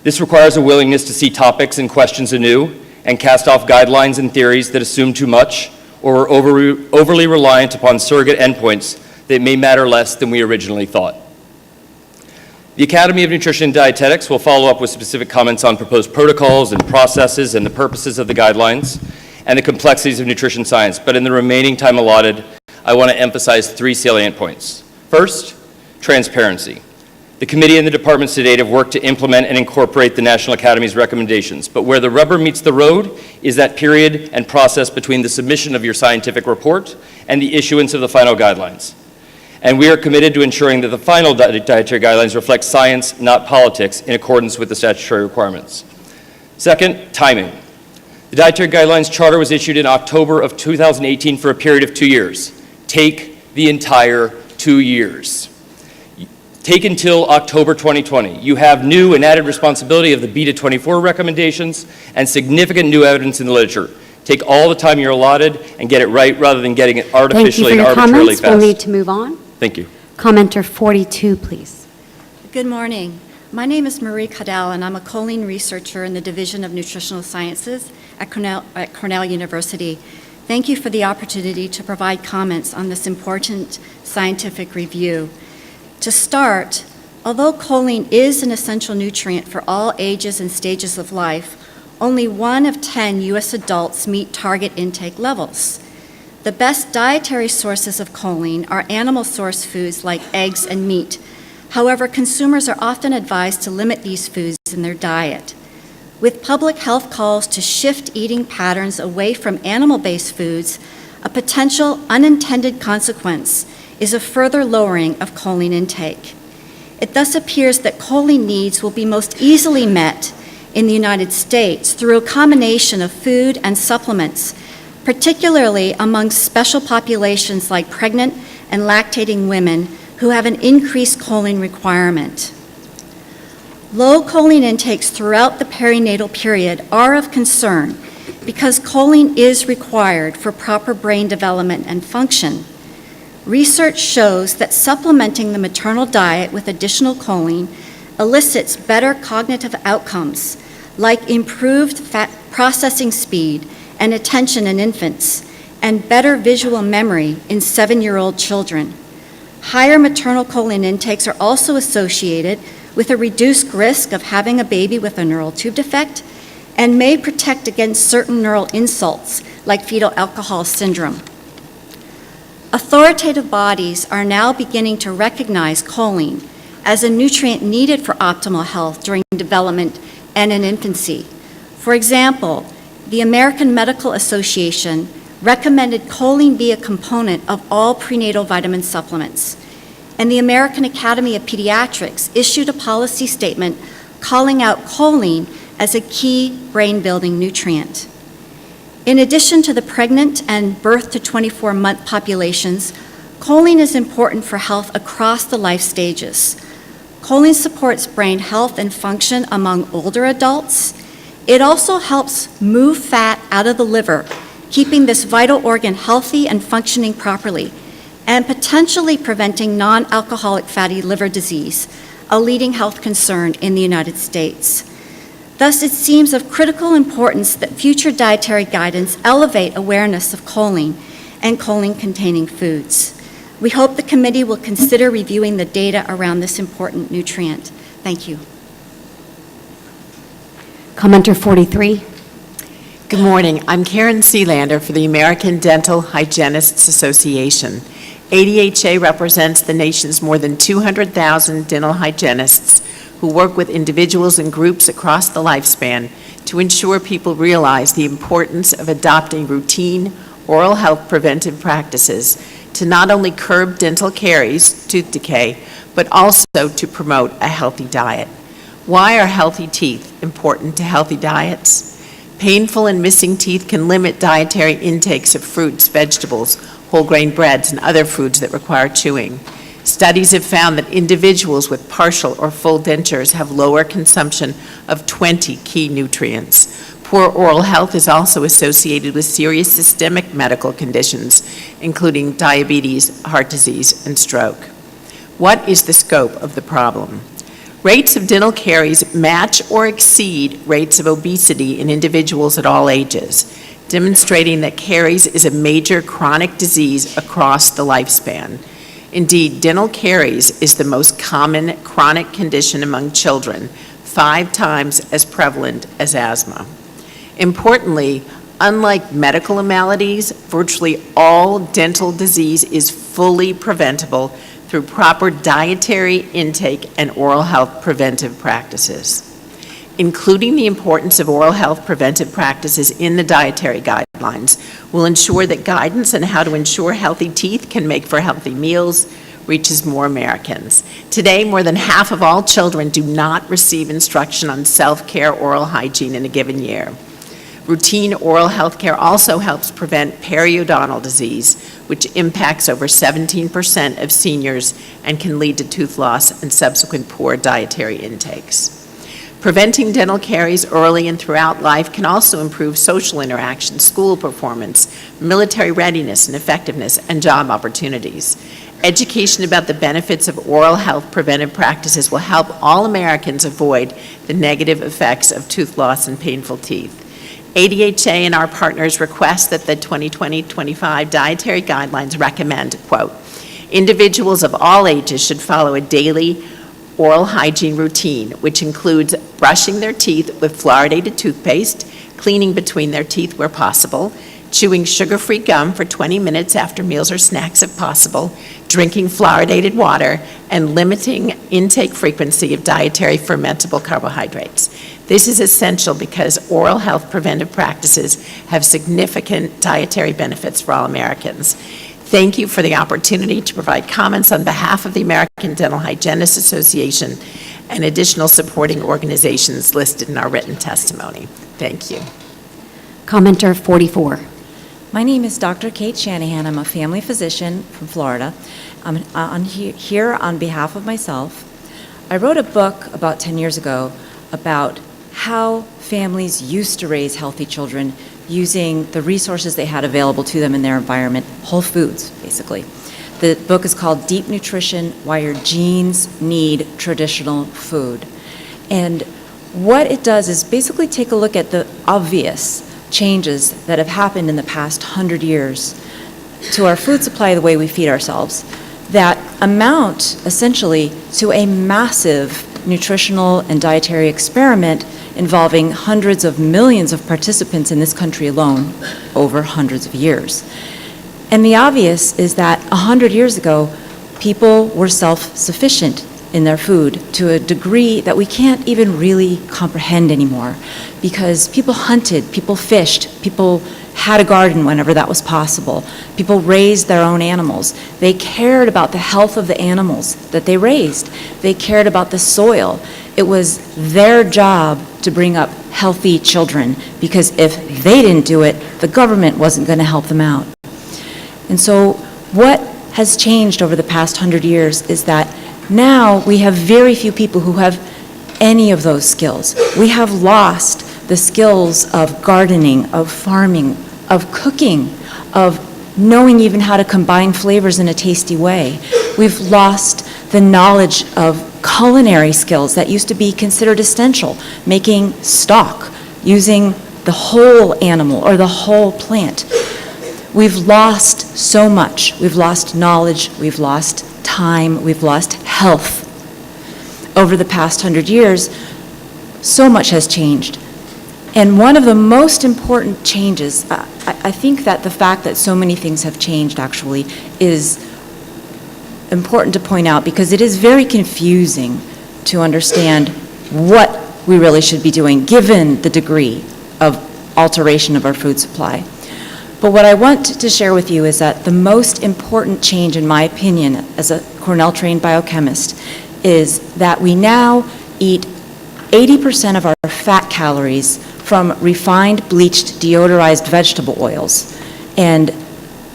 This requires a willingness to see topics and questions anew and cast off guidelines and theories that assume too much or are overly reliant upon surrogate endpoints that may matter less than we originally thought. The Academy of Nutrition and Dietetics will follow up with specific comments on proposed protocols and processes and the purposes of the guidelines and the complexities of nutrition science, but in the remaining time allotted, I want to emphasize 3 salient points. First, transparency. The committee and the departments to date have worked to implement and incorporate the National Academy's recommendations, but where the rubber meets the road is that period and process between the submission of your scientific report and the issuance of the final guidelines. And we are committed to ensuring that the final dietary guidelines reflect science, not politics, in accordance with the statutory requirements. Second, timing. The Dietary Guidelines Charter was issued in October of 2018 for a period of 2 years. Take the entire 2 years. Take until October 2020. You have new and added responsibility of the Beta 24 recommendations and significant new evidence in the literature. Take all the time you're allotted and get it right rather than getting it artificially and arbitrarily fast. We'll need to move on. Thank you. Commenter 42, please. Good morning. My name is Marie Cadell, and I'm a choline researcher in the Division of Nutritional Sciences at Cornell University. Thank you for the opportunity to provide comments on this important scientific review. To start, although choline is an essential nutrient for all ages and stages of life, only 1 of 10 U.S. adults meet target intake levels. The best dietary sources of choline are animal source foods like eggs and meat. However, consumers are often advised to limit these foods in their diet. With public health calls to shift eating patterns away from animal-based foods, a potential unintended consequence is a further lowering of choline intake. It thus appears that choline needs will be most easily met in the United States through a combination of food and supplements, particularly among special populations like pregnant and lactating women who have an increased choline requirement. Low choline intakes throughout the perinatal period are of concern because choline is required for proper brain development and function. Research shows that supplementing the maternal diet with additional choline elicits better cognitive outcomes, like improved fat processing speed and attention in infants, and better visual memory in 7-year-old children. Higher maternal choline intakes are also associated with a reduced risk of having a baby with a neural tube defect and may protect against certain neural insults like fetal alcohol syndrome. Authoritative bodies are now beginning to recognize choline as a nutrient needed for optimal health during development and in infancy. For example, the American Medical Association recommended choline be a component of all prenatal vitamin supplements. And the American Academy of Pediatrics issued a policy statement calling out choline as a key brain-building nutrient. In addition to the pregnant and birth to 24-month populations, choline is important for health across the life stages. Choline supports brain health and function among older adults. It also helps move fat out of the liver, keeping this vital organ healthy and functioning properly, and potentially preventing non-alcoholic fatty liver disease, a leading health concern in the United States. Thus, it seems of critical importance that future dietary guidance elevate awareness of choline and choline-containing foods. We hope the committee will consider reviewing the data around this important nutrient. Thank you. Commenter 43. Good morning. I'm Karen Sealander for the American Dental Hygienists Association. ADHA represents the nation's more than 200,000 dental hygienists who work with individuals and groups across the lifespan to ensure people realize the importance of adopting routine oral health preventive practices to not only curb dental caries, tooth decay, but also to promote a healthy diet. Why are healthy teeth important to healthy diets? Painful and missing teeth can limit dietary intakes of fruits, vegetables, whole grain breads, and other foods that require chewing. Studies have found that individuals with partial or full dentures have lower consumption of 20 key nutrients. Poor oral health is also associated with serious systemic medical conditions, including diabetes, heart disease, and stroke. What is the scope of the problem? Rates of dental caries match or exceed rates of obesity in individuals at all ages, demonstrating that caries is a major chronic disease across the lifespan. Indeed, dental caries is the most common chronic condition among children, 5 times as prevalent as asthma. Importantly, unlike medical maladies, virtually all dental disease is fully preventable through proper dietary intake and oral health preventive practices. Including the importance of oral health preventive practices in the dietary guidelines will ensure that guidance on how to ensure healthy teeth can make for healthy meals reaches more Americans. Today, more than half of all children do not receive instruction on self-care oral hygiene in a given year. Routine oral health care also helps prevent periodontal disease, which impacts over 17% of seniors and can lead to tooth loss and subsequent poor dietary intakes. Preventing dental caries early and throughout life can also improve social interaction, school performance, military readiness and effectiveness, and job opportunities. Education about the benefits of oral health preventive practices will help all Americans avoid the negative effects of tooth loss and painful teeth. ADHA and our partners request that the 2020-25 dietary guidelines recommend, quote, individuals of all ages should follow a daily oral hygiene routine, which includes brushing their teeth with fluoridated toothpaste, cleaning between their teeth where possible, chewing sugar-free gum for 20 minutes after meals or snacks if possible, drinking fluoridated water, and limiting intake frequency of dietary fermentable carbohydrates. This is essential because oral health preventive practices have significant dietary benefits for all Americans. Thank you for the opportunity to provide comments on behalf of the American Dental Hygienists Association and additional supporting organizations listed in our written testimony. Thank you. Commenter 44. My name is Dr. Kate Shanahan. I'm a family physician from Florida. I'm here on behalf of myself. I wrote a book about 10 years ago about how families used to raise healthy children using the resources they had available to them in their environment, whole foods, basically. The book is called Deep Nutrition: Why Your Genes Need Traditional Food. And what it does is basically take a look at the obvious changes that have happened in the past 100 years to our food supply, the way we feed ourselves, that amount essentially to a massive nutritional and dietary experiment involving hundreds of millions of participants in this country alone over hundreds of years. And the obvious is that 100 years ago, people were self-sufficient in their food to a degree that we can't even really comprehend anymore, because people hunted, people fished, people had a garden whenever that was possible. People raised their own animals. They cared about the health of the animals that they raised. They cared about the soil. It was their job to bring up healthy children, because if they didn't do it, the government wasn't going to help them out. And so what has changed over the past 100 years is that now we have very few people who have any of those skills. We have lost the skills of gardening, of farming, of cooking, of knowing even how to combine flavors in a tasty way. We've lost the knowledge of culinary skills that used to be considered essential, making stock, using the whole animal or the whole plant. We've lost so much. We've lost knowledge, we've lost time, we've lost health. Over the past 100 years, so much has changed. And one of the most important changes, I think that the fact that so many things have changed actually is important to point out, because it is very confusing to understand what we really should be doing given the degree of alteration of our food supply. But what I want to share with you is that the most important change, in my opinion, as a Cornell-trained biochemist, is that we now eat 80% of our fat calories from refined, bleached, deodorized vegetable oils, and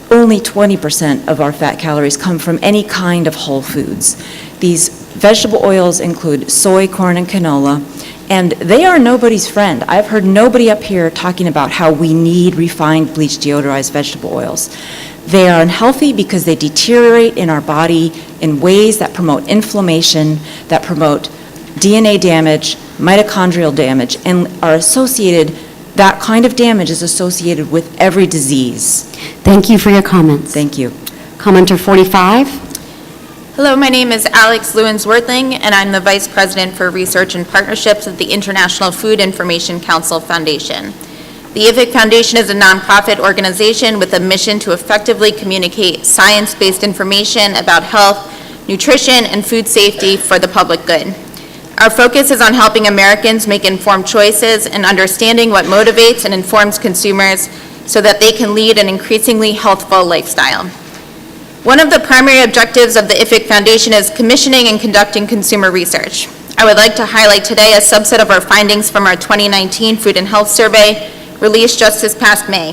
only 20% of our fat calories come from any kind of whole foods. These vegetable oils include soy, corn, and canola, and they are nobody's friend. I've heard nobody up here talking about how we need refined, bleached, deodorized vegetable oils. They are unhealthy because they deteriorate in our body in ways that promote inflammation, that promote DNA damage, mitochondrial damage, and are associated, that kind of damage is associated with every disease. Thank you for your comments. Thank you. Commenter 45. Hello, my name is Alex Lewins-Worthing, and I'm the Vice President for Research and Partnerships at the International Food Information Council Foundation. The IFIC Foundation is a nonprofit organization with a mission to effectively communicate science-based information about health, nutrition, and food safety for the public good. Our focus is on helping Americans make informed choices and understanding what motivates and informs consumers so that they can lead an increasingly healthful lifestyle. One of the primary objectives of the IFIC Foundation is commissioning and conducting consumer research. I would like to highlight today a subset of our findings from our 2019 Food and Health Survey, released just this past May.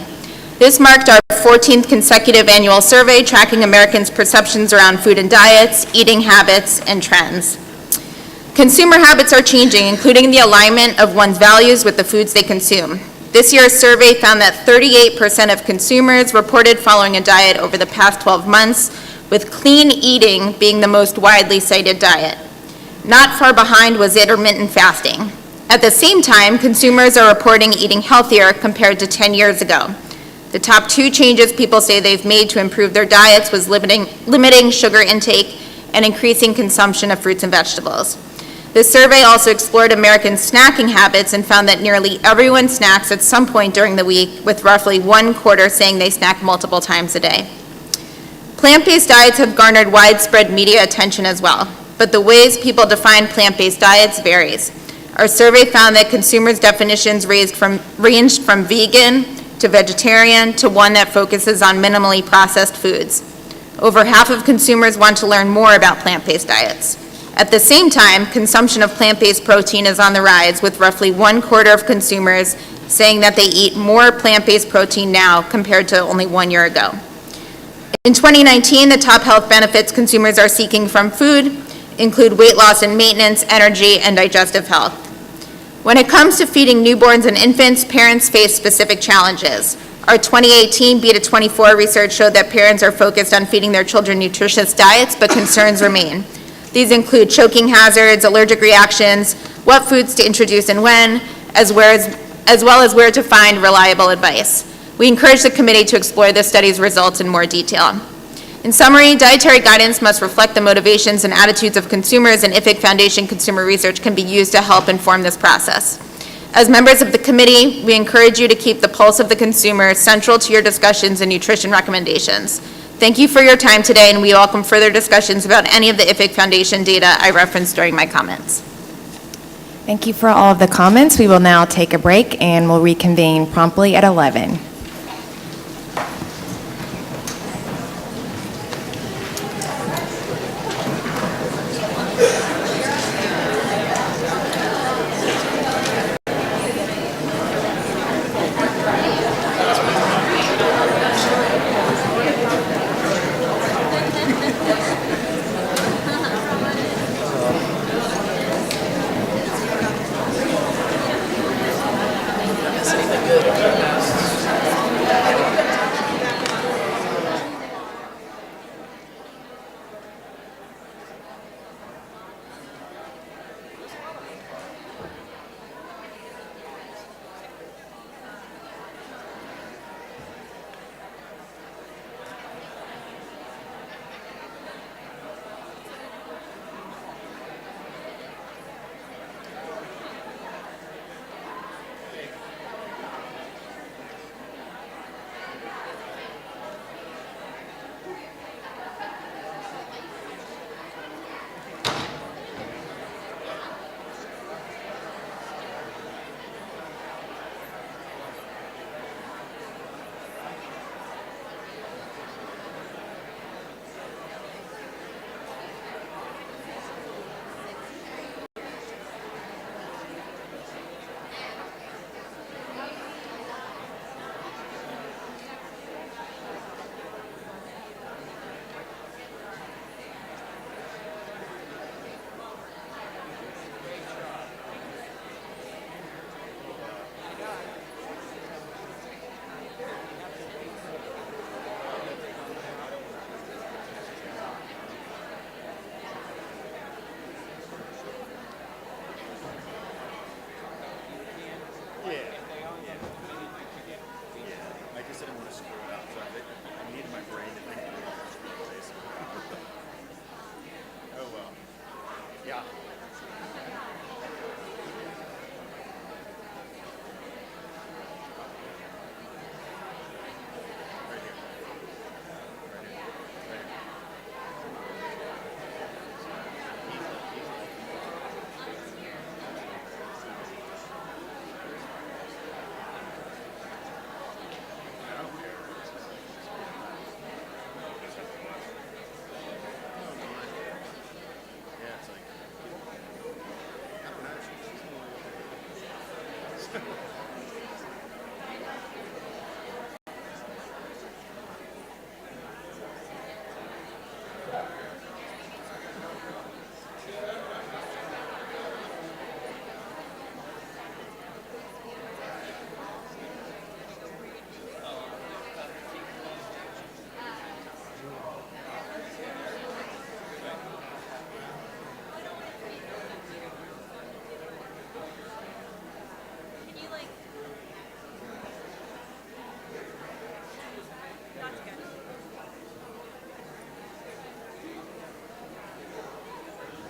This marked our 14th consecutive annual survey tracking Americans' perceptions around food and diets, eating habits, and trends. Consumer habits are changing, including the alignment of one's values with the foods they consume. This year's survey found that 38% of consumers reported following a diet over the past 12 months, with clean eating being the most widely cited diet. Not far behind was intermittent fasting. At the same time, consumers are reporting eating healthier compared to 10 years ago. The top two changes people say they've made to improve their diets was limiting sugar intake and increasing consumption of fruits and vegetables. This survey also explored American snacking habits and found that nearly everyone snacks at some point during the week, with roughly 1/4 saying they snack multiple times a day. Plant-based diets have garnered widespread media attention as well, but the ways people define plant-based diets varies. Our survey found that consumers' definitions ranged from vegan to vegetarian to one that focuses on minimally processed foods. Over half of consumers want to learn more about plant-based diets. At the same time, consumption of plant-based protein is on the rise, with roughly 1/4 of consumers saying that they eat more plant-based protein now compared to only 1 year ago. In 2019, the top health benefits consumers are seeking from food include weight loss and maintenance, energy, and digestive health. When it comes to feeding newborns and infants, parents face specific challenges. Our 2018 Beta-24 research showed that parents are focused on feeding their children nutritious diets, but concerns remain. These include choking hazards, allergic reactions, what foods to introduce and when, as well as where to find reliable advice. We encourage the committee to explore this study's results in more detail. In summary, dietary guidance must reflect the motivations and attitudes of consumers, and IFIC Foundation consumer research can be used to help inform this process. As members of the committee, we encourage you to keep the pulse of the consumer central to your discussions and nutrition recommendations. Thank you for your time today, and we welcome further discussions about any of the IFIC Foundation data I referenced during my comments. Thank you for all of the comments. We will now take a break and we'll reconvene promptly at 11.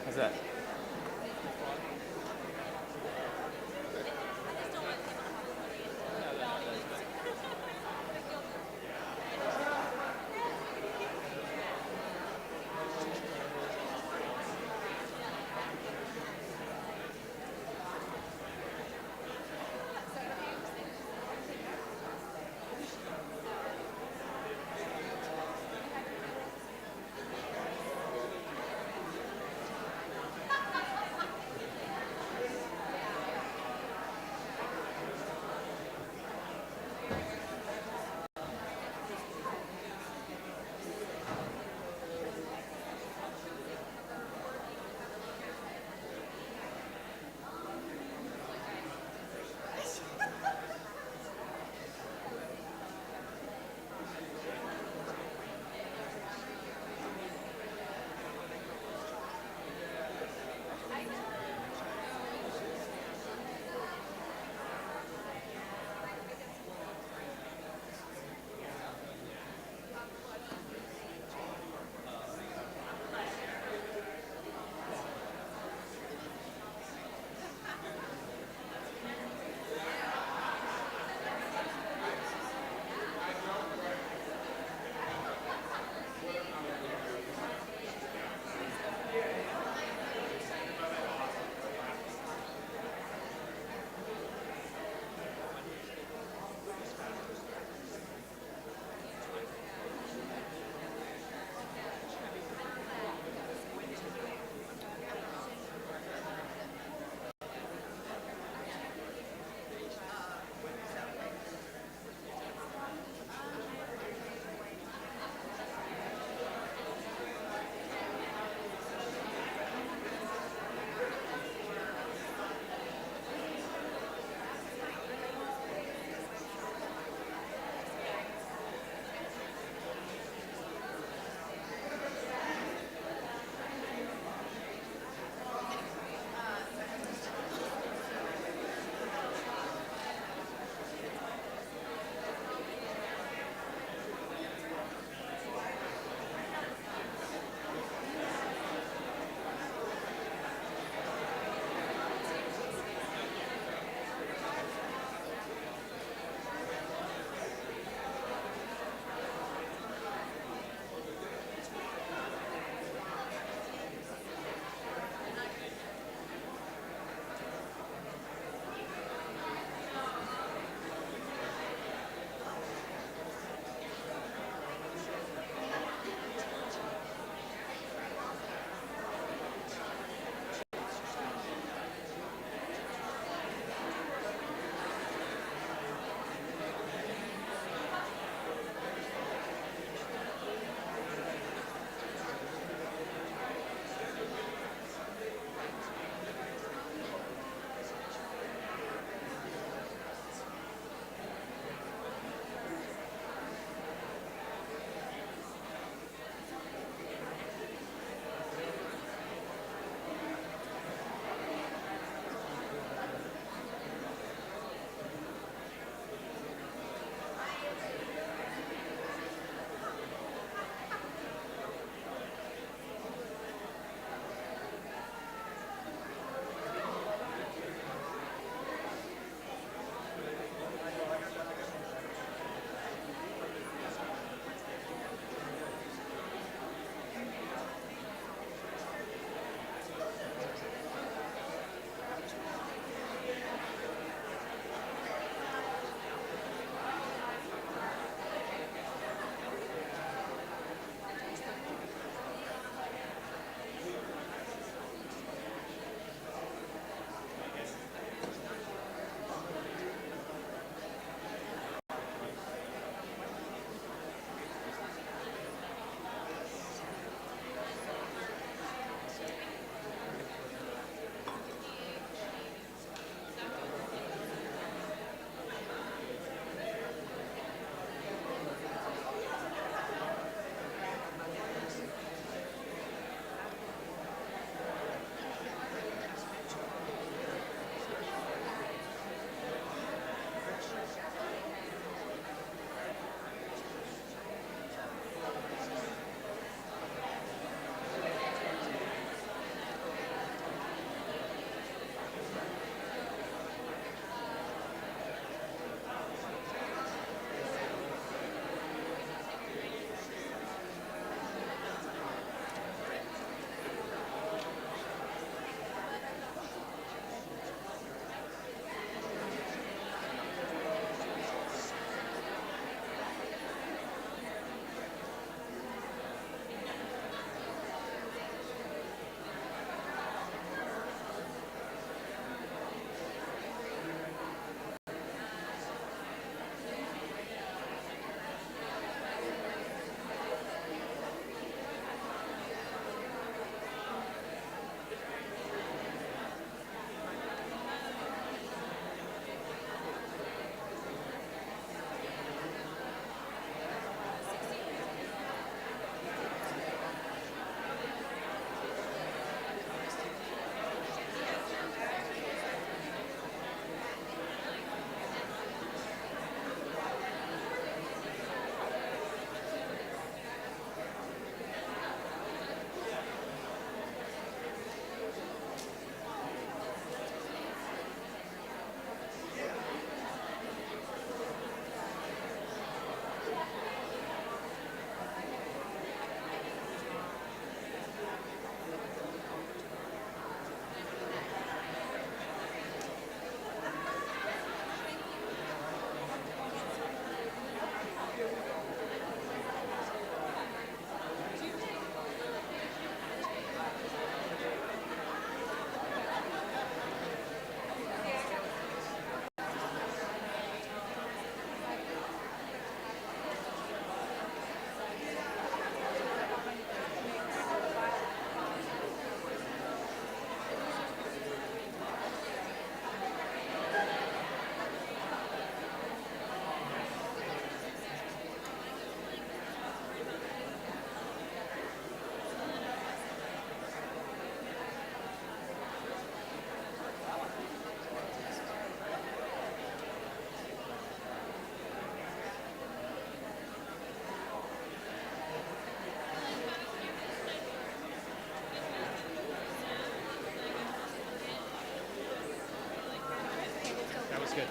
How's that?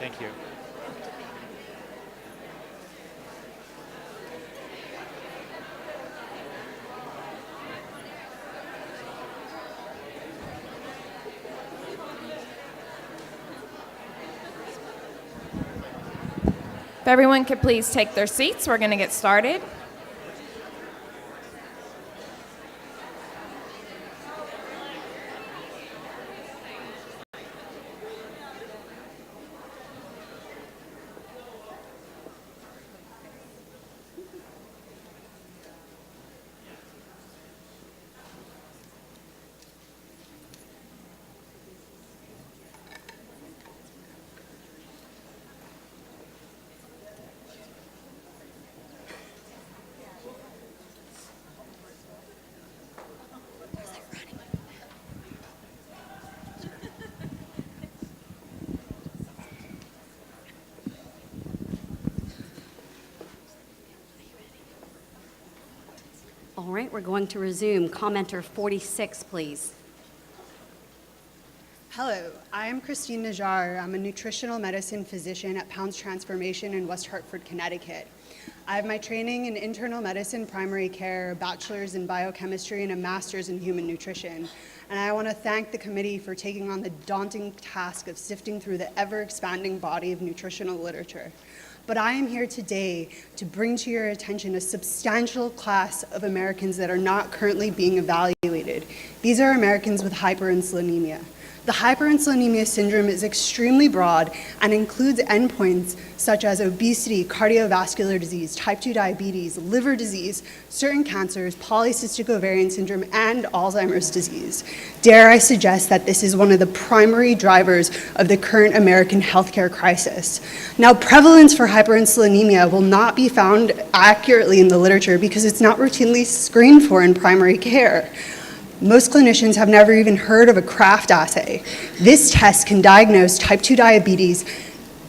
Thank you. If everyone could please take their seats, we're going to get started. All right, we're going to resume. Commenter 46, please. Hello, I am Christine Najjar. I'm a nutritional medicine physician at Pounds Transformation in West Hartford, Connecticut. I have my training in internal medicine, primary care, a bachelor's in biochemistry, and a master's in human nutrition. And I want to thank the committee for taking on the daunting task of sifting through the ever-expanding body of nutritional literature. But I am here today to bring to your attention a substantial class of Americans that are not currently being evaluated. These are Americans with hyperinsulinemia. The hyperinsulinemia syndrome is extremely broad and includes endpoints such as obesity, cardiovascular disease, type 2 diabetes, liver disease, certain cancers, polycystic ovarian syndrome, and Alzheimer's disease. Dare I suggest that this is one of the primary drivers of the current American healthcare crisis. Now, prevalence for hyperinsulinemia will not be found accurately in the literature because it's not routinely screened for in primary care. Most clinicians have never even heard of a Kraft assay. This test can diagnose type 2 diabetes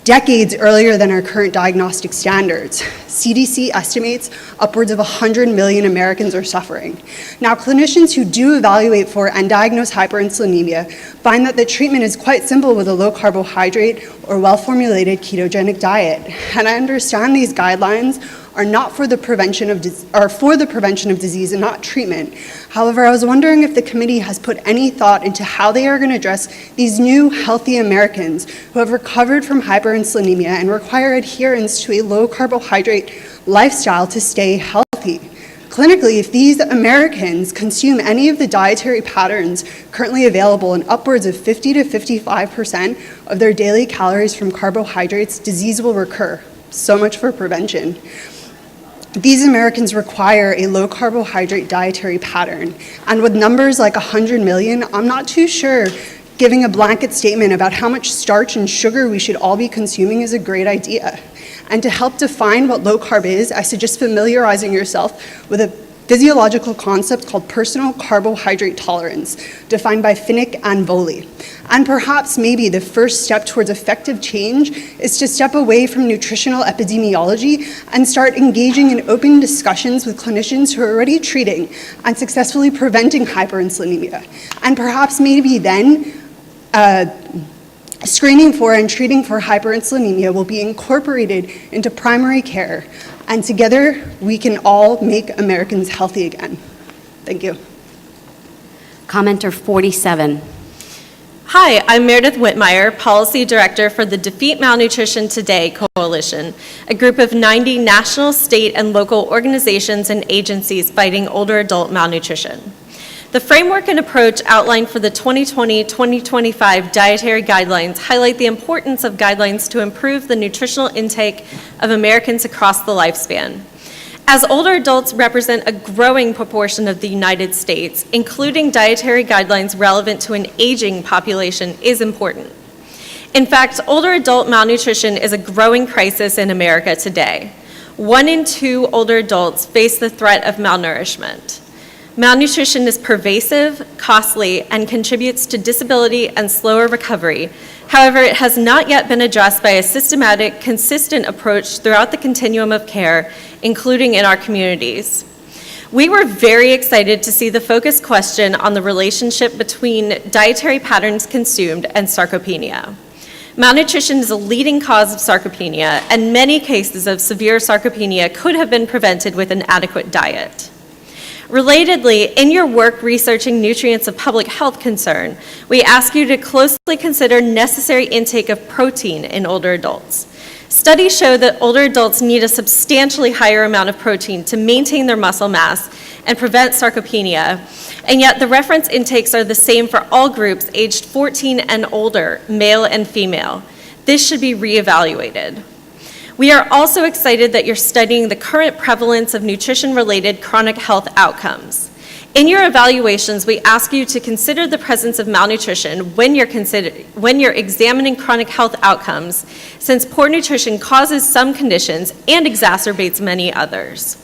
decades earlier than our current diagnostic standards. CDC estimates upwards of 100 million Americans are suffering. Now, clinicians who do evaluate for and diagnose hyperinsulinemia find that the treatment is quite simple with a low carbohydrate or well-formulated ketogenic diet. And I understand these guidelines are not for the prevention of disease and not treatment. However, I was wondering if the committee has put any thought into how they are going to address these new healthy Americans who have recovered from hyperinsulinemia and require adherence to a low carbohydrate lifestyle to stay healthy. Clinically, if these Americans consume any of the dietary patterns currently available and upwards of 50 to 55% of their daily calories from carbohydrates, disease will recur. So much for prevention. These Americans require a low carbohydrate dietary pattern. And with numbers like 100 million, I'm not too sure giving a blanket statement about how much starch and sugar we should all be consuming is a great idea. And to help define what low carb is, I suggest familiarizing yourself with a physiological concept called personal carbohydrate tolerance, defined by Finnick and Voley. And perhaps maybe the first step towards effective change is to step away from nutritional epidemiology and start engaging in open discussions with clinicians who are already treating and successfully preventing hyperinsulinemia. And perhaps maybe then screening for and treating for hyperinsulinemia will be incorporated into primary care. And together, we can all make Americans healthy again. Thank you. Commenter 47. Hi, I'm Meredith Whitmire, Policy Director for the Defeat Malnutrition Today Coalition, a group of 90 national, state, and local organizations and agencies fighting older adult malnutrition. The framework and approach outlined for the 2020-2025 dietary guidelines highlight the importance of guidelines to improve the nutritional intake of Americans across the lifespan. As older adults represent a growing proportion of the United States, including dietary guidelines relevant to an aging population is important. In fact, older adult malnutrition is a growing crisis in America today. 1 in 2 older adults face the threat of malnourishment. Malnutrition is pervasive, costly, and contributes to disability and slower recovery. However, it has not yet been addressed by a systematic, consistent approach throughout the continuum of care, including in our communities. We were very excited to see the focus question on the relationship between dietary patterns consumed and sarcopenia. Malnutrition is a leading cause of sarcopenia, and many cases of severe sarcopenia could have been prevented with an adequate diet. Relatedly, in your work researching nutrients of public health concern, we ask you to closely consider necessary intake of protein in older adults. Studies show that older adults need a substantially higher amount of protein to maintain their muscle mass and prevent sarcopenia, and yet the reference intakes are the same for all groups aged 14 and older, male and female. This should be reevaluated. We are also excited that you're studying the current prevalence of nutrition-related chronic health outcomes. In your evaluations, we ask you to consider the presence of malnutrition when you're examining chronic health outcomes, since poor nutrition causes some conditions and exacerbates many others.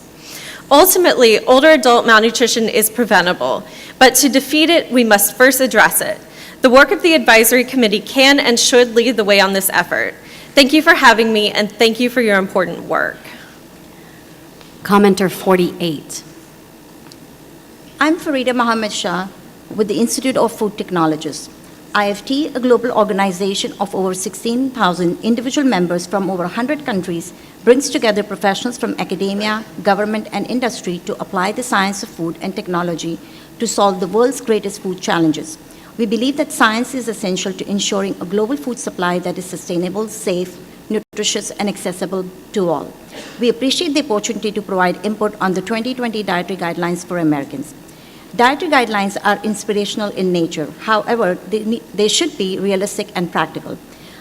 Ultimately, older adult malnutrition is preventable, but to defeat it, we must first address it. The work of the advisory committee can and should lead the way on this effort. Thank you for having me, and thank you for your important work. Commenter 48. I'm Farida Mohammed Shah with the Institute of Food Technologists. IFT, a global organization of over 16,000 individual members from over 100 countries, brings together professionals from academia, government, and industry to apply the science of food and technology to solve the world's greatest food challenges. We believe that science is essential to ensuring a global food supply that is sustainable, safe, nutritious, and accessible to all. We appreciate the opportunity to provide input on the 2020 Dietary Guidelines for Americans. Dietary guidelines are inspirational in nature. However, they should be realistic and practical.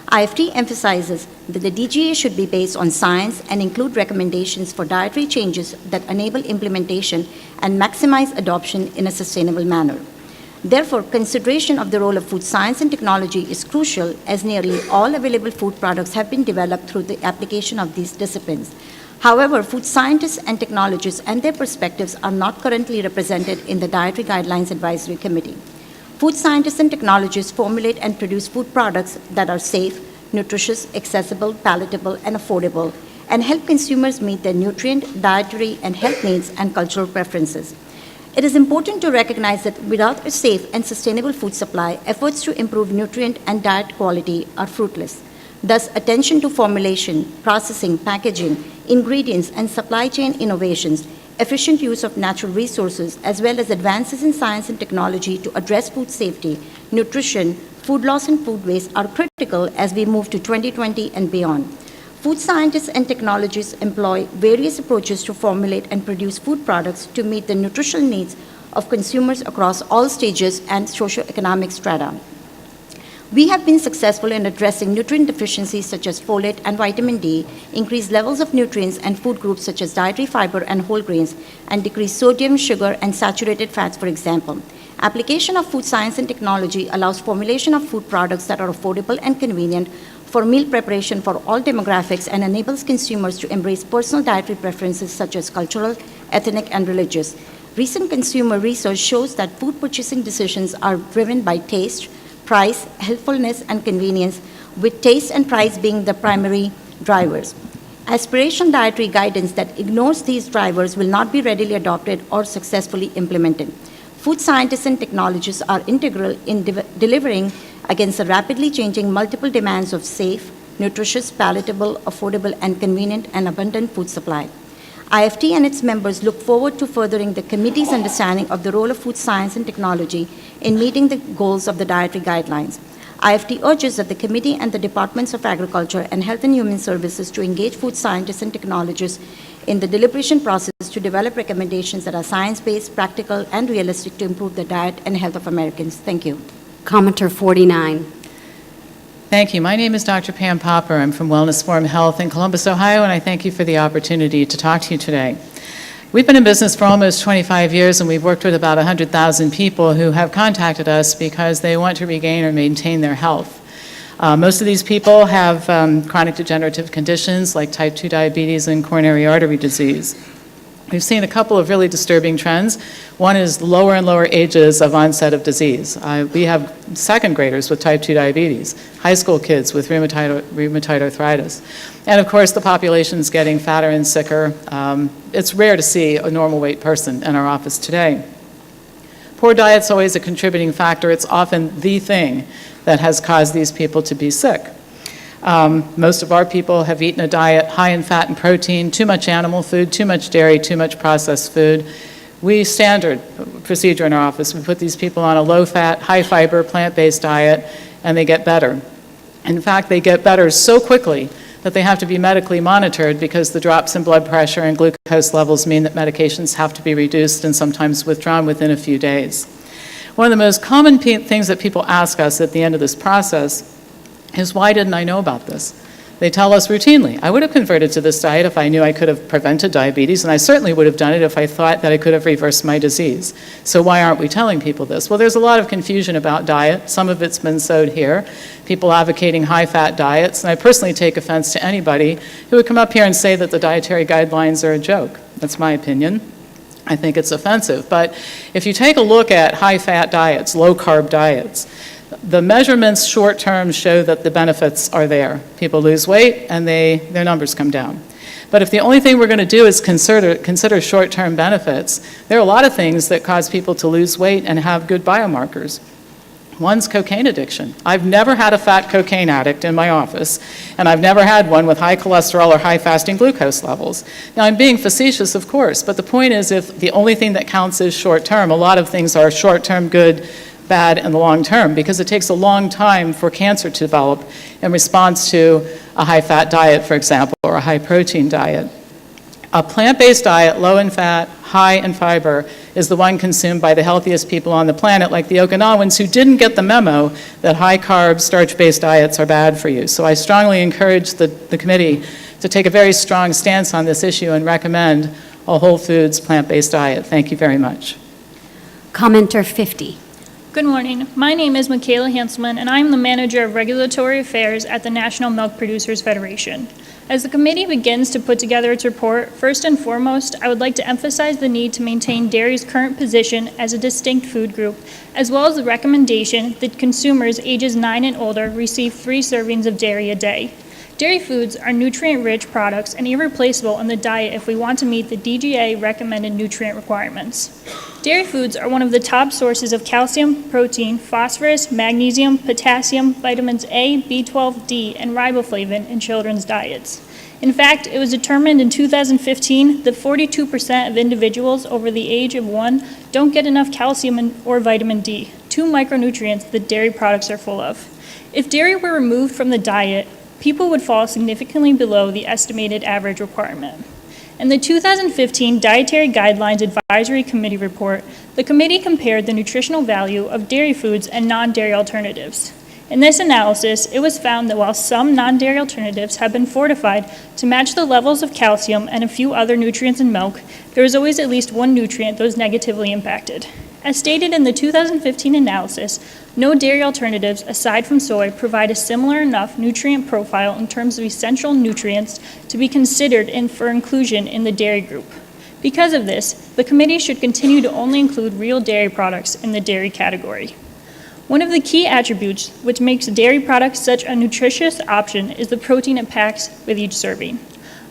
IFT emphasizes that the DGA should be based on science and include recommendations for dietary changes that enable implementation and maximize adoption in a sustainable manner. Therefore, consideration of the role of food science and technology is crucial, as nearly all available food products have been developed through the application of these disciplines. However, food scientists and technologists and their perspectives are not currently represented in the Dietary Guidelines Advisory Committee. Food scientists and technologists formulate and produce food products that are safe, nutritious, accessible, palatable, and affordable, and help consumers meet their nutrient, dietary, and health needs and cultural preferences. It is important to recognize that without a safe and sustainable food supply, efforts to improve nutrient and diet quality are fruitless. Thus, attention to formulation, processing, packaging, ingredients, and supply chain innovations, efficient use of natural resources, as well as advances in science and technology to address food safety, nutrition, food loss, and food waste are critical as we move to 2020 and beyond. Food scientists and technologists employ various approaches to formulate and produce food products to meet the nutritional needs of consumers across all stages and socioeconomic strata. We have been successful in addressing nutrient deficiencies such as folate and vitamin D, increased levels of nutrients and food groups such as dietary fiber and whole grains, and decreased sodium, sugar, and saturated fats, for example. Application of food science and technology allows formulation of food products that are affordable and convenient for meal preparation for all demographics and enables consumers to embrace personal dietary preferences such as cultural, ethnic, and religious. Recent consumer research shows that food purchasing decisions are driven by taste, price, healthfulness, and convenience, with taste and price being the primary drivers. Aspirational dietary guidance that ignores these drivers will not be readily adopted or successfully implemented. Food scientists and technologists are integral in delivering against the rapidly changing multiple demands of safe, nutritious, palatable, affordable, and convenient and abundant food supply. IFT and its members look forward to furthering the committee's understanding of the role of food science and technology in meeting the goals of the dietary guidelines. IFT urges that the committee and the Departments of Agriculture and Health and Human Services to engage food scientists and technologists in the deliberation process to develop recommendations that are science-based, practical, and realistic to improve the diet and health of Americans. Thank you. Commenter 49. Thank you. My name is Dr. Pam Popper. I'm from Wellness Forum Health in Columbus, Ohio, and I thank you for the opportunity to talk to you today. We've been in business for almost 25 years, and we've worked with about 100,000 people who have contacted us because they want to regain or maintain their health. Most of these people have chronic degenerative conditions like type 2 diabetes and coronary artery disease. We've seen a couple of really disturbing trends. One is lower and lower ages of onset of disease. We have second graders with type 2 diabetes, high school kids with rheumatoid arthritis. And of course, the population's getting fatter and sicker. It's rare to see a normal weight person in our office today. Poor diet's always a contributing factor. It's often the thing that has caused these people to be sick. Most of our people have eaten a diet high in fat and protein, too much animal food, too much dairy, too much processed food. We standard procedure in our office. We put these people on a low-fat, high-fiber, plant-based diet, and they get better. In fact, they get better so quickly that they have to be medically monitored because the drops in blood pressure and glucose levels mean that medications have to be reduced and sometimes withdrawn within a few days. One of the most common things that people ask us at the end of this process is, why didn't I know about this? They tell us routinely, I would have converted to this diet if I knew I could have prevented diabetes, and I certainly would have done it if I thought that I could have reversed my disease. So why aren't we telling people this? Well, there's a lot of confusion about diet. Some of it's been sowed here. People advocating high-fat diets, and I personally take offense to anybody who would come up here and say that the dietary guidelines are a joke. That's my opinion. I think it's offensive. But if you take a look at high-fat diets, low-carb diets, the measurements short-term show that the benefits are there. People lose weight and their numbers come down. But if the only thing we're going to do is consider short-term benefits, there are a lot of things that cause people to lose weight and have good biomarkers. One's cocaine addiction. I've never had a fat cocaine addict in my office, and I've never had one with high cholesterol or high fasting glucose levels. Now, I'm being facetious, of course, but the point is, if the only thing that counts is short-term, a lot of things are short-term good, bad in the long term, because it takes a long time for cancer to develop in response to a high-fat diet, for example, or a high-protein diet. A plant-based diet, low in fat, high in fiber, is the one consumed by the healthiest people on the planet, like the Okinawans, who didn't get the memo that high-carb, starch-based diets are bad for you. So I strongly encourage the committee to take a very strong stance on this issue and recommend a whole foods, plant-based diet. Thank you very much. Commenter 50. Good morning. My name is Michaela Hanselman, and I'm the Manager of Regulatory Affairs at the National Milk Producers Federation. As the committee begins to put together its report, first and foremost, I would like to emphasize the need to maintain dairy's current position as a distinct food group, as well as the recommendation that consumers ages 9 and older receive 3 servings of dairy a day. Dairy foods are nutrient-rich products and irreplaceable in the diet if we want to meet the DGA recommended nutrient requirements. Dairy foods are one of the top sources of calcium, protein, phosphorus, magnesium, potassium, vitamins A, B12, D, and riboflavin in children's diets. In fact, it was determined in 2015 that 42% of individuals over the age of 1 don't get enough calcium or vitamin D, 2 micronutrients that dairy products are full of. If dairy were removed from the diet, people would fall significantly below the estimated average requirement. In the 2015 Dietary Guidelines Advisory Committee report, the committee compared the nutritional value of dairy foods and non-dairy alternatives. In this analysis, it was found that while some non-dairy alternatives have been fortified to match the levels of calcium and a few other nutrients in milk, there is always at least one nutrient that was negatively impacted. As stated in the 2015 analysis, no dairy alternatives aside from soy provide a similar enough nutrient profile in terms of essential nutrients to be considered for inclusion in the dairy group. Because of this, the committee should continue to only include real dairy products in the dairy category. One of the key attributes which makes dairy products such a nutritious option is the protein it packs with each serving.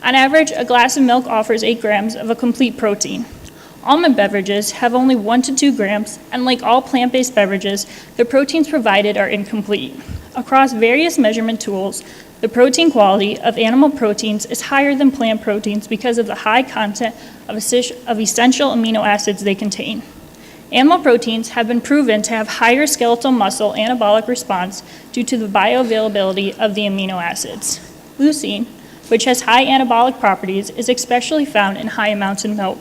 On average, a glass of milk offers 8 grams of a complete protein. Almond beverages have only 1 to 2 grams, and like all plant-based beverages, the proteins provided are incomplete. Across various measurement tools, the protein quality of animal proteins is higher than plant proteins because of the high content of essential amino acids they contain. Animal proteins have been proven to have higher skeletal muscle anabolic response due to the bioavailability of the amino acids. Leucine, which has high anabolic properties, is especially found in high amounts in milk.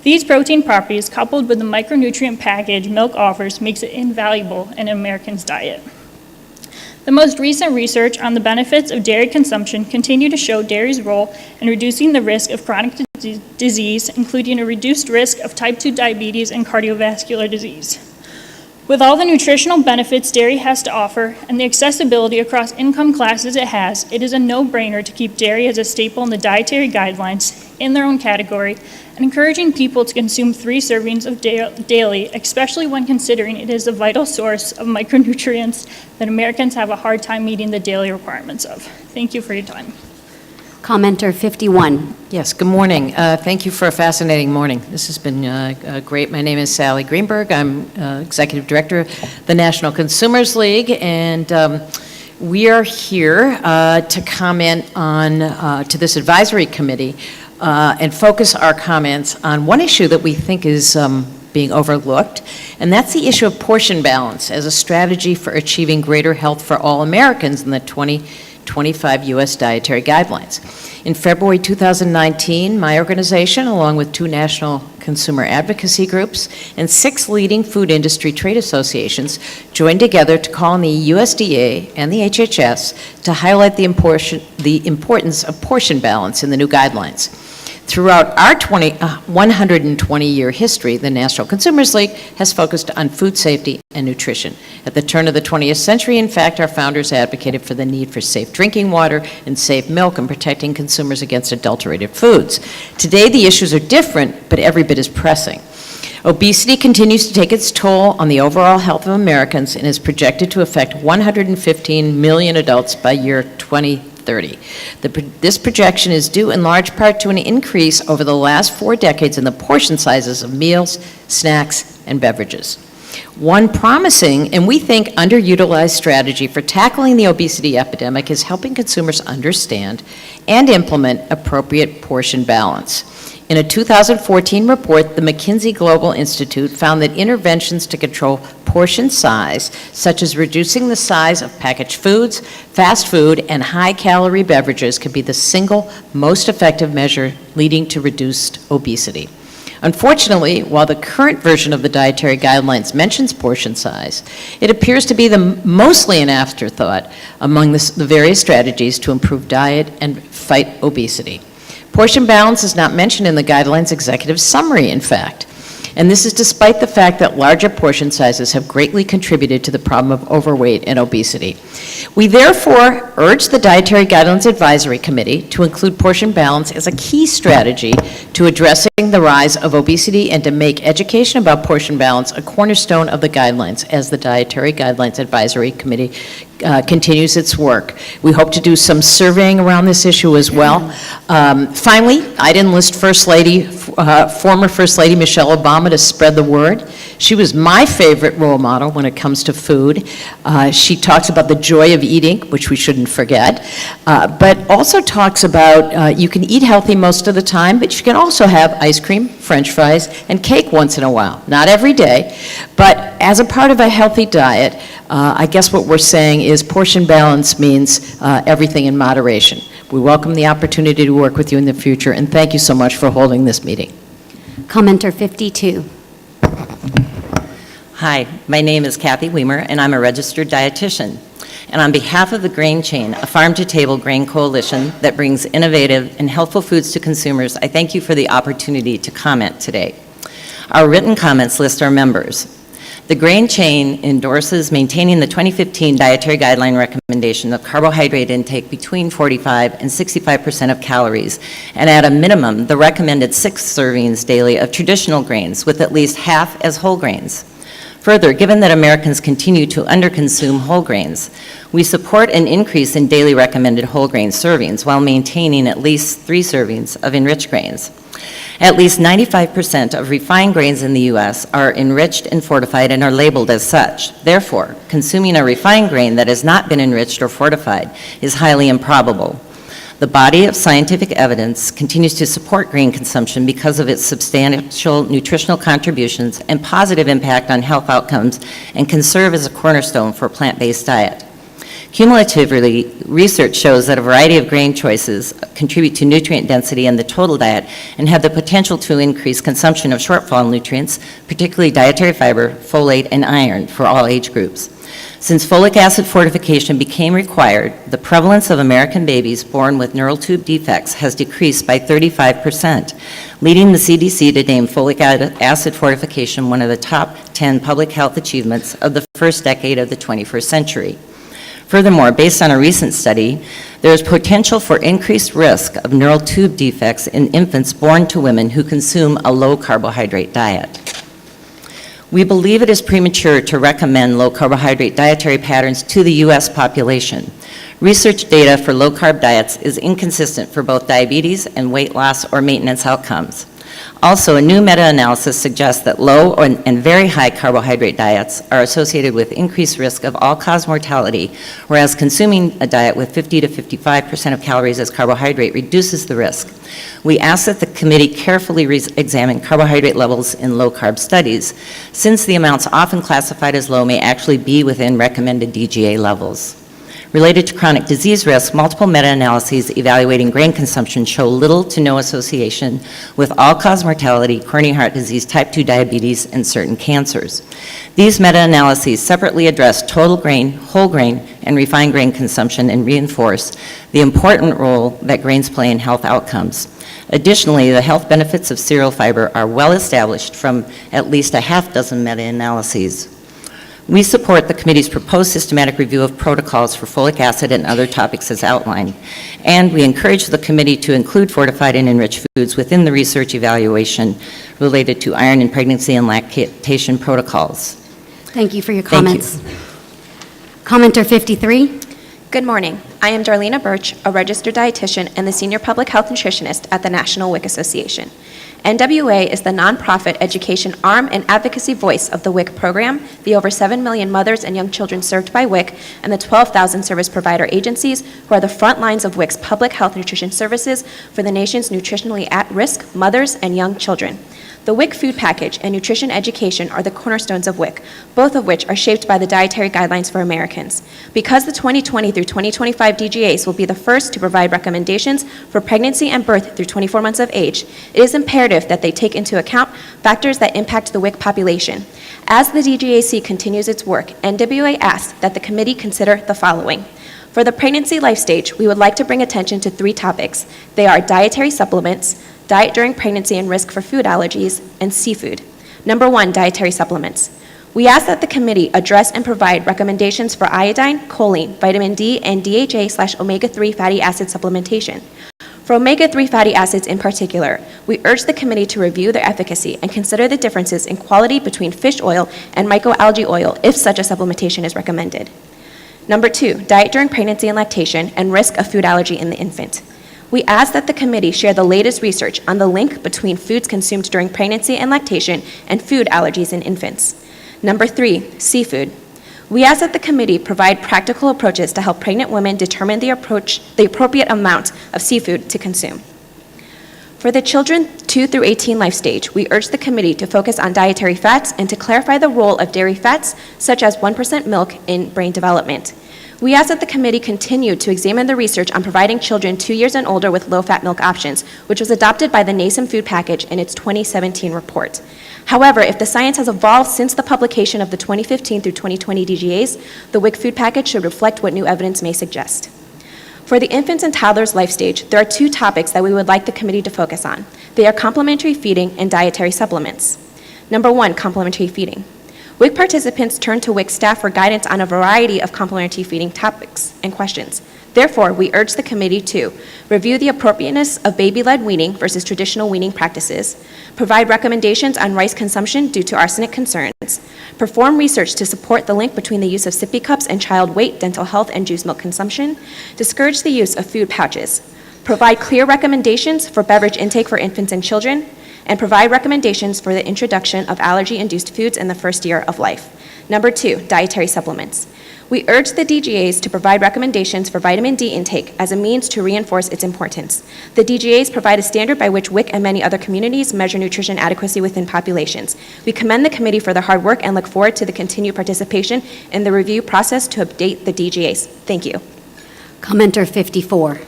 These protein properties, coupled with the micronutrient package milk offers, makes it invaluable in an American's diet. The most recent research on the benefits of dairy consumption continue to show dairy's role in reducing the risk of chronic disease, including a reduced risk of type 2 diabetes and cardiovascular disease. With all the nutritional benefits dairy has to offer and the accessibility across income classes it has, it is a no-brainer to keep dairy as a staple in the dietary guidelines in their own category and encouraging people to consume 3 servings of daily, especially when considering it is a vital source of micronutrients that Americans have a hard time meeting the daily requirements of. Thank you for your time. Commenter 51. Yes, good morning. Thank you for a fascinating morning. This has been great. My name is Sally Greenberg. I'm Executive Director of the National Consumers League, and We are here to comment on, to this advisory committee and focus our comments on one issue that we think is being overlooked, and that's the issue of portion balance as a strategy for achieving greater health for all Americans in the 2025 U.S. Dietary Guidelines. In February 2019, my organization, along with 2 national consumer advocacy groups and 6 leading food industry trade associations, joined together to call on the USDA and the HHS to highlight the importance of portion balance in the new guidelines. Throughout our 120-year history, the National Consumers League has focused on food safety and nutrition. At the turn of the 20th century, in fact, our founders advocated for the need for safe drinking water and safe milk and protecting consumers against adulterated foods. Today, the issues are different, but every bit as pressing. Obesity continues to take its toll on the overall health of Americans and is projected to affect 115 million adults by year 2030. This projection is due in large part to an increase over the last 4 decades in the portion sizes of meals, snacks, and beverages. One promising and we think underutilized strategy for tackling the obesity epidemic is helping consumers understand and implement appropriate portion balance. In a 2014 report, the McKinsey Global Institute found that interventions to control portion size, such as reducing the size of packaged foods, fast food, and high-calorie beverages, could be the single most effective measure leading to reduced obesity. Unfortunately, while the current version of the dietary guidelines mentions portion size, it appears to be mostly an afterthought among the various strategies to improve diet and fight obesity. Portion balance is not mentioned in the guidelines executive summary, in fact. And this is despite the fact that larger portion sizes have greatly contributed to the problem of overweight and obesity. We therefore urge the Dietary Guidelines Advisory Committee to include portion balance as a key strategy to addressing the rise of obesity and to make education about portion balance a cornerstone of the guidelines as the Dietary Guidelines Advisory Committee continues its work. We hope to do some surveying around this issue as well. Finally, I'd enlist former First Lady Michelle Obama to spread the word. She was my favorite role model when it comes to food. She talks about the joy of eating, which we shouldn't forget, but also talks about you can eat healthy most of the time, but you can also have ice cream, French fries, and cake once in a while. Not every day, but as a part of a healthy diet, I guess what we're saying is portion balance means everything in moderation. We welcome the opportunity to work with you in the future, and thank you so much for holding this meeting. Commenter 52. Hi, my name is Kathy Weimer, and I'm a registered dietitian. And on behalf of the Grain Chain, a farm-to-table grain coalition that brings innovative and healthful foods to consumers, I thank you for the opportunity to comment today. Our written comments list our members. The Grain Chain endorses maintaining the 2015 Dietary Guideline recommendation of carbohydrate intake between 45 and 65% of calories, and at a minimum, the recommended 6 servings daily of traditional grains with at least half as whole grains. Further, given that Americans continue to underconsume whole grains, we support an increase in daily recommended whole grain servings while maintaining at least 3 servings of enriched grains. At least 95% of refined grains in the U.S. are enriched and fortified and are labeled as such. Therefore, consuming a refined grain that has not been enriched or fortified is highly improbable. The body of scientific evidence continues to support grain consumption because of its substantial nutritional contributions and positive impact on health outcomes, and can serve as a cornerstone for a plant-based diet. Cumulatively, research shows that a variety of grain choices contribute to nutrient density in the total diet and have the potential to increase consumption of shortfall nutrients, particularly dietary fiber, folate, and iron for all age groups. Since folic acid fortification became required, the prevalence of American babies born with neural tube defects has decreased by 35%, leading the CDC to name folic acid fortification one of the top 10 public health achievements of the first decade of the 21st century. Furthermore, based on a recent study, there is potential for increased risk of neural tube defects in infants born to women who consume a low-carbohydrate diet. We believe it is premature to recommend low-carbohydrate dietary patterns to the U.S. population. Research data for low-carb diets is inconsistent for both diabetes and weight loss or maintenance outcomes. Also, a new meta-analysis suggests that low and very high carbohydrate diets are associated with increased risk of all-cause mortality, whereas consuming a diet with 50 to 55% of calories as carbohydrate reduces the risk. We ask that the committee carefully examine carbohydrate levels in low-carb studies, since the amounts often classified as low may actually be within recommended DGA levels. Related to chronic disease risk, multiple meta-analyses evaluating grain consumption show little to no association with all-cause mortality, coronary heart disease, type 2 diabetes, and certain cancers. These meta-analyses separately address total grain, whole grain, and refined grain consumption and reinforce the important role that grains play in health outcomes. Additionally, the health benefits of cereal fiber are well established from at least a half dozen meta-analyses. We support the committee's proposed systematic review of protocols for folic acid and other topics as outlined, and we encourage the committee to include fortified and enriched foods within the research evaluation related to iron in pregnancy and lactation protocols. Thank you for your comments. Commenter 53. Good morning. I am Darlena Birch, a registered dietitian and the senior public health nutritionist at the National WIC Association. NWA is the nonprofit education arm and advocacy voice of the WIC program, the over 7 million mothers and young children served by WIC, and the 12,000 service provider agencies who are the front lines of WIC's public health nutrition services for the nation's nutritionally at-risk mothers and young children. The WIC food package and nutrition education are the cornerstones of WIC, both of which are shaped by the Dietary Guidelines for Americans. Because the 2020 through 2025 DGAs will be the first to provide recommendations for pregnancy and birth through 24 months of age, it is imperative that they take into account factors that impact the WIC population. As the DGAC continues its work, NWA asks that the committee consider the following. For the pregnancy life stage, we would like to bring attention to 3 topics. They are dietary supplements, diet during pregnancy and risk for food allergies, and seafood. Number 1, dietary supplements. We ask that the committee address and provide recommendations for iodine, choline, vitamin D, and DHA/omega-3 fatty acid supplementation. For omega-3 fatty acids in particular, we urge the committee to review their efficacy and consider the differences in quality between fish oil and microalgae oil if such a supplementation is recommended. Number 2, diet during pregnancy and lactation and risk of food allergy in the infant. We ask that the committee share the latest research on the link between foods consumed during pregnancy and lactation and food allergies in infants. Number 3, seafood. We ask that the committee provide practical approaches to help pregnant women determine the appropriate amount of seafood to consume. For the children 2 through 18 life stage, we urge the committee to focus on dietary fats and to clarify the role of dairy fats, such as 1% milk, in brain development. We ask that the committee continue to examine the research on providing children 2 years and older with low-fat milk options, which was adopted by the NASEM Food Package in its 2017 report. However, if the science has evolved since the publication of the 2015 through 2020 DGAs, the WIC Food Package should reflect what new evidence may suggest. For the infants and toddlers life stage, there are 2 topics that we would like the committee to focus on. They are complementary feeding and dietary supplements. Number 1, complementary feeding. WIC participants turn to WIC staff for guidance on a variety of complementary feeding topics and questions. Therefore, we urge the committee to review the appropriateness of baby-led weaning versus traditional weaning practices, provide recommendations on rice consumption due to arsenic concerns, perform research to support the link between the use of sippy cups and child weight, dental health, and juice milk consumption, discourage the use of food pouches, provide clear recommendations for beverage intake for infants and children, and provide recommendations for the introduction of allergy-induced foods in the first year of life. Number 2, dietary supplements. We urge the DGAs to provide recommendations for vitamin D intake as a means to reinforce its importance. The DGAs provide a standard by which WIC and many other communities measure nutrition adequacy within populations. We commend the committee for their hard work and look forward to the continued participation in the review process to update the DGAs. Thank you. Commenter 54.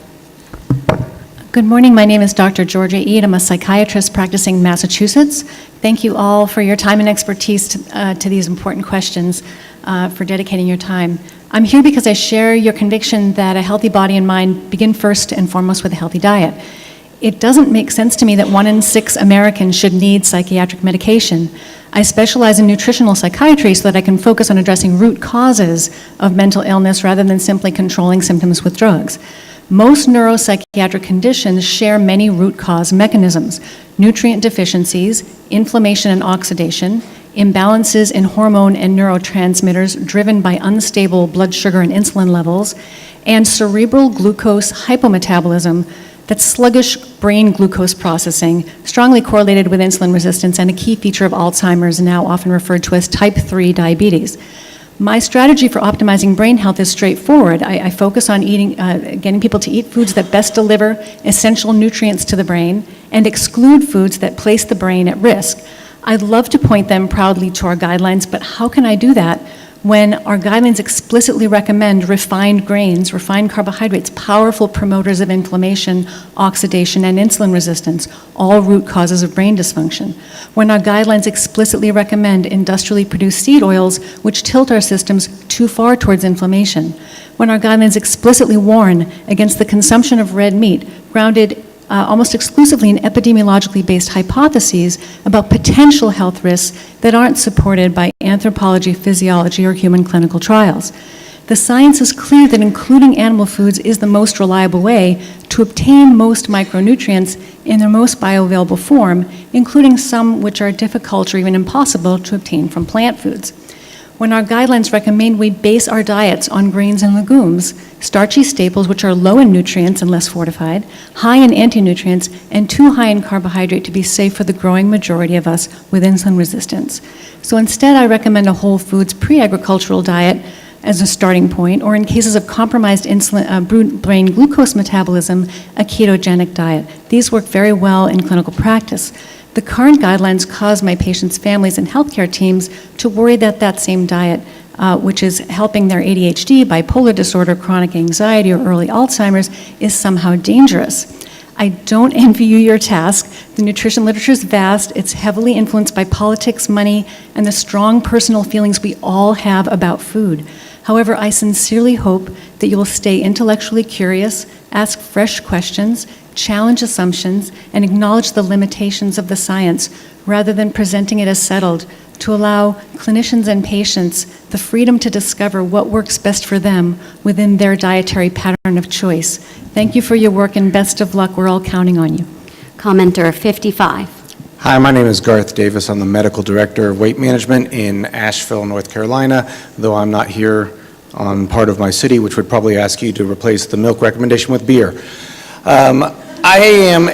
Good morning. My name is Dr. Georgia Eade. I'm a psychiatrist practicing in Massachusetts. Thank you all for your time and expertise to these important questions, for dedicating your time. I'm here because I share your conviction that a healthy body and mind begin first and foremost with a healthy diet. It doesn't make sense to me that 1 in 6 Americans should need psychiatric medication. I specialize in nutritional psychiatry so that I can focus on addressing root causes of mental illness rather than simply controlling symptoms with drugs. Most neuropsychiatric conditions share many root cause mechanisms: nutrient deficiencies, inflammation and oxidation, imbalances in hormone and neurotransmitters driven by unstable blood sugar and insulin levels, and cerebral glucose hypometabolism That's sluggish brain glucose processing, strongly correlated with insulin resistance and a key feature of Alzheimer's, now often referred to as type 3 diabetes. My strategy for optimizing brain health is straightforward. I focus on getting people to eat foods that best deliver essential nutrients to the brain and exclude foods that place the brain at risk. I'd love to point them proudly to our guidelines, but how can I do that when our guidelines explicitly recommend refined grains, refined carbohydrates, powerful promoters of inflammation, oxidation, and insulin resistance, all root causes of brain dysfunction? When our guidelines explicitly recommend industrially produced seed oils, which tilt our systems too far towards inflammation? When our guidelines explicitly warn against the consumption of red meat, grounded almost exclusively in epidemiologically based hypotheses about potential health risks that aren't supported by anthropology, physiology, or human clinical trials. The science is clear that including animal foods is the most reliable way to obtain most micronutrients in their most bioavailable form, including some which are difficult or even impossible to obtain from plant foods. When our guidelines recommend we base our diets on grains and legumes, starchy staples which are low in nutrients and less fortified, high in anti-nutrients, and too high in carbohydrate to be safe for the growing majority of us with insulin resistance. So instead, I recommend a whole foods pre-agricultural diet as a starting point, or in cases of compromised brain glucose metabolism, a ketogenic diet. These work very well in clinical practice. The current guidelines cause my patients' families and healthcare teams to worry that that same diet, which is helping their ADHD, bipolar disorder, chronic anxiety, or early Alzheimer's, is somehow dangerous. I don't envy you your task. The nutrition literature is vast. It's heavily influenced by politics, money, and the strong personal feelings we all have about food. However, I sincerely hope that you will stay intellectually curious, ask fresh questions, challenge assumptions, and acknowledge the limitations of the science rather than presenting it as settled, to allow clinicians and patients the freedom to discover what works best for them within their dietary pattern of choice. Thank you for your work and best of luck. We're all counting on you. Commenter 55. Hi, my name is Garth Davis. I'm the Medical Director of Weight Management in Asheville, North Carolina, though I'm not here on part of my city, which would probably ask you to replace the milk recommendation with beer. I am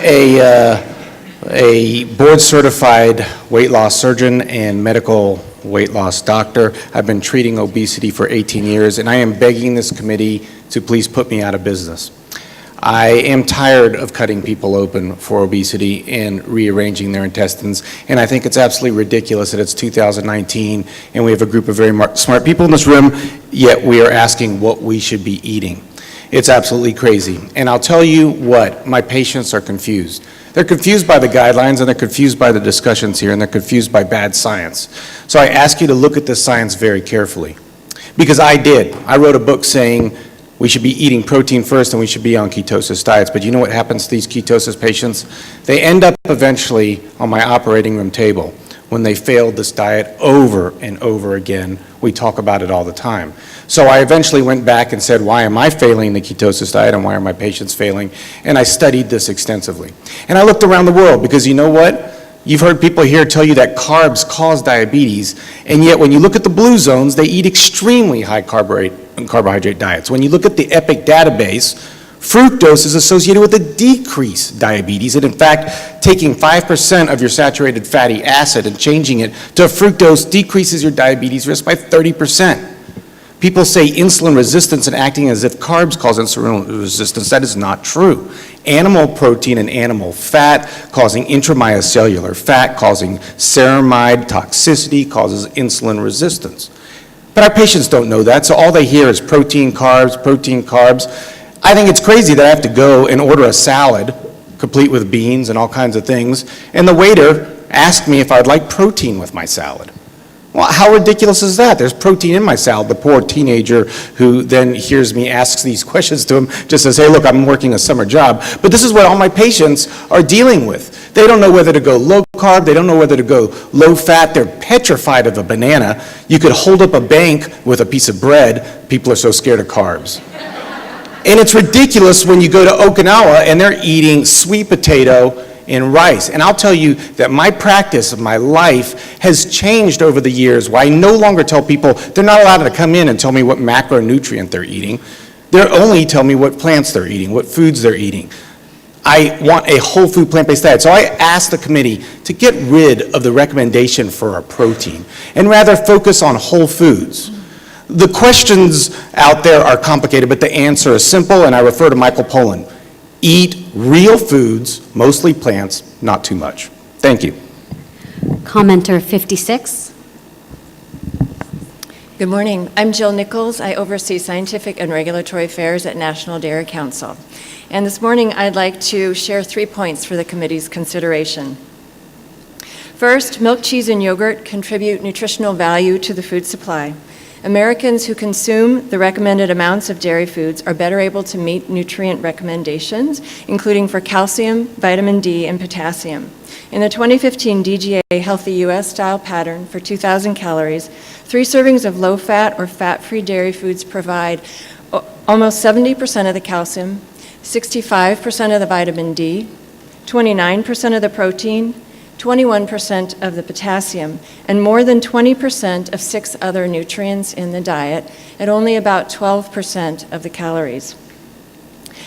a board-certified weight loss surgeon and medical weight loss doctor. I've been treating obesity for 18 years, and I am begging this committee to please put me out of business. I am tired of cutting people open for obesity and rearranging their intestines, and I think it's absolutely ridiculous that it's 2019 and we have a group of very smart people in this room, yet we are asking what we should be eating. It's absolutely crazy. And I'll tell you what, my patients are confused. They're confused by the guidelines, and they're confused by the discussions here, and they're confused by bad science. So I ask you to look at this science very carefully. Because I did. I wrote a book saying we should be eating protein first and we should be on ketosis diets. But you know what happens to these ketosis patients? They end up eventually on my operating room table when they failed this diet over and over again. We talk about it all the time. So I eventually went back and said, why am I failing the ketosis diet and why are my patients failing? And I studied this extensively. And I looked around the world because you know what? You've heard people here tell you that carbs cause diabetes, and yet when you look at the blue zones, they eat extremely high carbohydrate diets. When you look at the EPIC database, fructose is associated with a decreased diabetes, and in fact, taking 5% of your saturated fatty acid and changing it to fructose decreases your diabetes risk by 30%. People say insulin resistance and acting as if carbs cause insulin resistance. That is not true. Animal protein and animal fat causing intramyocellular fat, causing ceramide toxicity, causes insulin resistance. But our patients don't know that, so all they hear is protein, carbs, protein, carbs. I think it's crazy that I have to go and order a salad, complete with beans and all kinds of things, and the waiter asked me if I'd like protein with my salad. Well, how ridiculous is that? There's protein in my salad. The poor teenager who then hears me ask these questions to him just says, hey, look, I'm working a summer job. But this is what all my patients are dealing with. They don't know whether to go low carb. They don't know whether to go low fat. They're petrified of a banana. You could hold up a bank with a piece of bread. People are so scared of carbs. And it's ridiculous when you go to Okinawa and they're eating sweet potato and rice. And I'll tell you that my practice of my life has changed over the years, where I no longer tell people they're not allowed to come in and tell me what macronutrient they're eating. They're only tell me what plants they're eating, what foods they're eating. I want a whole food plant-based diet. So I asked the committee to get rid of the recommendation for a protein and rather focus on whole foods. The questions out there are complicated, but the answer is simple, and I refer to Michael Pollan. Eat real foods, mostly plants, not too much. Thank you. Commenter 56. Good morning. I'm Jill Nichols. I oversee scientific and regulatory affairs at National Dairy Council. And this morning, I'd like to share 3 points for the committee's consideration. First, milk, cheese, and yogurt contribute nutritional value to the food supply. Americans who consume the recommended amounts of dairy foods are better able to meet nutrient recommendations, including for calcium, vitamin D, and potassium. In the 2015 DGA Healthy U.S. Style Pattern for 2,000 calories, 3 servings of low-fat or fat-free dairy foods provide almost 70% of the calcium, 65% of the vitamin D, 29% of the protein, 21% of the potassium, and more than 20% of 6 other nutrients in the diet at only about 12% of the calories.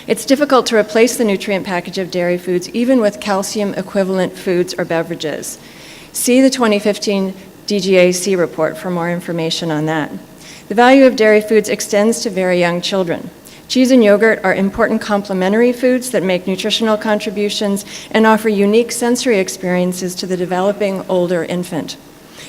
It's difficult to replace the nutrient package of dairy foods even with calcium equivalent foods or beverages. See the 2015 DGAC report for more information on that. The value of dairy foods extends to very young children. Cheese and yogurt are important complementary foods that make nutritional contributions and offer unique sensory experiences to the developing older infant.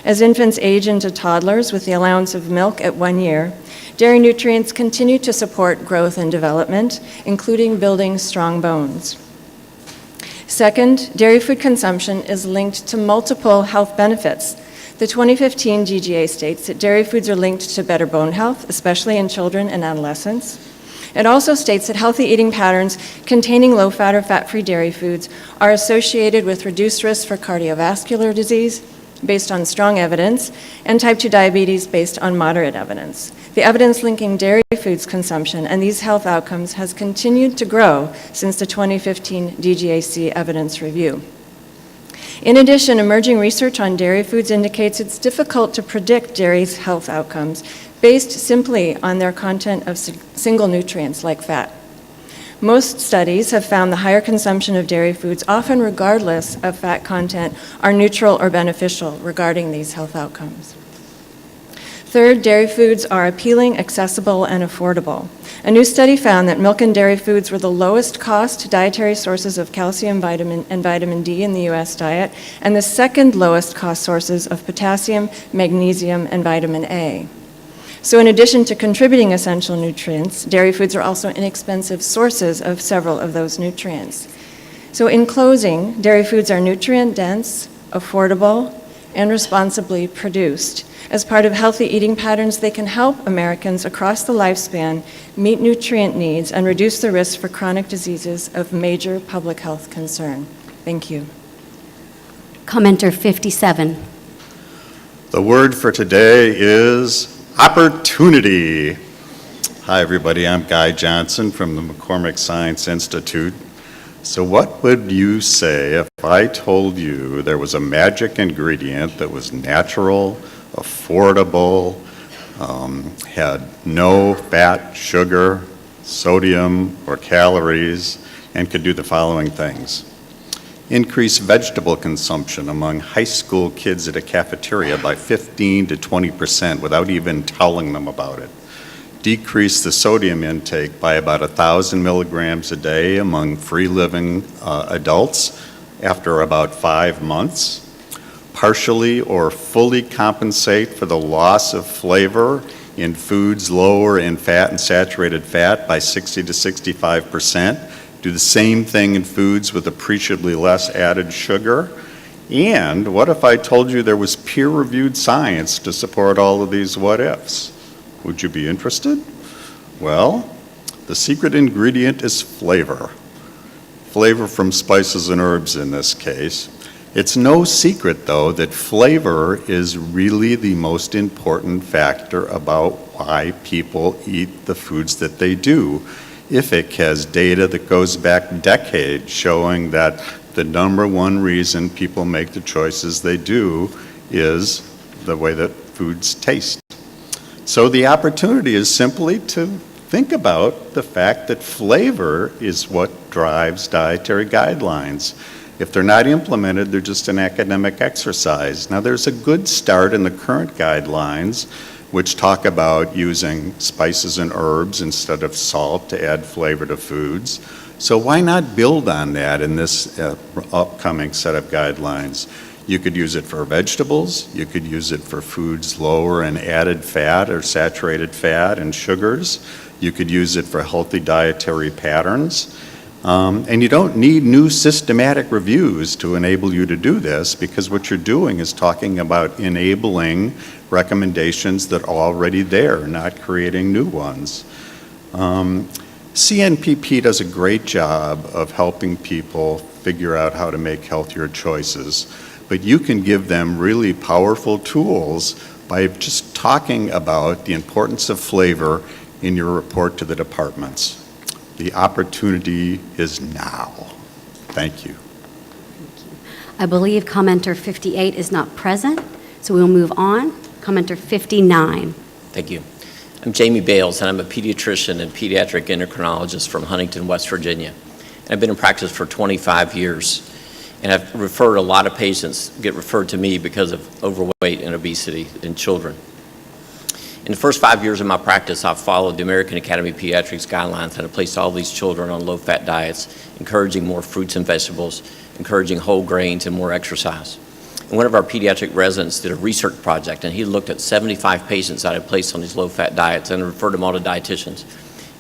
As infants age into toddlers with the allowance of milk at 1 year, dairy nutrients continue to support growth and development, including building strong bones. Second, dairy food consumption is linked to multiple health benefits. The 2015 DGA states that dairy foods are linked to better bone health, especially in children and adolescents. It also states that healthy eating patterns containing low-fat or fat-free dairy foods are associated with reduced risk for cardiovascular disease based on strong evidence and type 2 diabetes based on moderate evidence. The evidence linking dairy foods consumption and these health outcomes has continued to grow since the 2015 DGAC evidence review. In addition, emerging research on dairy foods indicates it's difficult to predict dairy's health outcomes based simply on their content of single nutrients like fat. Most studies have found the higher consumption of dairy foods, often regardless of fat content, are neutral or beneficial regarding these health outcomes. Third, dairy foods are appealing, accessible, and affordable. A new study found that milk and dairy foods were the lowest cost dietary sources of calcium, and vitamin D in the U.S. diet, and the second lowest cost sources of potassium, magnesium, and vitamin A. So in addition to contributing essential nutrients, dairy foods are also inexpensive sources of several of those nutrients. So in closing, dairy foods are nutrient-dense, affordable, and responsibly produced. As part of healthy eating patterns, they can help Americans across the lifespan meet nutrient needs and reduce the risk for chronic diseases of major public health concern. Thank you. Commenter 57. The word for today is opportunity. Hi, everybody. I'm Guy Johnson from the McCormick Science Institute. So what would you say if I told you there was a magic ingredient that was natural, affordable, had no fat, sugar, sodium, or calories, and could do the following things? Increase vegetable consumption among high school kids at a cafeteria by 15 to 20% without even telling them about it. Decrease the sodium intake by about 1,000 milligrams a day among free-living adults after about 5 months. Partially or fully compensate for the loss of flavor in foods lower in fat and saturated fat by 60 to 65%. Do the same thing in foods with appreciably less added sugar. And what if I told you there was peer-reviewed science to support all of these what-ifs? Would you be interested? Well, the secret ingredient is flavor. Flavor from spices and herbs in this case. It's no secret, though, that flavor is really the most important factor about why people eat the foods that they do. IFIC has data that goes back decades showing that the number one reason people make the choices they do is the way that foods taste. So the opportunity is simply to think about the fact that flavor is what drives dietary guidelines. If they're not implemented, they're just an academic exercise. Now, there's a good start in the current guidelines, which talk about using spices and herbs instead of salt to add flavor to foods. So why not build on that in this upcoming set of guidelines? You could use it for vegetables, you could use it for foods lower in added fat or saturated fat and sugars, you could use it for healthy dietary patterns. And you don't need new systematic reviews to enable you to do this, because what you're doing is talking about enabling recommendations that are already there, not creating new ones. CNPP does a great job of helping people figure out how to make healthier choices, but you can give them really powerful tools by just talking about the importance of flavor in your report to the departments. The opportunity is now. Thank you. I believe commenter 58 is not present, so we'll move on. Commenter 59. Thank you. I'm Jamie Bales, and I'm a pediatrician and pediatric endocrinologist from Huntington, West Virginia. And I've been in practice for 25 years, and I've referred a lot of patients get referred to me because of overweight and obesity in children. In the first 5 years of my practice, I've followed the American Academy of Pediatrics guidelines and have placed all these children on low-fat diets, encouraging more fruits and vegetables, encouraging whole grains, and more exercise. And one of our pediatric residents did a research project, and he looked at 75 patients that I had placed on these low-fat diets and referred them all to dietitians.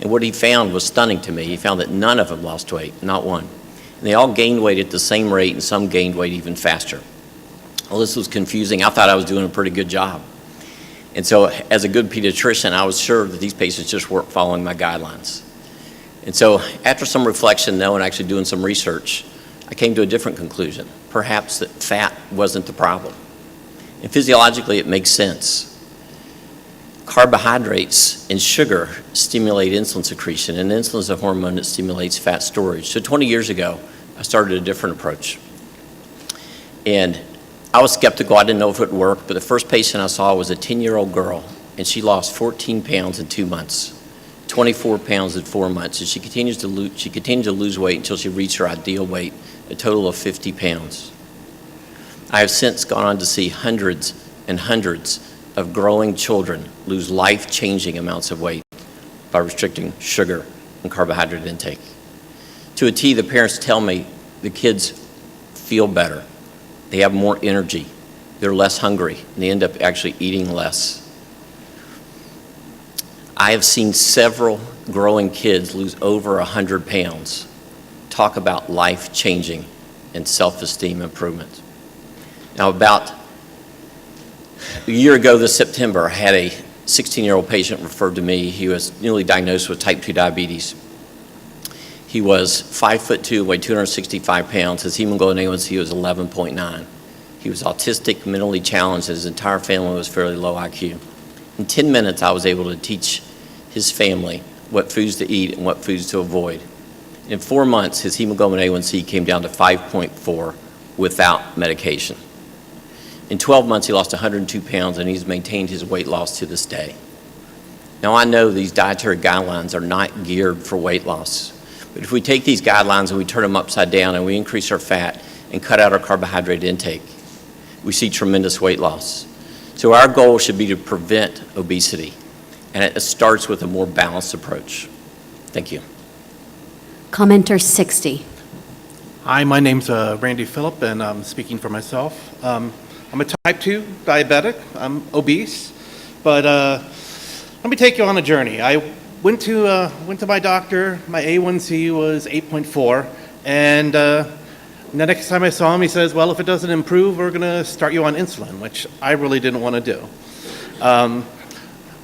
And what he found was stunning to me. He found that none of them lost weight, not one. And they all gained weight at the same rate, and some gained weight even faster. Well, this was confusing. I thought I was doing a pretty good job. And so as a good pediatrician, I was sure that these patients just weren't following my guidelines. And so after some reflection, though, and actually doing some research, I came to a different conclusion. Perhaps that fat wasn't the problem. And physiologically, it makes sense. Carbohydrates and sugar stimulate insulin secretion, and insulin is a hormone that stimulates fat storage. So 20 years ago, I started a different approach. And I was skeptical. I didn't know if it would work, but the first patient I saw was a 10-year-old girl, and she lost 14 pounds in 2 months, 24 pounds in 4 months, and she continued to lose weight until she reached her ideal weight, a total of 50 pounds. I have since gone on to see hundreds and hundreds of growing children lose life-changing amounts of weight by restricting sugar and carbohydrate intake. To a T, the parents tell me the kids feel better. They have more energy, they're less hungry, and they end up actually eating less. I have seen several growing kids lose over 100 pounds. Talk about life-changing and self-esteem improvement. Now, about a year ago this September, I had a 16-year-old patient referred to me. He was newly diagnosed with type 2 diabetes. He was 5'2", weighed 265 pounds. His hemoglobin A1C was 11.9. He was autistic, mentally challenged, and his entire family was fairly low IQ. In 10 minutes, I was able to teach his family what foods to eat and what foods to avoid. In 4 months, his hemoglobin A1C came down to 5.4 without medication. In 12 months, he lost 102 pounds, and he's maintained his weight loss to this day. Now, I know these dietary guidelines are not geared for weight loss. But if we take these guidelines and we turn them upside down and we increase our fat and cut out our carbohydrate intake, we see tremendous weight loss. So our goal should be to prevent obesity, and it starts with a more balanced approach. Thank you. Commenter 60. Hi, my name's Randy Phillip, and I'm speaking for myself. I'm a type 2 diabetic. I'm obese, but let me take you on a journey. I went to my doctor. My A1C was 8.4, and the next time I saw him, he says, "Well, if it doesn't improve, we're going to start you on insulin," which I really didn't want to do. I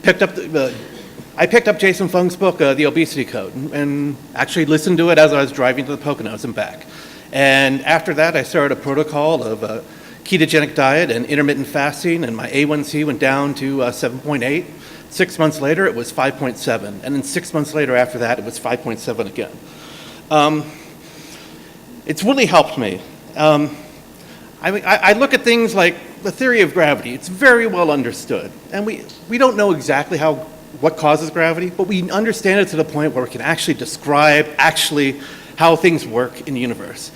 picked up Jason Fung's book, The Obesity Code, and actually listened to it as I was driving to the Poconos and back. And after that, I started a protocol of a ketogenic diet and intermittent fasting, and my A1C went down to 7.8. 6 months later, it was 5.7, and then 6 months later after that, it was 5.7 again. It's really helped me. I look at things like the theory of gravity. It's very well understood, and we don't know exactly how what causes gravity, but we understand it to the point where we can actually describe how things work in the universe.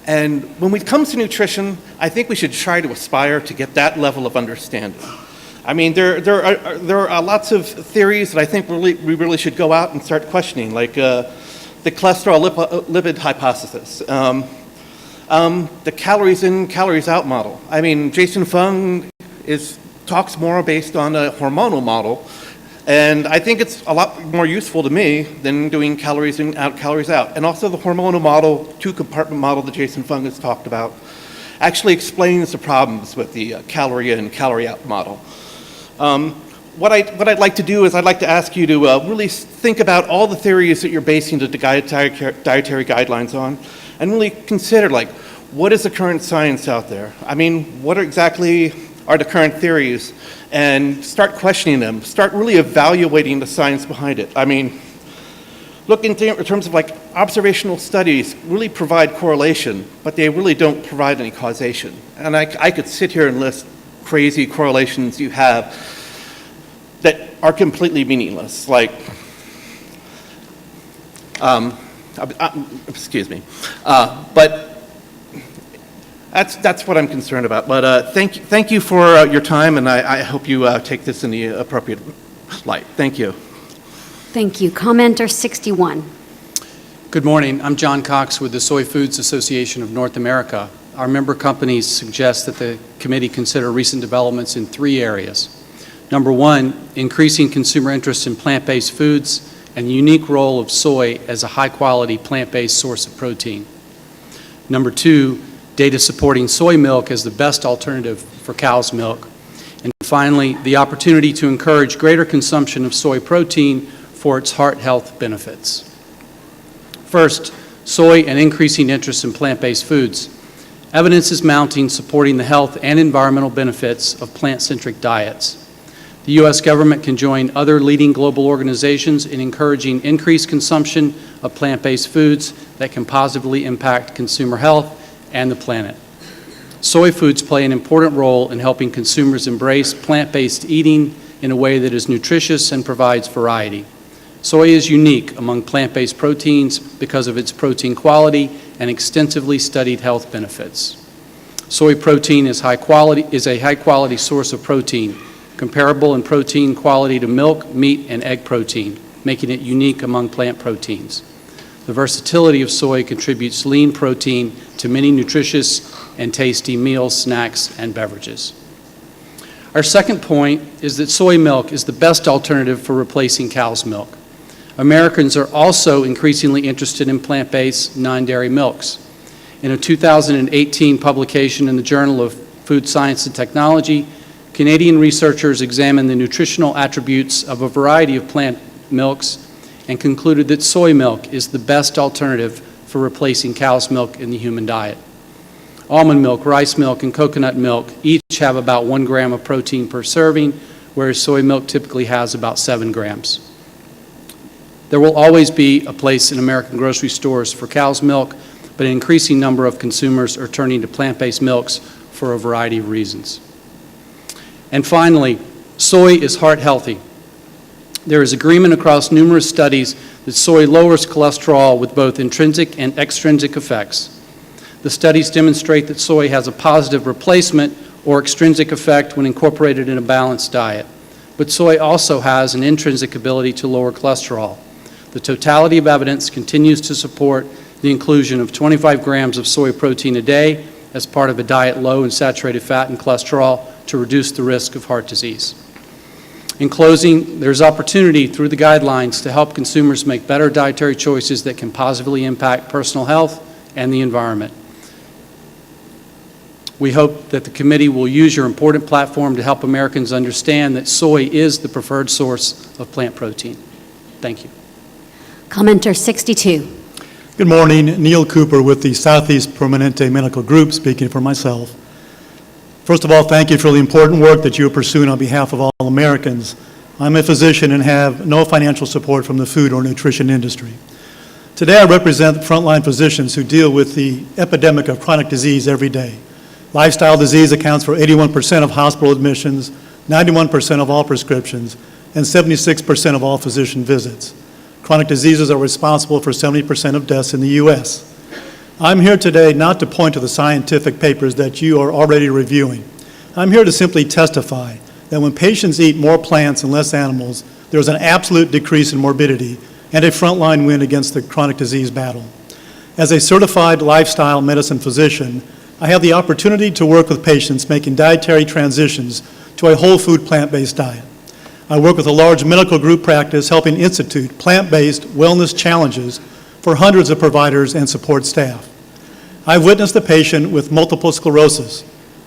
And when it comes to nutrition, I think we should try to aspire to get that level of understanding. I mean, there are lots of theories that I think we really should go out and start questioning, like the cholesterol lipid hypothesis, the calories in, calories out model. I mean, Jason Fung talks more based on a hormonal model, and I think it's a lot more useful to me than doing calories in, calories out. And also the hormonal model, two-compartment model that Jason Fung has talked about, actually explains the problems with the calorie in, calorie out model. What I'd like to do is I'd like to ask you to really think about all the theories that you're basing the dietary guidelines on, and really consider, like, what is the current science out there? I mean, what exactly are the current theories? And start questioning them. Start really evaluating the science behind it. I mean, look in terms of like observational studies really provide correlation, but they really don't provide any causation. And I could sit here and list crazy correlations you have that are completely meaningless, like, excuse me, but that's what I'm concerned about. But thank you for your time, and I hope you take this in the appropriate light. Thank you. Thank you. Commenter 61. Good morning. I'm John Cox with the Soy Foods Association of North America. Our member companies suggest that the committee consider recent developments in 3 areas. Number 1, increasing consumer interest in plant-based foods and the unique role of soy as a high-quality plant-based source of protein. Number 2, data supporting soy milk as the best alternative for cow's milk. And finally, the opportunity to encourage greater consumption of soy protein for its heart health benefits. First, soy and increasing interest in plant-based foods. Evidence is mounting supporting the health and environmental benefits of plant-centric diets. The U.S. government can join other leading global organizations in encouraging increased consumption of plant-based foods that can positively impact consumer health and the planet. Soy foods play an important role in helping consumers embrace plant-based eating in a way that is nutritious and provides variety. Soy is unique among plant-based proteins because of its protein quality and extensively studied health benefits. Soy protein is a high-quality source of protein, comparable in protein quality to milk, meat, and egg protein, making it unique among plant proteins. The versatility of soy contributes lean protein to many nutritious and tasty meals, snacks, and beverages. Our second point is that soy milk is the best alternative for replacing cow's milk. Americans are also increasingly interested in plant-based, non-dairy milks. In a 2018 publication in the Journal of Food Science and Technology, Canadian researchers examined the nutritional attributes of a variety of plant milks and concluded that soy milk is the best alternative for replacing cow's milk in the human diet. Almond milk, rice milk, and coconut milk each have about 1 gram of protein per serving, whereas soy milk typically has about 7 grams. There will always be a place in American grocery stores for cow's milk, but an increasing number of consumers are turning to plant-based milks for a variety of reasons. And finally, soy is heart healthy. There is agreement across numerous studies that soy lowers cholesterol with both intrinsic and extrinsic effects. The studies demonstrate that soy has a positive replacement or extrinsic effect when incorporated in a balanced diet. But soy also has an intrinsic ability to lower cholesterol. The totality of evidence continues to support the inclusion of 25 grams of soy protein a day as part of a diet low in saturated fat and cholesterol to reduce the risk of heart disease. In closing, there's opportunity through the guidelines to help consumers make better dietary choices that can positively impact personal health and the environment. We hope that the committee will use your important platform to help Americans understand that soy is the preferred source of plant protein. Thank you. Commenter 62. Good morning. Neil Cooper with the Southeast Permanente Medical Group, speaking for myself. First of all, thank you for the important work that you are pursuing on behalf of all Americans. I'm a physician and have no financial support from the food or nutrition industry. Today, I represent frontline physicians who deal with the epidemic of chronic disease every day. Lifestyle disease accounts for 81% of hospital admissions, 91% of all prescriptions, and 76% of all physician visits. Chronic diseases are responsible for 70% of deaths in the U.S. I'm here today not to point to the scientific papers that you are already reviewing. I'm here to simply testify that when patients eat more plants and less animals, there is an absolute decrease in morbidity and a frontline win against the chronic disease battle. As a certified lifestyle medicine physician, I have the opportunity to work with patients making dietary transitions to a whole food plant-based diet. I work with a large medical group practice helping institute plant-based wellness challenges for hundreds of providers and support staff. I've witnessed a patient with multiple sclerosis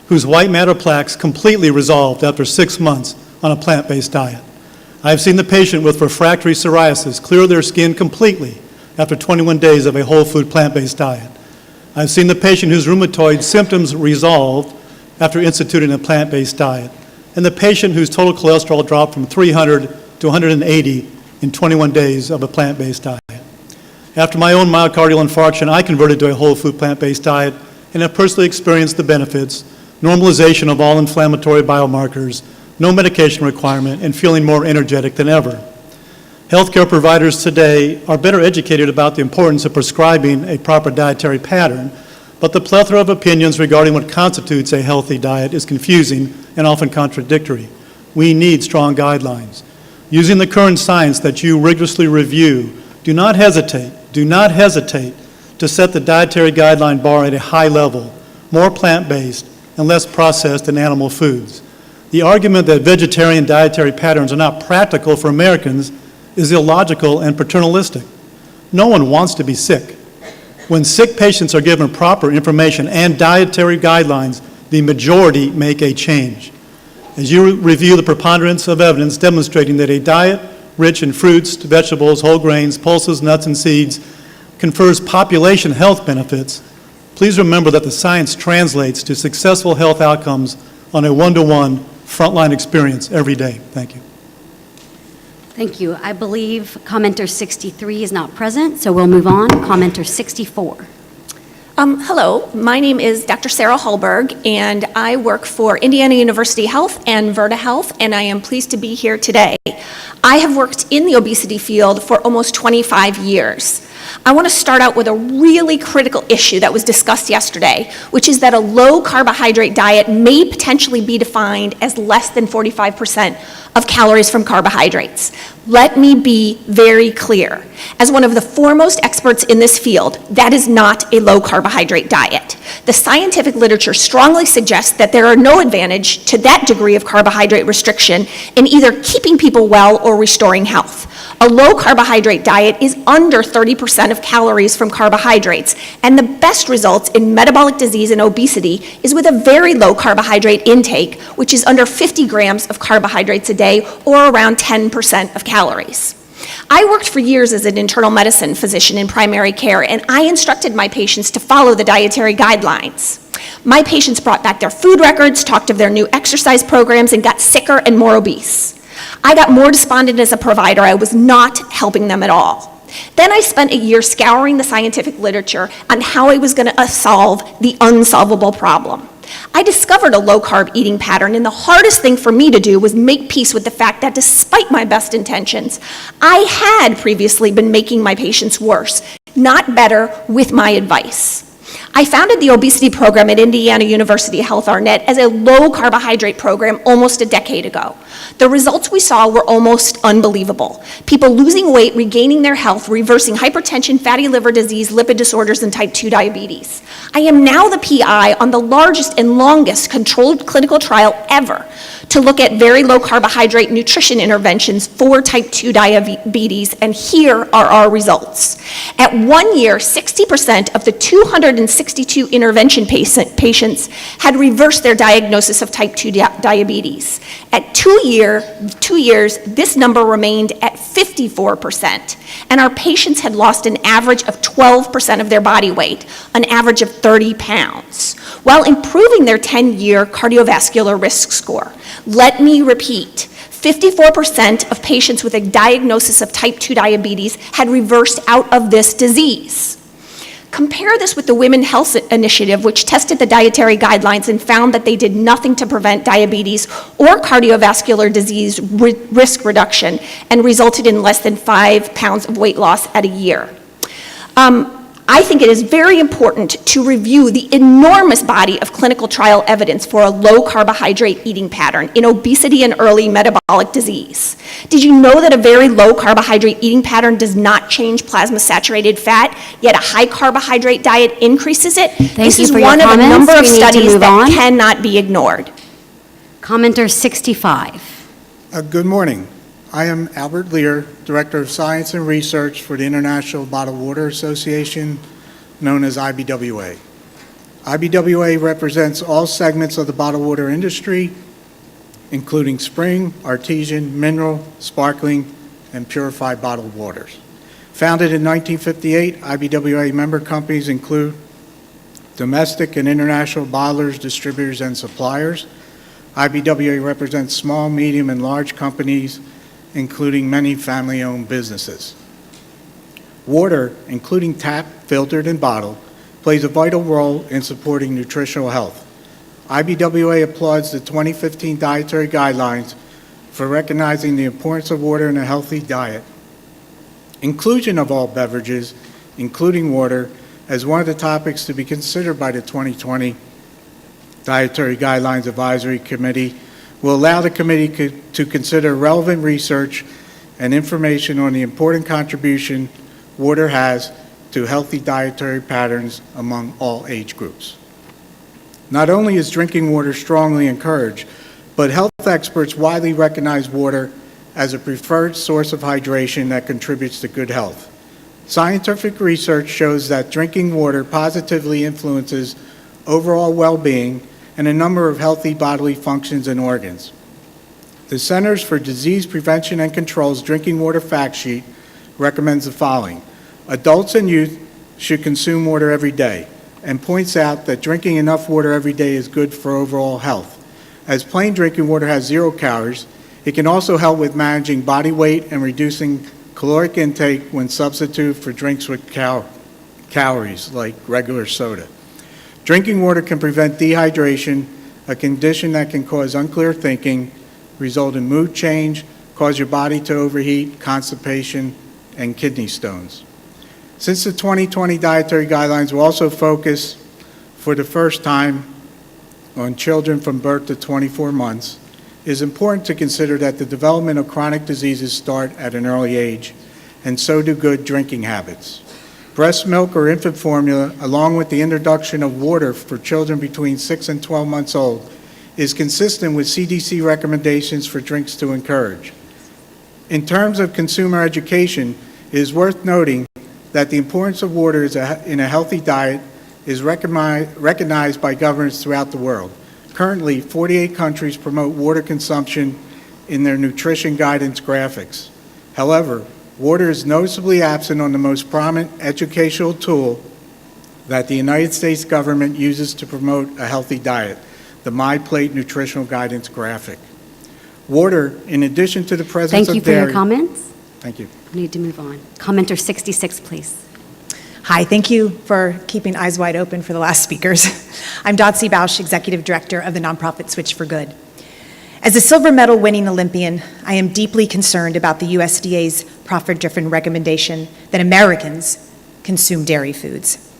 whose white matter plaques completely resolved after 6 months on a plant-based diet. I've seen the patient with refractory psoriasis clear their skin completely after 21 days of a whole food plant-based diet. I've seen the patient whose rheumatoid symptoms resolved after instituting a plant-based diet, and the patient whose total cholesterol dropped from 300 to 180 in 21 days of a plant-based diet. After my own myocardial infarction, I converted to a whole food plant-based diet and have personally experienced the benefits, normalization of all inflammatory biomarkers, no medication requirement, and feeling more energetic than ever. Healthcare providers today are better educated about the importance of prescribing a proper dietary pattern, but the plethora of opinions regarding what constitutes a healthy diet is confusing and often contradictory. We need strong guidelines. Using the current science that you rigorously review, do not hesitate to set the dietary guideline bar at a high level, more plant-based and less processed and animal foods. The argument that vegetarian dietary patterns are not practical for Americans is illogical and paternalistic. No one wants to be sick. When sick patients are given proper information and dietary guidelines, the majority make a change. As you review the preponderance of evidence demonstrating that a diet rich in fruits, vegetables, whole grains, pulses, nuts, and seeds confers population health benefits, please remember that the science translates to successful health outcomes on a one-to-one frontline experience every day. Thank you. Thank you. I believe commenter 63 is not present, so we'll move on. Commenter 64. Hello, my name is Dr. Sarah Hallberg, and I work for Indiana University Health and Verta Health, and I am pleased to be here today. I have worked in the obesity field for almost 25 years. I want to start out with a really critical issue that was discussed yesterday, which is that a low carbohydrate diet may potentially be defined as less than 45% of calories from carbohydrates. Let me be very clear. As one of the foremost experts in this field, that is not a low carbohydrate diet. The scientific literature strongly suggests that there are no advantage to that degree of carbohydrate restriction in either keeping people well or restoring health. A low carbohydrate diet is under 30% of calories from carbohydrates, and the best results in metabolic disease and obesity is with a very low carbohydrate intake, which is under 50 grams of carbohydrates a day or around 10% of calories. I worked for years as an internal medicine physician in primary care, and I instructed my patients to follow the dietary guidelines. My patients brought back their food records, talked of their new exercise programs, and got sicker and more obese. I got more despondent as a provider. I was not helping them at all. Then I spent a year scouring the scientific literature on how I was going to solve the unsolvable problem. I discovered a low-carb eating pattern, and the hardest thing for me to do was make peace with the fact that despite my best intentions, I had previously been making my patients worse, not better, with my advice. I founded the obesity program at Indiana University Health Arnett as a low-carbohydrate program almost a decade ago. The results we saw were almost unbelievable. People losing weight, regaining their health, reversing hypertension, fatty liver disease, lipid disorders, and type 2 diabetes. I am now the PI on the largest and longest controlled clinical trial ever to look at very low carbohydrate nutrition interventions for type 2 diabetes, and here are our results. At 1 year, 60% of the 262 intervention patients had reversed their diagnosis of type 2 diabetes. At 2 years, this number remained at 54%, and our patients had lost an average of 12% of their body weight, an average of 30 pounds, while improving their 10-year cardiovascular risk score. Let me repeat, 54% of patients with a diagnosis of type 2 diabetes had reversed out of this disease. Compare this with the Women's Health Initiative, which tested the dietary guidelines and found that they did nothing to prevent diabetes or cardiovascular disease risk reduction and resulted in less than 5 pounds of weight loss at a year. I think it is very important to review the enormous body of clinical trial evidence for a low carbohydrate eating pattern in obesity and early metabolic disease. Did you know that a very low carbohydrate eating pattern does not change plasma saturated fat, yet a high carbohydrate diet increases it? This is one of a number of studies that cannot be ignored. Commenter 65. Good morning. I am Albert Lear, Director of Science and Research for the International Bottled Water Association, known as IBWA. IBWA represents all segments of the bottled water industry, including spring, artesian, mineral, sparkling, and purified bottled waters. Founded in 1958, IBWA member companies include domestic and international bottlers, distributors, and suppliers. IBWA represents small, medium, and large companies, including many family-owned businesses. Water, including tap, filtered, and bottled, plays a vital role in supporting nutritional health. IBWA applauds the 2015 Dietary Guidelines for recognizing the importance of water in a healthy diet. Inclusion of all beverages, including water, as one of the topics to be considered by the 2020 Dietary Guidelines Advisory Committee will allow the committee to consider relevant research and information on the important contribution water has to healthy dietary patterns among all age groups. Not only is drinking water strongly encouraged, but health experts widely recognize water as a preferred source of hydration that contributes to good health. Scientific research shows that drinking water positively influences overall well-being and a number of healthy bodily functions and organs. The Centers for Disease Prevention and Control's Drinking Water Fact Sheet recommends the following. Adults and youth should consume water every day and points out that drinking enough water every day is good for overall health. As plain drinking water has 0 calories, it can also help with managing body weight and reducing caloric intake when substituted for drinks with calories like regular soda. Drinking water can prevent dehydration, a condition that can cause unclear thinking, result in mood change, cause your body to overheat, constipation, and kidney stones. Since the 2020 Dietary Guidelines will also focus for the first time on children from birth to 24 months, it is important to consider that the development of chronic diseases start at an early age, and so do good drinking habits. Breast milk or infant formula, along with the introduction of water for children between 6 and 12 months old, is consistent with CDC recommendations for drinks to encourage. In terms of consumer education, it is worth noting that the importance of water in a healthy diet is recognized by governments throughout the world. Currently, 48 countries promote water consumption in their nutrition guidance graphics. However, water is noticeably absent on the most prominent educational tool that the United States government uses to promote a healthy diet, the My Plate Nutritional Guidance graphic. Water, in addition to the presence of dairy... Thank you for your comments. Thank you. We need to move on. Commenter 66, please. Hi, thank you for keeping eyes wide open for the last speakers. I'm Dotsie Bausch, Executive Director of the nonprofit Switch for Good. As a silver medal winning Olympian, I am deeply concerned about the USDA's profit-driven recommendation that Americans consume dairy foods.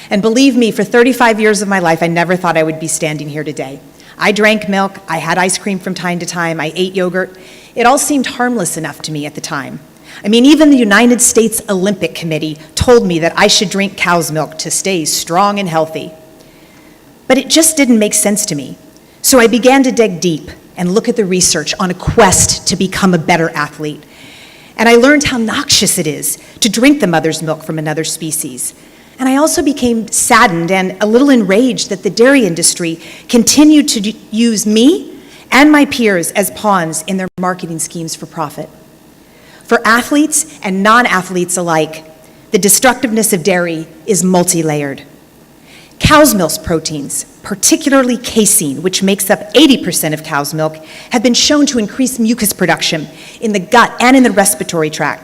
And believe me, for 35 years of my life, I never thought I would be standing here today. I drank milk, I had ice cream from time to time, I ate yogurt. It all seemed harmless enough to me at the time. I mean, even the United States Olympic Committee told me that I should drink cow's milk to stay strong and healthy. But it just didn't make sense to me. So I began to dig deep and look at the research on a quest to become a better athlete. And I learned how noxious it is to drink the mother's milk from another species. And I also became saddened and a little enraged that the dairy industry continued to use me and my peers as pawns in their marketing schemes for profit. For athletes and non-athletes alike, the destructiveness of dairy is multi-layered. Cow's milk proteins, particularly casein, which makes up 80% of cow's milk, have been shown to increase mucus production in the gut and in the respiratory tract,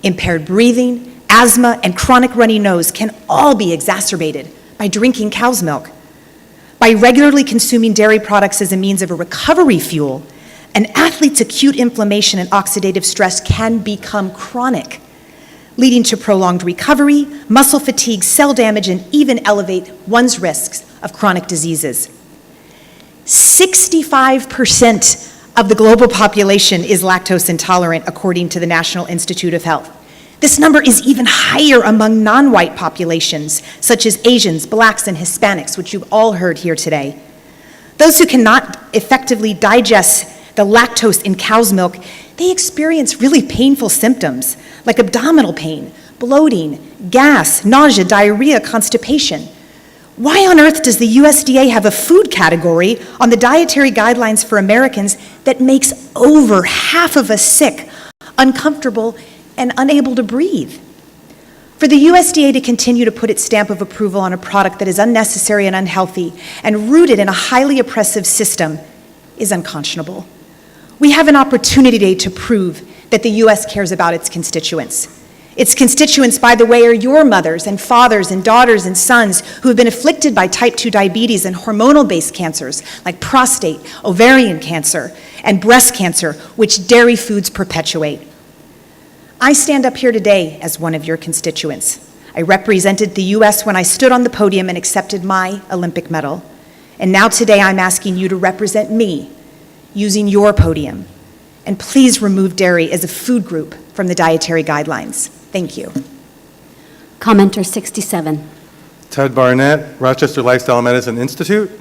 impaired breathing, asthma, and chronic runny nose can all be exacerbated by drinking cow's milk. By regularly consuming dairy products as a means of a recovery fuel, an athlete's acute inflammation and oxidative stress can become chronic, leading to prolonged recovery, muscle fatigue, cell damage, and even elevate one's risks of chronic diseases. 65% of the global population is lactose intolerant, according to the National Institute of Health. This number is even higher among non-white populations, such as Asians, Blacks, and Hispanics, which you've all heard here today. Those who cannot effectively digest the lactose in cow's milk, they experience really painful symptoms like abdominal pain, bloating, gas, nausea, diarrhea, constipation. Why on earth does the USDA have a food category on the dietary guidelines for Americans that makes over half of us sick, uncomfortable, and unable to breathe? For the USDA to continue to put its stamp of approval on a product that is unnecessary and unhealthy and rooted in a highly oppressive system is unconscionable. We have an opportunity today to prove that the U.S. cares about its constituents. Its constituents, by the way, are your mothers and fathers and daughters and sons who have been afflicted by type 2 diabetes and hormonal-based cancers like prostate, ovarian cancer, and breast cancer, which dairy foods perpetuate. I stand up here today as one of your constituents. I represented the U.S. when I stood on the podium and accepted my Olympic medal. And now today I'm asking you to represent me using your podium. And please remove dairy as a food group from the dietary guidelines. Thank you. Commenter 67. Ted Barnett, Rochester Lifestyle Medicine Institute.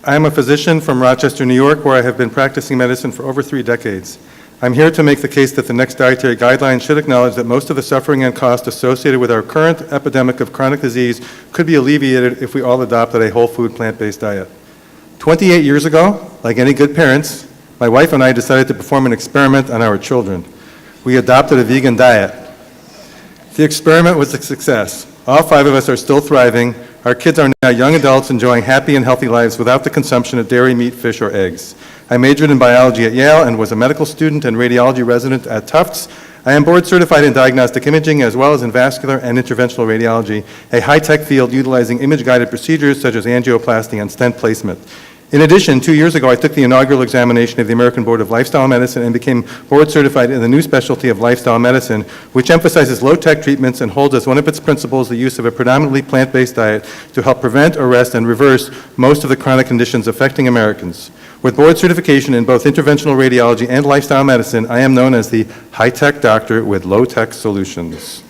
I am a physician from Rochester, New York, where I have been practicing medicine for over 3 decades. I'm here to make the case that the next dietary guidelines should acknowledge that most of the suffering and cost associated with our current epidemic of chronic disease could be alleviated if we all adopted a whole food, plant-based diet. 28 years ago, like any good parents, my wife and I decided to perform an experiment on our children. We adopted a vegan diet. The experiment was a success. All 5 of us are still thriving. Our kids are now young adults enjoying happy and healthy lives without the consumption of dairy, meat, fish, or eggs. I majored in biology at Yale and was a medical student and radiology resident at Tufts. I am board certified in diagnostic imaging as well as in vascular and interventional radiology, a high-tech field utilizing image-guided procedures such as angioplasty and stent placement. In addition, 2 years ago, I took the inaugural examination of the American Board of Lifestyle Medicine and became board certified in the new specialty of lifestyle medicine, which emphasizes low-tech treatments and holds as one of its principles the use of a predominantly plant-based diet to help prevent, arrest, and reverse most of the chronic conditions affecting Americans. With board certification in both interventional radiology and lifestyle medicine, I am known as the high-tech doctor with low-tech solutions.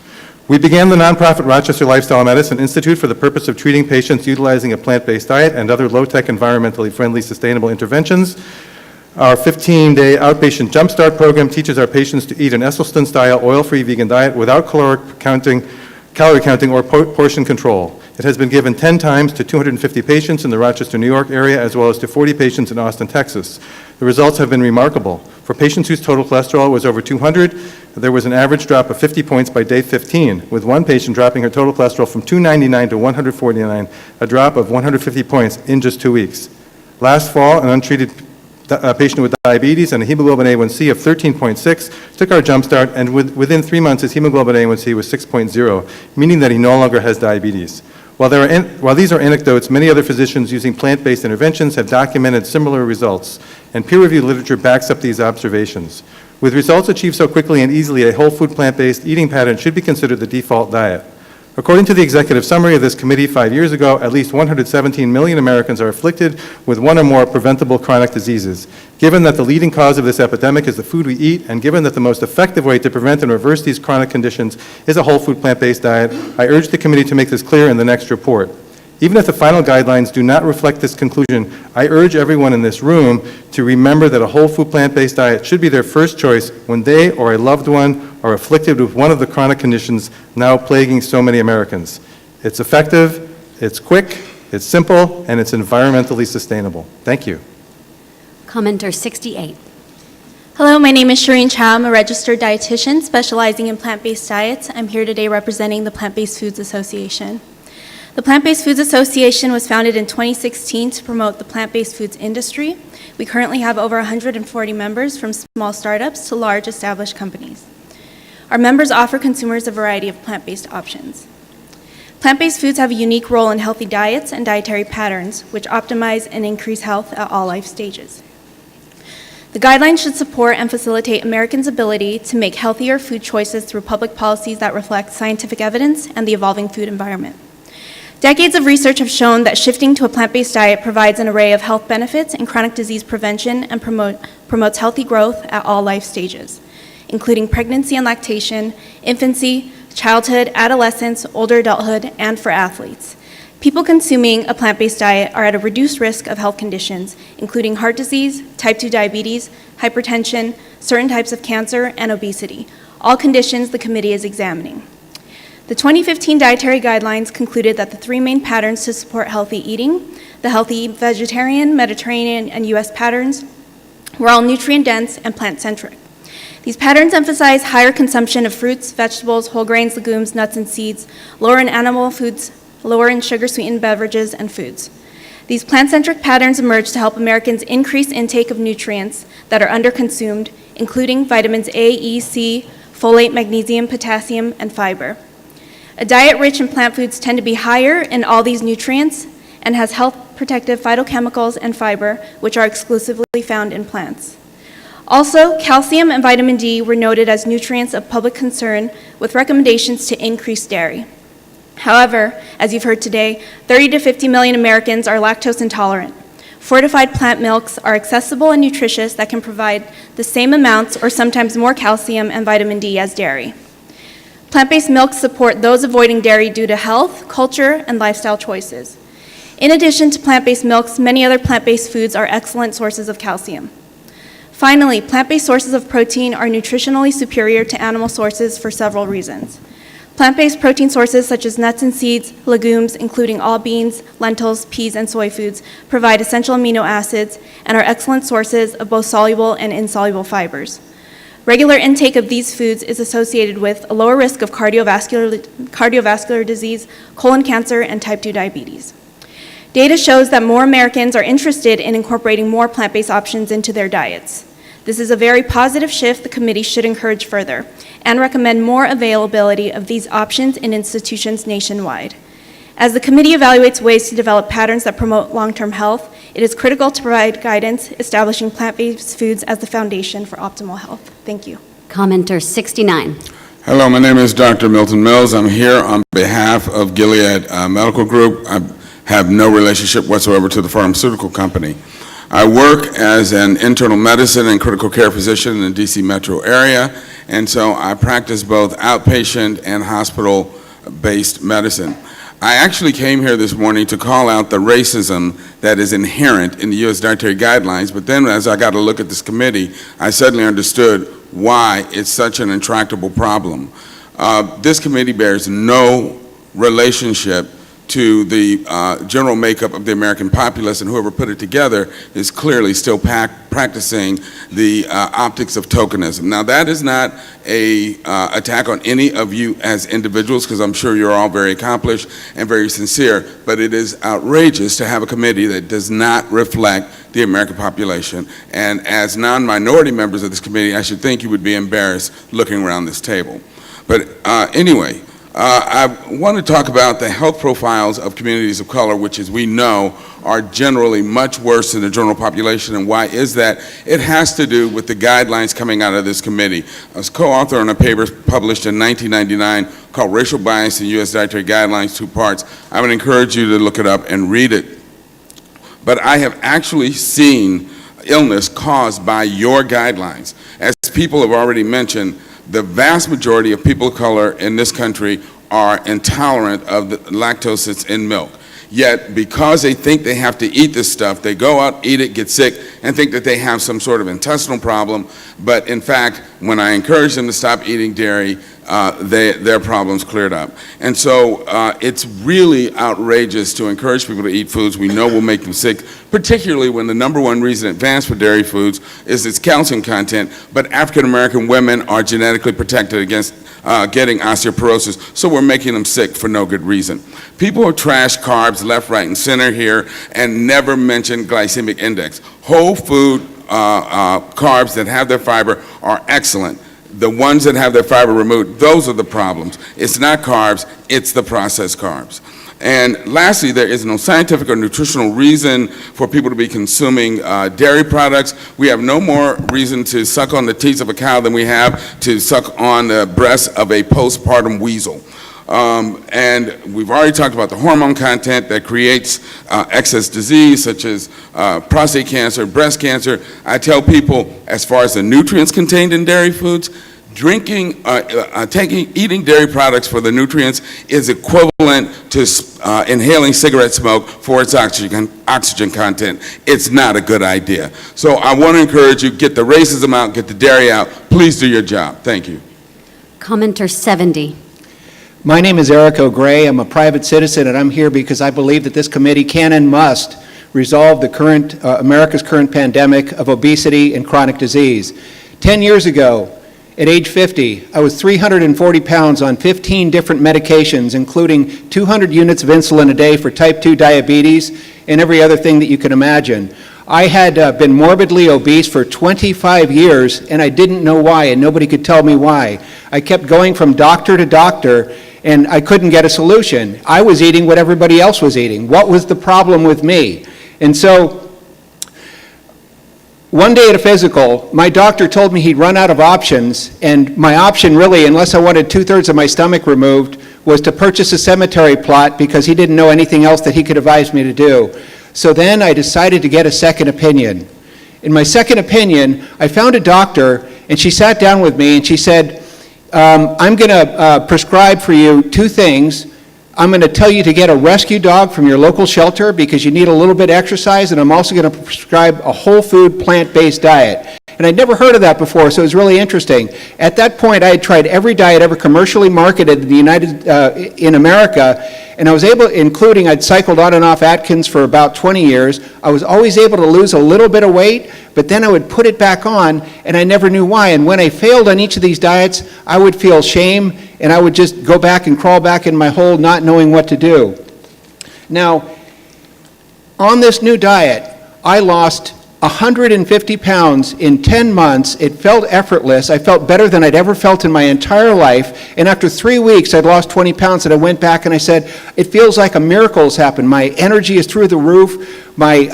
We began the nonprofit Rochester Lifestyle Medicine Institute for the purpose of treating patients utilizing a plant-based diet and other low-tech, environmentally friendly, sustainable interventions. Our 15-day outpatient Jumpstart program teaches our patients to eat an Esselstyn-style oil-free vegan diet without calorie counting or portion control. It has been given 10 times to 250 patients in the Rochester, New York area, as well as to 40 patients in Austin, Texas. The results have been remarkable. For patients whose total cholesterol was over 200, there was an average drop of 50 points by day 15, with one patient dropping her total cholesterol from 299 to 149, a drop of 150 points in just 2 weeks. Last fall, an untreated patient with diabetes and a hemoglobin A1C of 13.6 took our Jumpstart, and within 3 months his hemoglobin A1C was 6.0, meaning that he no longer has diabetes. While these are anecdotes, many other physicians using plant-based interventions have documented similar results, and peer-reviewed literature backs up these observations. With results achieved so quickly and easily, a whole food plant-based eating pattern should be considered the default diet. According to the executive summary of this committee 5 years ago, at least 117 million Americans are afflicted with one or more preventable chronic diseases. Given that the leading cause of this epidemic is the food we eat, and given that the most effective way to prevent and reverse these chronic conditions is a whole food plant-based diet, I urge the committee to make this clear in the next report. Even if the final guidelines do not reflect this conclusion, I urge everyone in this room to remember that a whole food plant-based diet should be their first choice when they or a loved one are afflicted with one of the chronic conditions now plaguing so many Americans. It's effective, it's quick, it's simple, and it's environmentally sustainable. Thank you. Commenter 68. Hello, my name is Shireen Chow. I'm a registered dietitian specializing in plant-based diets. I'm here today representing the Plant-Based Foods Association. The Plant-Based Foods Association was founded in 2016 to promote the plant-based foods industry. We currently have over 140 members from small startups to large established companies. Our members offer consumers a variety of plant-based options. Plant-based foods have a unique role in healthy diets and dietary patterns, which optimize and increase health at all life stages. The guidelines should support and facilitate Americans' ability to make healthier food choices through public policies that reflect scientific evidence and the evolving food environment. Decades of research have shown that shifting to a plant-based diet provides an array of health benefits in chronic disease prevention and promotes healthy growth at all life stages, including pregnancy and lactation, infancy, childhood, adolescence, older adulthood, and for athletes. People consuming a plant-based diet are at a reduced risk of health conditions, including heart disease, type 2 diabetes, hypertension, certain types of cancer, and obesity, all conditions the committee is examining. The 2015 Dietary Guidelines concluded that the three main patterns to support healthy eating, the healthy vegetarian, Mediterranean, and U.S. patterns, were all nutrient-dense and plant-centric. These patterns emphasize higher consumption of fruits, vegetables, whole grains, legumes, nuts, and seeds, lower in animal foods, lower in sugar-sweetened beverages and foods. These plant-centric patterns emerge to help Americans increase intake of nutrients that are underconsumed, including vitamins A, E, C, folate, magnesium, potassium, and fiber. A diet rich in plant foods tend to be higher in all these nutrients and has health-protective phytochemicals and fiber, which are exclusively found in plants. Also, calcium and vitamin D were noted as nutrients of public concern, with recommendations to increase dairy. However, as you've heard today, 30 to 50 million Americans are lactose intolerant. Fortified plant milks are accessible and nutritious that can provide the same amounts or sometimes more calcium and vitamin D as dairy. Plant-based milks support those avoiding dairy due to health, culture, and lifestyle choices. In addition to plant-based milks, many other plant-based foods are excellent sources of calcium. Finally, plant-based sources of protein are nutritionally superior to animal sources for several reasons. Plant-based protein sources such as nuts and seeds, legumes, including all beans, lentils, peas, and soy foods, provide essential amino acids and are excellent sources of both soluble and insoluble fibers. Regular intake of these foods is associated with a lower risk of cardiovascular disease, colon cancer, and type 2 diabetes. Data shows that more Americans are interested in incorporating more plant-based options into their diets. This is a very positive shift the committee should encourage further and recommend more availability of these options in institutions nationwide. As the committee evaluates ways to develop patterns that promote long-term health, it is critical to provide guidance establishing plant-based foods as the foundation for optimal health. Thank you. Commenter 69. Hello, my name is Dr. Milton Mills. I'm here on behalf of Gilead Medical Group. I have no relationship whatsoever to the pharmaceutical company. I work as an internal medicine and critical care physician in the DC metro area, and so I practice both outpatient and hospital-based medicine. I actually came here this morning to call out the racism that is inherent in the U.S. Dietary Guidelines, but then as I got to look at this committee, I suddenly understood why it's such an intractable problem. This committee bears no relationship to the general makeup of the American populace, and whoever put it together is clearly still practicing the optics of tokenism. Now, that is not a attack on any of you as individuals, because I'm sure you're all very accomplished and very sincere, but it is outrageous to have a committee that does not reflect the American population. And as non-minority members of this committee, I should think you would be embarrassed looking around this table. But anyway, I want to talk about the health profiles of communities of color, which, as we know, are generally much worse than the general population. And why is that? It has to do with the guidelines coming out of this committee. I was co-author on a paper published in 1999 called Racial Bias in U.S. Dietary Guidelines, 2 parts. I would encourage you to look it up and read it. But I have actually seen illness caused by your guidelines. As people have already mentioned, the vast majority of people of color in this country are intolerant of the lactose that's in milk. Yet, because they think they have to eat this stuff, they go out, eat it, get sick, and think that they have some sort of intestinal problem. But in fact, when I encourage them to stop eating dairy, their problems cleared up. And so it's really outrageous to encourage people to eat foods we know will make them sick, particularly when the #1 reason advanced for dairy foods is its calcium content, but African American women are genetically protected against getting osteoporosis, so we're making them sick for no good reason. People who trash carbs left, right, and center here and never mention glycemic index. Whole food carbs that have their fiber are excellent. the ones that have their fiber removed, those are the problems. It's not carbs, it's the processed carbs. And lastly, there is no scientific or nutritional reason for people to be consuming dairy products. We have no more reason to suck on the teats of a cow than we have to suck on the breasts of a postpartum weasel. And we've already talked about the hormone content that creates excess disease, such as prostate cancer, breast cancer. I tell people, as far as the nutrients contained in dairy foods, eating dairy products for the nutrients is equivalent to inhaling cigarette smoke for its oxygen content. It's not a good idea. So I want to encourage you, get the racism out, get the dairy out. Please do your job. Thank you. Commenter 70. My name is Eric O'Gray. I'm a private citizen, and I'm here because I believe that this committee can and must resolve the current America's current pandemic of obesity and chronic disease. 10 years ago, at age 50, I was 340 pounds on 15 different medications, including 200 units of insulin a day for type 2 diabetes and every other thing that you can imagine. I had been morbidly obese for 25 years, and I didn't know why, and nobody could tell me why. I kept going from doctor to doctor, and I couldn't get a solution. I was eating what everybody else was eating. What was the problem with me? And so, one day at a physical, my doctor told me he'd run out of options, and my option really, unless I wanted 2/3 of my stomach removed, was to purchase a cemetery plot because he didn't know anything else that he could advise me to do. So then I decided to get a second opinion. In my second opinion, I found a doctor, and she sat down with me and she said, I'm going to prescribe for you two things. I'm going to tell you to get a rescue dog from your local shelter because you need a little bit of exercise, and I'm also going to prescribe a whole food plant-based diet. And I'd never heard of that before, so it was really interesting. At that point, I had tried every diet ever commercially marketed in America, and I was able, including I'd cycled on and off Atkins for about 20 years. I was always able to lose a little bit of weight, but then I would put it back on, and I never knew why. And when I failed on each of these diets, I would feel shame, and I would just go back and crawl back in my hole not knowing what to do. Now, on this new diet, I lost 150 pounds in 10 months. It felt effortless. I felt better than I'd ever felt in my entire life. And after 3 weeks, I'd lost 20 pounds, and I went back and I said, it feels like a miracle has happened. My energy is through the roof. My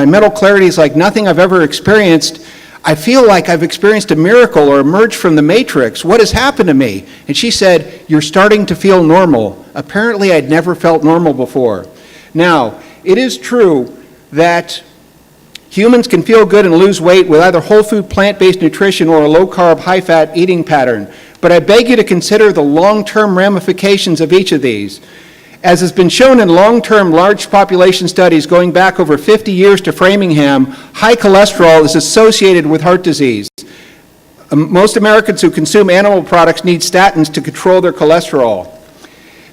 mental clarity is like nothing I've ever experienced. I feel like I've experienced a miracle or emerged from the matrix. What has happened to me? And she said, you're starting to feel normal. Apparently, I'd never felt normal before. Now, it is true that humans can feel good and lose weight with either whole food plant-based nutrition or a low-carb, high-fat eating pattern. But I beg you to consider the long-term ramifications of each of these. As has been shown in long-term large population studies going back over 50 years to Framingham, high cholesterol is associated with heart disease. Most Americans who consume animal products need statins to control their cholesterol.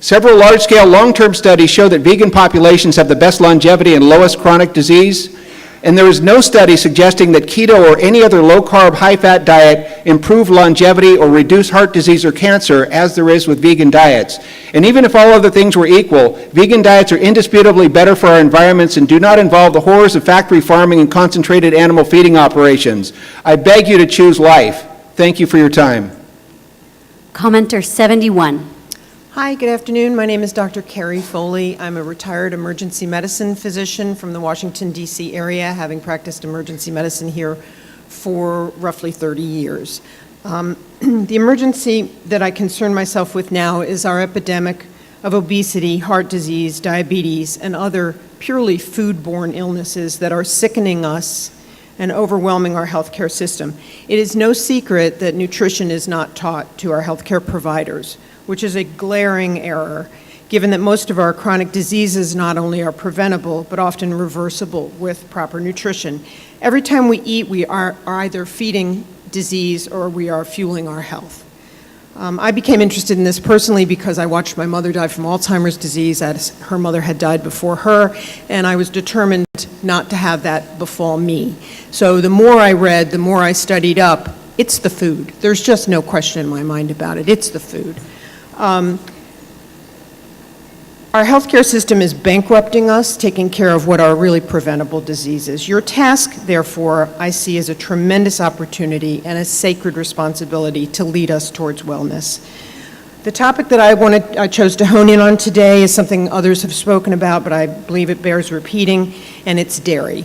Several large-scale long-term studies show that vegan populations have the best longevity and lowest chronic disease. And there is no study suggesting that keto or any other low-carb, high-fat diet improve longevity or reduce heart disease or cancer as there is with vegan diets. And even if all other things were equal, vegan diets are indisputably better for our environments and do not involve the horrors of factory farming and concentrated animal feeding operations. I beg you to choose life. Thank you for your time. Commenter 71. Hi, good afternoon. My name is Dr. Carrie Foley. I'm a retired emergency medicine physician from the Washington, D.C. area, having practiced emergency medicine here for roughly 30 years. The emergency that I concern myself with now is our epidemic of obesity, heart disease, diabetes, and other purely foodborne illnesses that are sickening us and overwhelming our healthcare system. It is no secret that nutrition is not taught to our healthcare providers, which is a glaring error, given that most of our chronic diseases not only are preventable, but often reversible with proper nutrition. Every time we eat, we are either feeding disease or we are fueling our health. I became interested in this personally because I watched my mother die from Alzheimer's disease as her mother had died before her, and I was determined not to have that befall me. So the more I read, the more I studied up, it's the food. There's just no question in my mind about it. It's the food. Our healthcare system is bankrupting us, taking care of what are really preventable diseases. Your task, therefore, I see as a tremendous opportunity and a sacred responsibility to lead us towards wellness. The topic that I chose to hone in on today is something others have spoken about, but I believe it bears repeating, and it's dairy.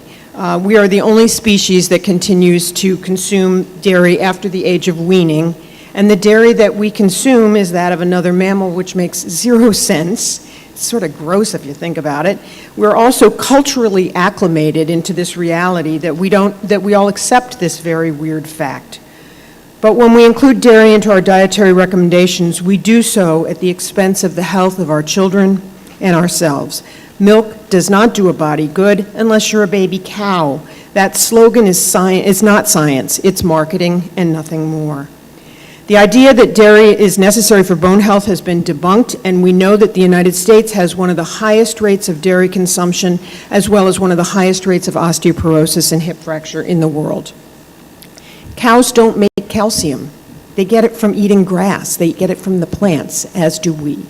We are the only species that continues to consume dairy after the age of weaning, and the dairy that we consume is that of another mammal, which makes zero sense. It's sort of gross if you think about it. We're also culturally acclimated into this reality that we all accept this very weird fact. But when we include dairy into our dietary recommendations, we do so at the expense of the health of our children and ourselves. Milk does not do a body good unless you're a baby cow. That slogan is not science, it's marketing and nothing more. The idea that dairy is necessary for bone health has been debunked, and we know that the United States has one of the highest rates of dairy consumption, as well as one of the highest rates of osteoporosis and hip fracture in the world. Cows don't make calcium. They get it from eating grass. They get it from the plants, as do we.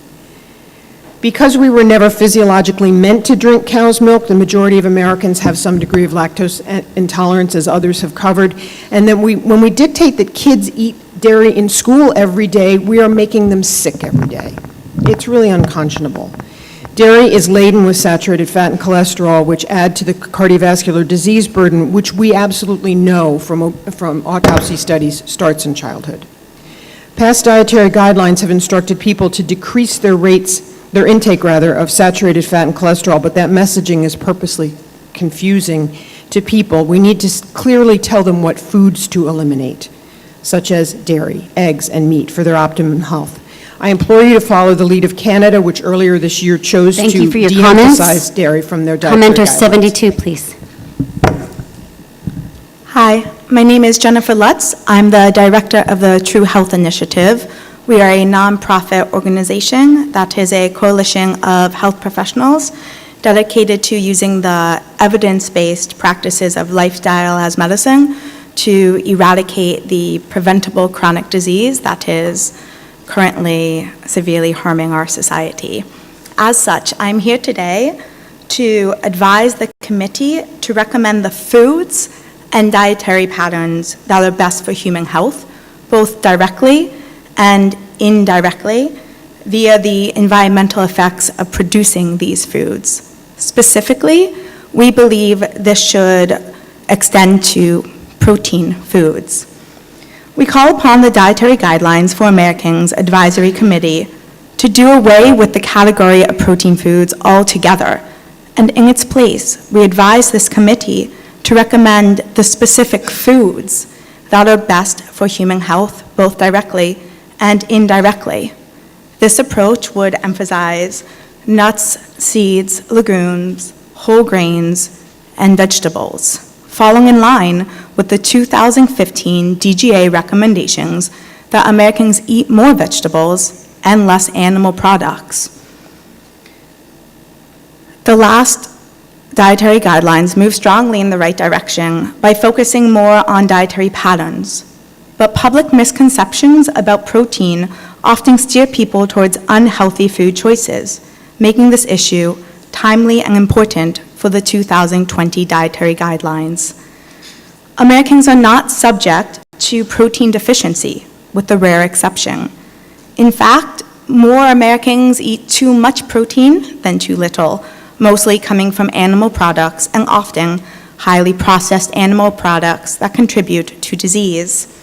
Because we were never physiologically meant to drink cow's milk, the majority of Americans have some degree of lactose intolerance, as others have covered. And then when we dictate that kids eat dairy in school every day, we are making them sick every day. It's really unconscionable. Dairy is laden with saturated fat and cholesterol, which add to the cardiovascular disease burden, which we absolutely know from autopsy studies starts in childhood. Past dietary guidelines have instructed people to decrease their intake of saturated fat and cholesterol, but that messaging is purposely confusing to people. We need to clearly tell them what foods to eliminate, such as dairy, eggs, and meat for their optimum health. I implore you to follow the lead of Canada, which earlier this year chose Thank to you for your de-emphasize comments. dairy from their dietary Commenter guidelines. 72, please. Hi, my name is Jennifer Lutz. I'm the director of the True Health Initiative. We are a nonprofit organization that is a coalition of health professionals dedicated to using the evidence-based practices of lifestyle as medicine to eradicate the preventable chronic disease that is currently severely harming our society. As such, I'm here today to advise the committee to recommend the foods and dietary patterns that are best for human health, both directly and indirectly, via the environmental effects of producing these foods. Specifically, we believe this should extend to protein foods. We call upon the Dietary Guidelines for Americans Advisory Committee to do away with the category of protein foods altogether, and in its place, we advise this committee to recommend the specific foods that are best for human health, both directly and indirectly. This approach would emphasize nuts, seeds, legumes, whole grains, and vegetables, falling in line with the 2015 DGA recommendations that Americans eat more vegetables and less animal products. The last dietary guidelines move strongly in the right direction by focusing more on dietary patterns. But public misconceptions about protein often steer people towards unhealthy food choices, making this issue timely and important for the 2020 dietary guidelines. Americans are not subject to protein deficiency, with the rare exception. In fact, more Americans eat too much protein than too little, mostly coming from animal products and often highly processed animal products that contribute to disease.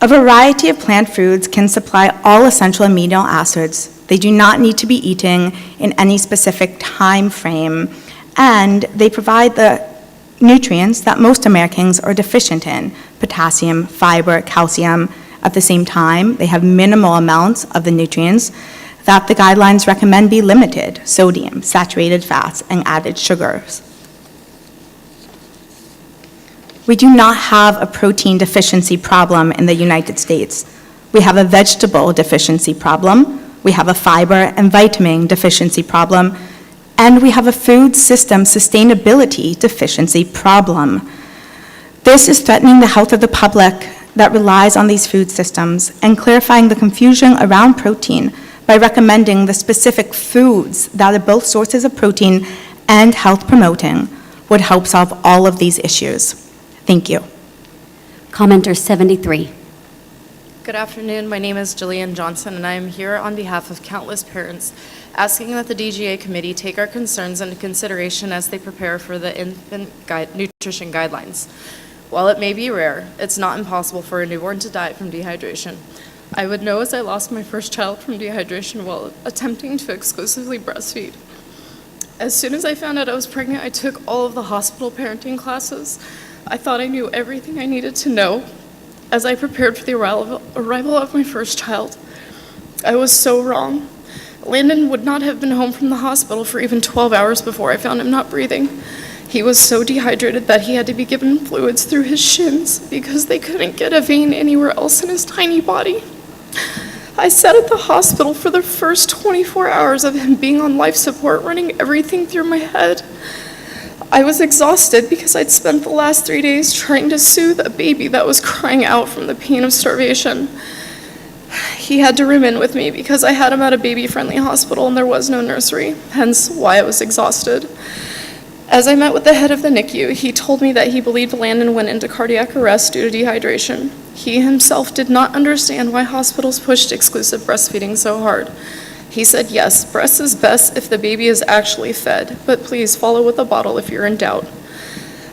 A variety of plant foods can supply all essential amino acids. They do not need to be eaten in any specific time frame, and they provide the nutrients that most Americans are deficient in: potassium, fiber, calcium. At the same time, they have minimal amounts of the nutrients that the guidelines recommend be limited: sodium, saturated fats, and added sugars. We do not have a protein deficiency problem in the United States. We have a vegetable deficiency problem, we have a fiber and vitamin deficiency problem, and we have a food system sustainability deficiency problem. This is threatening the health of the public that relies on these food systems and clarifying the confusion around protein by by recommending the specific foods that are both sources of protein and health promoting would help solve all of these issues. Thank you. Commenter 73. Good afternoon. My name is Jillian Johnson, and I am here on behalf of countless parents asking that the DGA committee take our concerns into consideration as they prepare for the infant nutrition guidelines. While it may be rare, it's not impossible for a newborn to die from dehydration. I would know as I lost my first child from dehydration while attempting to exclusively breastfeed. As soon as I found out I was pregnant, I took all of the hospital parenting classes. I thought I knew everything I needed to know as I prepared for the arrival of my first child. I was so wrong. Landon would not have been home from the hospital for even 12 hours before I found him not breathing. He was so dehydrated that he had to be given fluids through his shins because they couldn't get a vein anywhere else in his tiny body. I sat at the hospital for the first 24 hours of him being on life support, running everything through my head. I was exhausted because I'd spent the last 3 days trying to soothe a baby that was crying out from the pain of starvation. He had to room in with me because I had him at a baby-friendly hospital and there was no nursery, hence why I was exhausted. As I met with the head of the NICU, he told me that he believed Landon went into cardiac arrest due to dehydration. He himself did not understand why hospitals pushed exclusive breastfeeding so hard. He said, yes, breast is best if the baby is actually fed, but please follow with a bottle if you're in doubt.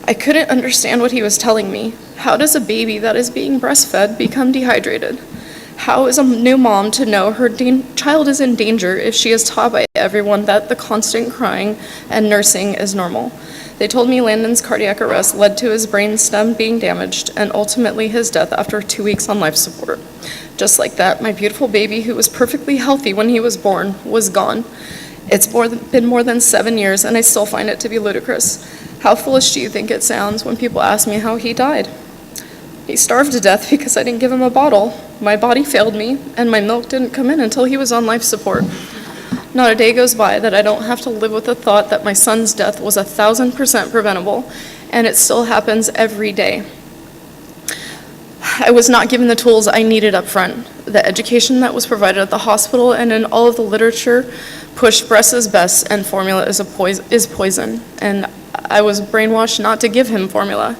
I couldn't understand what he was telling me. How does a baby that is being breastfed become dehydrated? How is a new mom to know her child is in danger if she is taught by everyone that the constant crying and nursing is normal? They told me Landon's cardiac arrest led to his brain stem being damaged and ultimately his death after 2 weeks on life support. Just like that, my beautiful baby, who was perfectly healthy when he was born, was gone. It's been more than 7 years, and I still find it to be ludicrous. How foolish do you think it sounds when people ask me how he died? He starved to death because I didn't give him a bottle. My body failed me, and my milk didn't come in until he was on life support. Not a day goes by that I don't have to live with the thought that my son's death was 1,000% preventable, and it still happens every day. I was not given the tools I needed up front. The education that was provided at the hospital and in all of the literature pushed breast is best and formula is poison, and I was brainwashed not to give him formula.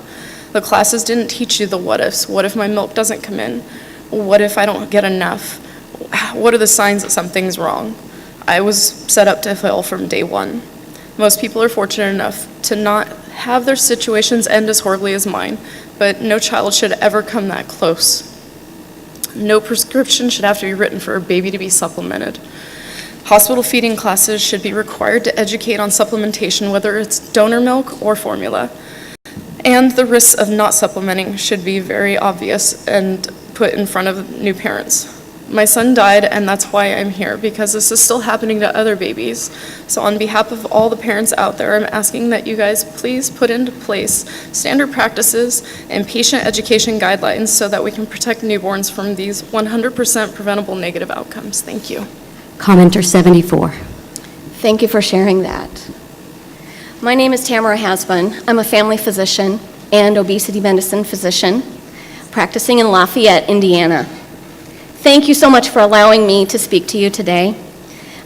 The classes didn't teach you the what ifs. What if my milk doesn't come in? What if I don't get enough? What are the signs that something's wrong? I was set up to fail from day one. Most people are fortunate enough to not have their situations end as horribly as mine, but no child should ever come that close. No prescription should have to be written for a baby to be supplemented. Hospital feeding classes should be required to educate on supplementation, whether it's donor milk or formula. And the risks of not supplementing should be very obvious and put in front of new parents. My son died, and that's why I'm here, because this is still happening to other babies. So on behalf of all the parents out there, I'm asking that you guys please put into place standard practices and patient education guidelines so that we can protect newborns from these 100% preventable negative outcomes. Thank you. Commenter 74. Thank you for sharing that. My name is Tamara Hasbun. I'm a family physician and obesity medicine physician practicing in Lafayette, Indiana. Thank you so much for allowing me to speak to you today.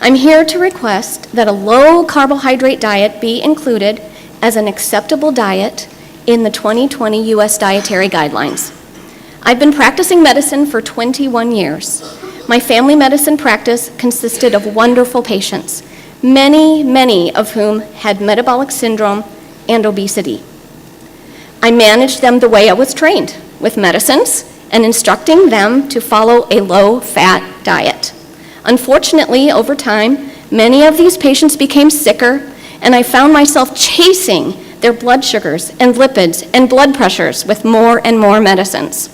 I'm here to request that a low-carbohydrate diet be included as an acceptable diet in the 2020 U.S. Dietary Guidelines. I've been practicing medicine for 21 years. My family medicine practice consisted of wonderful patients, many of whom had metabolic syndrome and obesity. I managed them the way I was trained, with medicines and instructing them to follow a low-fat diet. Unfortunately, over time, many of these patients became sicker, and I found myself chasing their blood sugars and lipids and blood pressures with more and more medicines.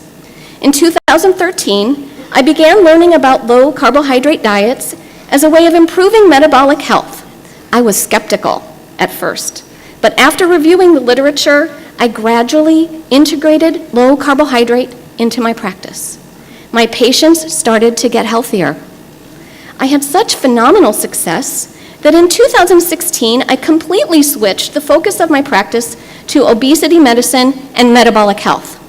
In 2013, I began learning about low-carbohydrate diets as a way of improving metabolic health. I was skeptical at first, but after reviewing the literature, I gradually integrated low-carbohydrate into my practice. My patients started to get healthier. I had such phenomenal success that in 2016, I completely switched the focus of my practice to obesity medicine and metabolic health.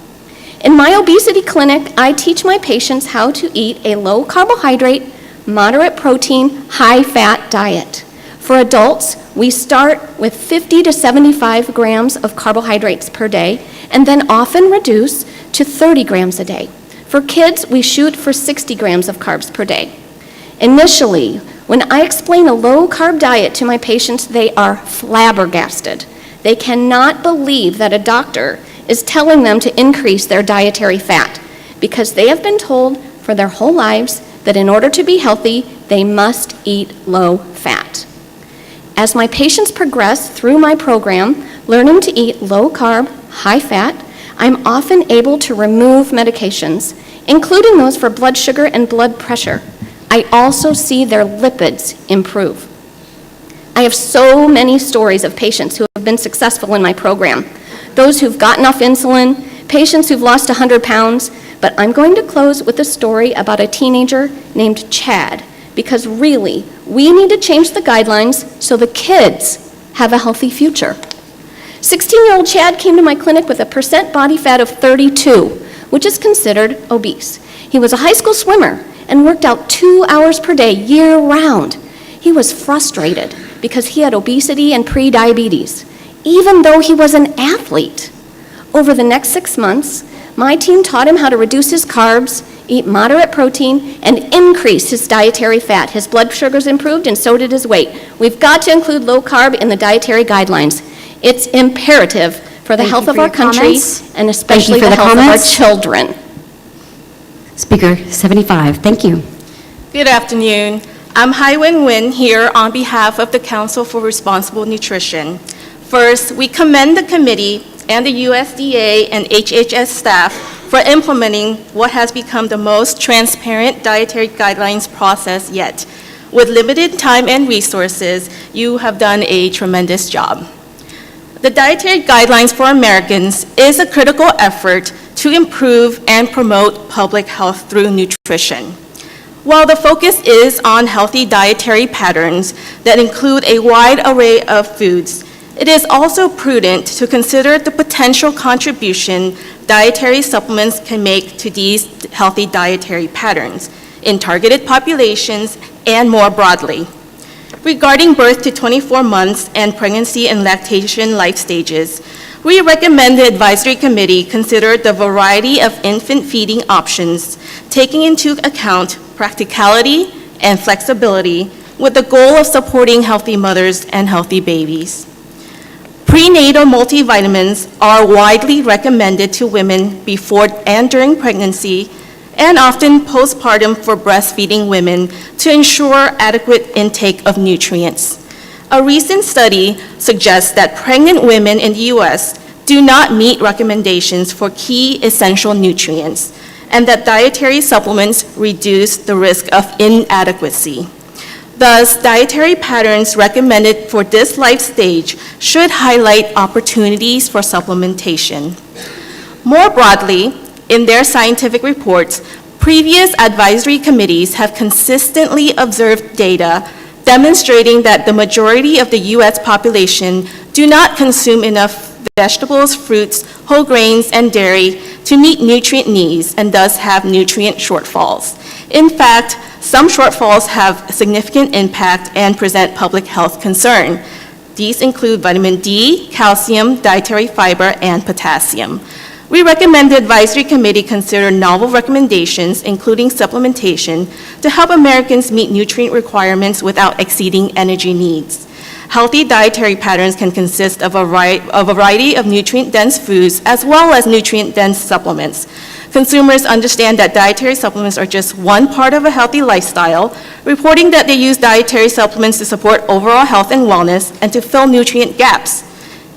In my obesity clinic, I teach my patients how to eat a low-carbohydrate, moderate protein, high fat diet. For adults, we start with 50 to 75 grams of carbohydrates per day and then often reduce to 30 grams a day. For kids, we shoot for 60 grams of carbs per day. Initially, when I explain a low-carb diet to my patients, they are flabbergasted. They cannot believe that a doctor is telling them to increase their dietary fat because they have been told for their whole lives that in order to be healthy, they must eat low fat. As my patients progress through my program, learning to eat low carb, high fat, I'm often able to remove medications, including those for blood sugar and blood pressure. I also see their lipids improve. I have so many stories of patients who have been successful in my program. Those who've gotten off insulin, patients who've lost 100 pounds, but I'm going to close with a story about a teenager named Chad, because really, we need to change the guidelines so the kids have a healthy future. 16-year-old Chad came to my clinic with a percent body fat of 32, which is considered obese. He was a high school swimmer and worked out 2 hours per day year-round. He was frustrated because he had obesity and pre-diabetes, even though he was an athlete. Over the next 6 months, my team taught him how to reduce his carbs, eat moderate protein, and increase his dietary fat. His blood sugars improved, and so did his weight. We've got to include low carb in the dietary guidelines. It's imperative for the health of our country and especially the health of our children. Speaker 75, thank you. Good afternoon. I'm Hai Wen Win here on behalf of the Council for Responsible Nutrition. First, we commend the committee and the USDA and HHS staff for implementing what has become the most transparent dietary guidelines process yet. With limited time and resources, you have done a tremendous job. The Dietary Guidelines for Americans is a critical effort to improve and promote public health through nutrition. While the focus is on healthy dietary patterns that include a wide array of foods, it is also prudent to consider the potential contribution dietary supplements can make to these healthy dietary patterns in targeted populations and more broadly. Regarding birth to 24 months and pregnancy and lactation life stages, we recommend the advisory committee consider the variety of infant feeding options, taking into account practicality and flexibility with the goal of supporting healthy mothers and healthy babies. Prenatal multivitamins are widely recommended to women before and during pregnancy and often postpartum for breastfeeding women to ensure adequate intake of nutrients. A recent study suggests that pregnant women in the U.S. do not meet recommendations for key essential nutrients and that dietary supplements reduce the risk of inadequacy. Thus, dietary patterns recommended for this life stage should highlight opportunities for supplementation. More broadly, in their scientific reports, previous advisory committees have consistently observed data demonstrating that the majority of the U.S. population do not consume enough vegetables, fruits, whole grains, and dairy to meet nutrient needs and thus have nutrient shortfalls. In fact, some shortfalls have significant impact and present public health concern. These include vitamin D, calcium, dietary fiber, and potassium. We recommend the advisory committee consider novel recommendations, including supplementation, to help Americans meet nutrient requirements without exceeding energy needs. Healthy dietary patterns can consist of a variety of nutrient-dense foods as well as nutrient-dense supplements. Consumers understand that dietary supplements are just one part of a healthy lifestyle, reporting that they use dietary supplements to support overall health and wellness and to fill nutrient gaps.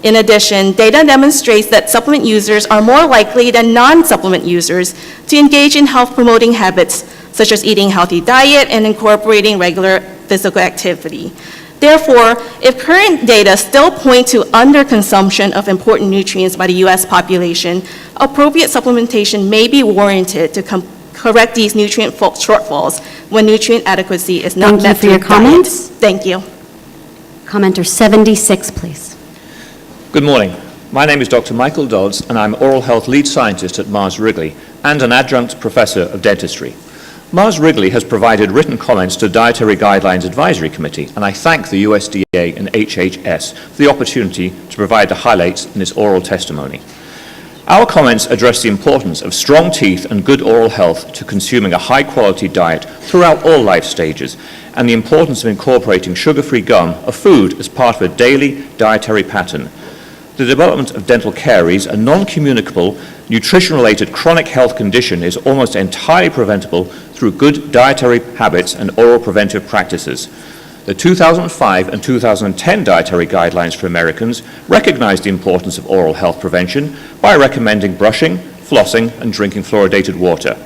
In addition, data demonstrates that supplement users are more likely than non-supplement users to engage in health-promoting habits, such as eating a healthy diet and incorporating regular physical activity. Therefore, if current data still point to underconsumption of important nutrients by the U.S. population, appropriate supplementation may be warranted to correct these nutrient shortfalls when nutrient adequacy is not met through diet. Thank you for your comments. Thank you. Commenter 76, please. Good morning. My name is Dr. Michael Dodds, and I'm Oral Health Lead Scientist at Mars Wrigley and an Adjunct Professor of Dentistry. Mars Wrigley has provided written comments to the Dietary Guidelines Advisory Committee, and I thank the USDA and HHS for the opportunity to provide the highlights in this oral testimony. Our comments address the importance of strong teeth and good oral health to consuming a high-quality diet throughout all life stages, and the importance of incorporating sugar-free gum, a food, as part of a daily dietary pattern. The development of dental caries, a non-communicable, nutrition-related chronic health condition, is almost entirely preventable through good dietary habits and oral preventive practices. The 2005 and 2010 Dietary Guidelines for Americans recognized the importance of oral health prevention by recommending brushing, flossing, and drinking fluoridated water.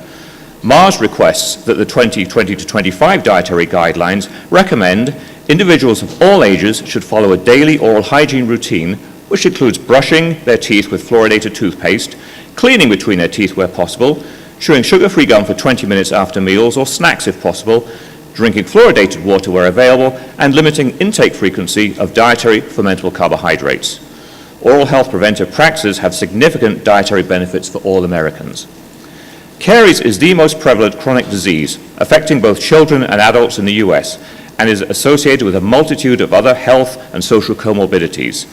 Mars requests that the 2020 to 25 Dietary Guidelines recommend individuals of all ages should follow a daily oral hygiene routine, which includes brushing their teeth with fluoridated toothpaste, cleaning between their teeth where possible, chewing sugar-free gum for 20 minutes after meals or snacks if possible, drinking fluoridated water where available, and limiting intake frequency of dietary fermentable carbohydrates. Oral health preventive practices have significant dietary benefits for all Americans. Caries is the most prevalent chronic disease, affecting both children and adults in the U.S., and is associated with a multitude of other health and social comorbidities.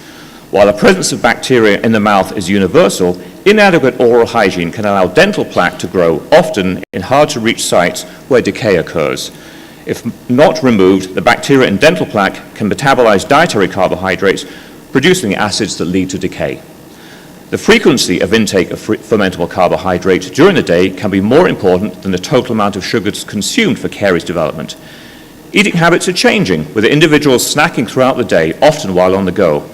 While the presence of bacteria in the mouth is universal, inadequate oral hygiene can allow dental plaque to grow, often in hard-to-reach sites where decay occurs. If not removed, the bacteria in dental plaque can metabolize dietary carbohydrates, producing acids that lead to decay. The frequency of intake of fermentable carbohydrates during the day can be more important than the total amount of sugars consumed for caries development. Eating habits are changing, with individuals snacking throughout the day, often while on the go.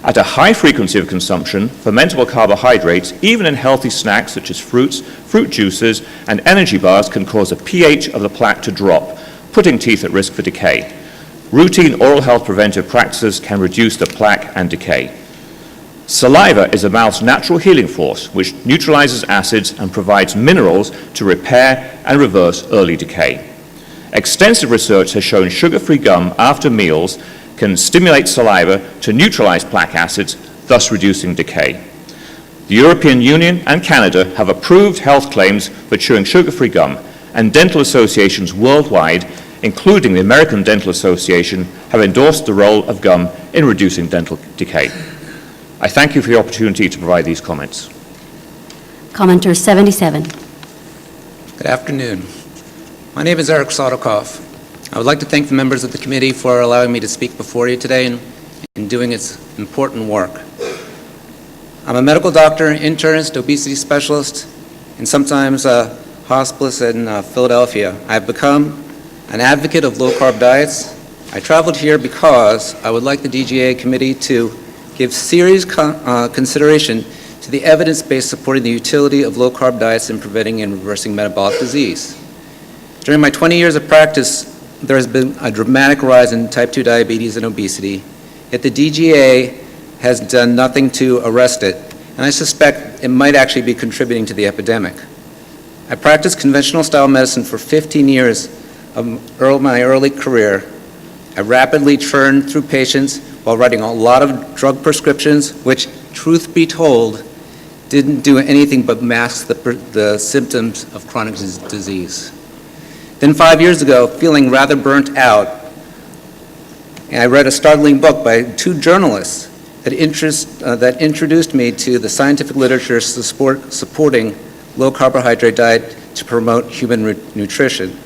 At a high frequency of consumption, fermentable carbohydrates, even in healthy snacks such as fruits, fruit juices, and energy bars, can cause the pH of the plaque to drop, putting teeth at risk for decay. Routine oral health preventive practices can reduce the plaque and decay. Saliva is a mouth's natural healing force, which neutralizes acids and provides minerals to repair and reverse early decay. Extensive research has shown sugar-free gum after meals can stimulate saliva to neutralize plaque acids, thus reducing decay. The European Union and Canada have approved health claims for chewing sugar-free gum, and dental associations worldwide, including the American Dental Association, have endorsed the role of gum in reducing dental decay. I thank you for the opportunity to provide these comments. Commenter 77. Good afternoon. My name is Eric Sodokov. I would like to thank the members of the committee for allowing me to speak before you today and doing its important work. I'm a medical doctor, internist, obesity specialist, and sometimes a hospice in Philadelphia. I've become an advocate of low-carb diets. I traveled here because I would like the DGA committee to give serious consideration to the evidence-based supporting the utility of low-carb diets in preventing and reversing metabolic disease. During my 20 years of practice, there has been a dramatic rise in type 2 diabetes and obesity, yet the DGA has done nothing to arrest it, and I suspect it might actually be contributing to the epidemic. I practiced conventional style medicine for 15 years of my early career. I rapidly churned through patients while writing a lot of drug prescriptions, which, truth be told, didn't do anything but mask the symptoms of chronic disease. Then 5 years ago, feeling rather burnt out, and I read a startling book by two journalists that introduced me to the scientific literature supporting low-carbohydrate diet to promote human nutrition,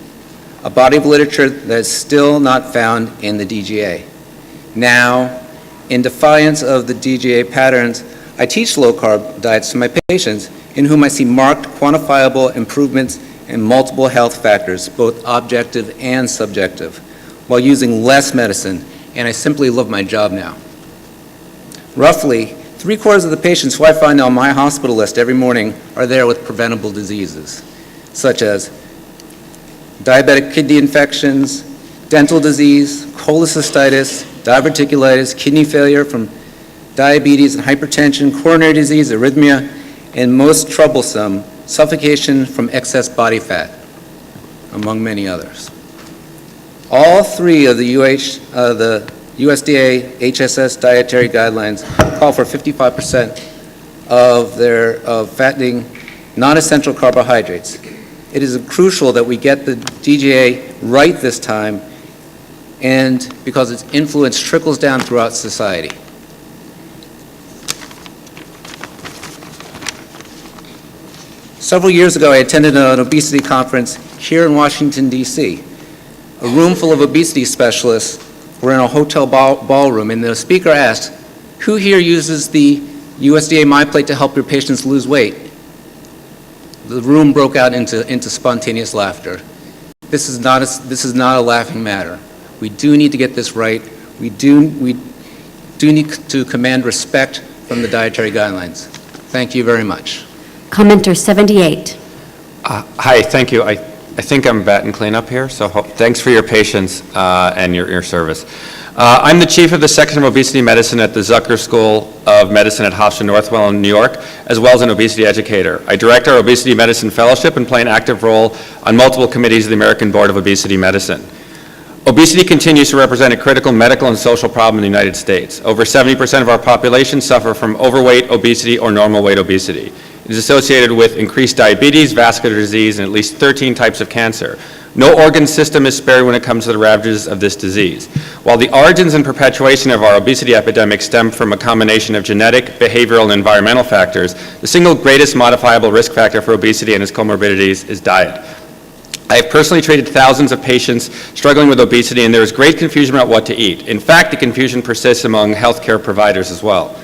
a body of literature that is still not found in the DGA. Now, in defiance of the DGA patterns, I teach low-carb diets to my patients, in whom I see marked quantifiable improvements in multiple health factors, both objective and subjective, while using less medicine, and I simply love my job now. Roughly, 3/4 of the patients who I find on my hospital list every morning are there with preventable diseases, such as diabetic kidney infections, dental disease, cholecystitis, diverticulitis, kidney failure from diabetes and hypertension, coronary disease, arrhythmia, and most troublesome, suffocation from excess body fat, among many others. All three of the USDA HSS dietary guidelines call for 55% of fattening non-essential carbohydrates. It is crucial that we get the DGA right this time, and because its influence trickles down throughout society. Several years ago, I attended an obesity conference here in Washington, D.C. A room full of obesity specialists were in a hotel ballroom, and the speaker asked, "Who here uses the USDA MyPlate to help your patients lose weight?" The room broke out into spontaneous laughter. This is not a laughing matter. We do need to get this right. We do need to command respect from the dietary guidelines. Thank you very much. Commenter 78. Hi, thank you. I think I'm batting cleanup here, so thanks for your patience and your service. I'm the chief of the section of obesity medicine at the Zucker School of Medicine at Hofstra Northwell in New York, as well as an obesity educator. I direct our obesity medicine fellowship and play an active role on multiple committees of the American Board of Obesity Medicine. Obesity continues to represent a critical medical and social problem in the United States. Over 70% of our population suffer from overweight obesity or normal weight obesity. It is associated with increased diabetes, vascular disease, and at least 13 types of cancer. No organ system is spared when it comes to the ravages of this disease. While the origins and perpetuation of our obesity epidemic stem from a combination of genetic, behavioral, and environmental factors, the single greatest modifiable risk factor for obesity and its comorbidities is diet. I have personally treated thousands of patients struggling with obesity, and there is great confusion about what to eat. In fact, the confusion persists among healthcare providers as well.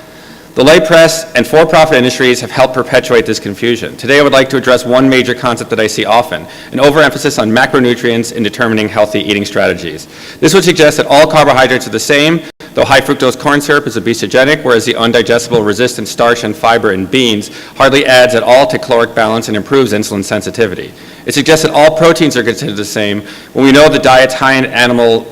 The lay press and for-profit industries have helped perpetuate this confusion. Today I would like to address one major concept that I see often, an overemphasis on macronutrients in determining healthy eating strategies. This would suggest that all carbohydrates are the same, though high fructose corn syrup is obesogenic, whereas the undigestible resistant starch and fiber in beans hardly adds at all to caloric balance and improves insulin sensitivity. It suggests that all proteins are considered the same when we know the diets high in animal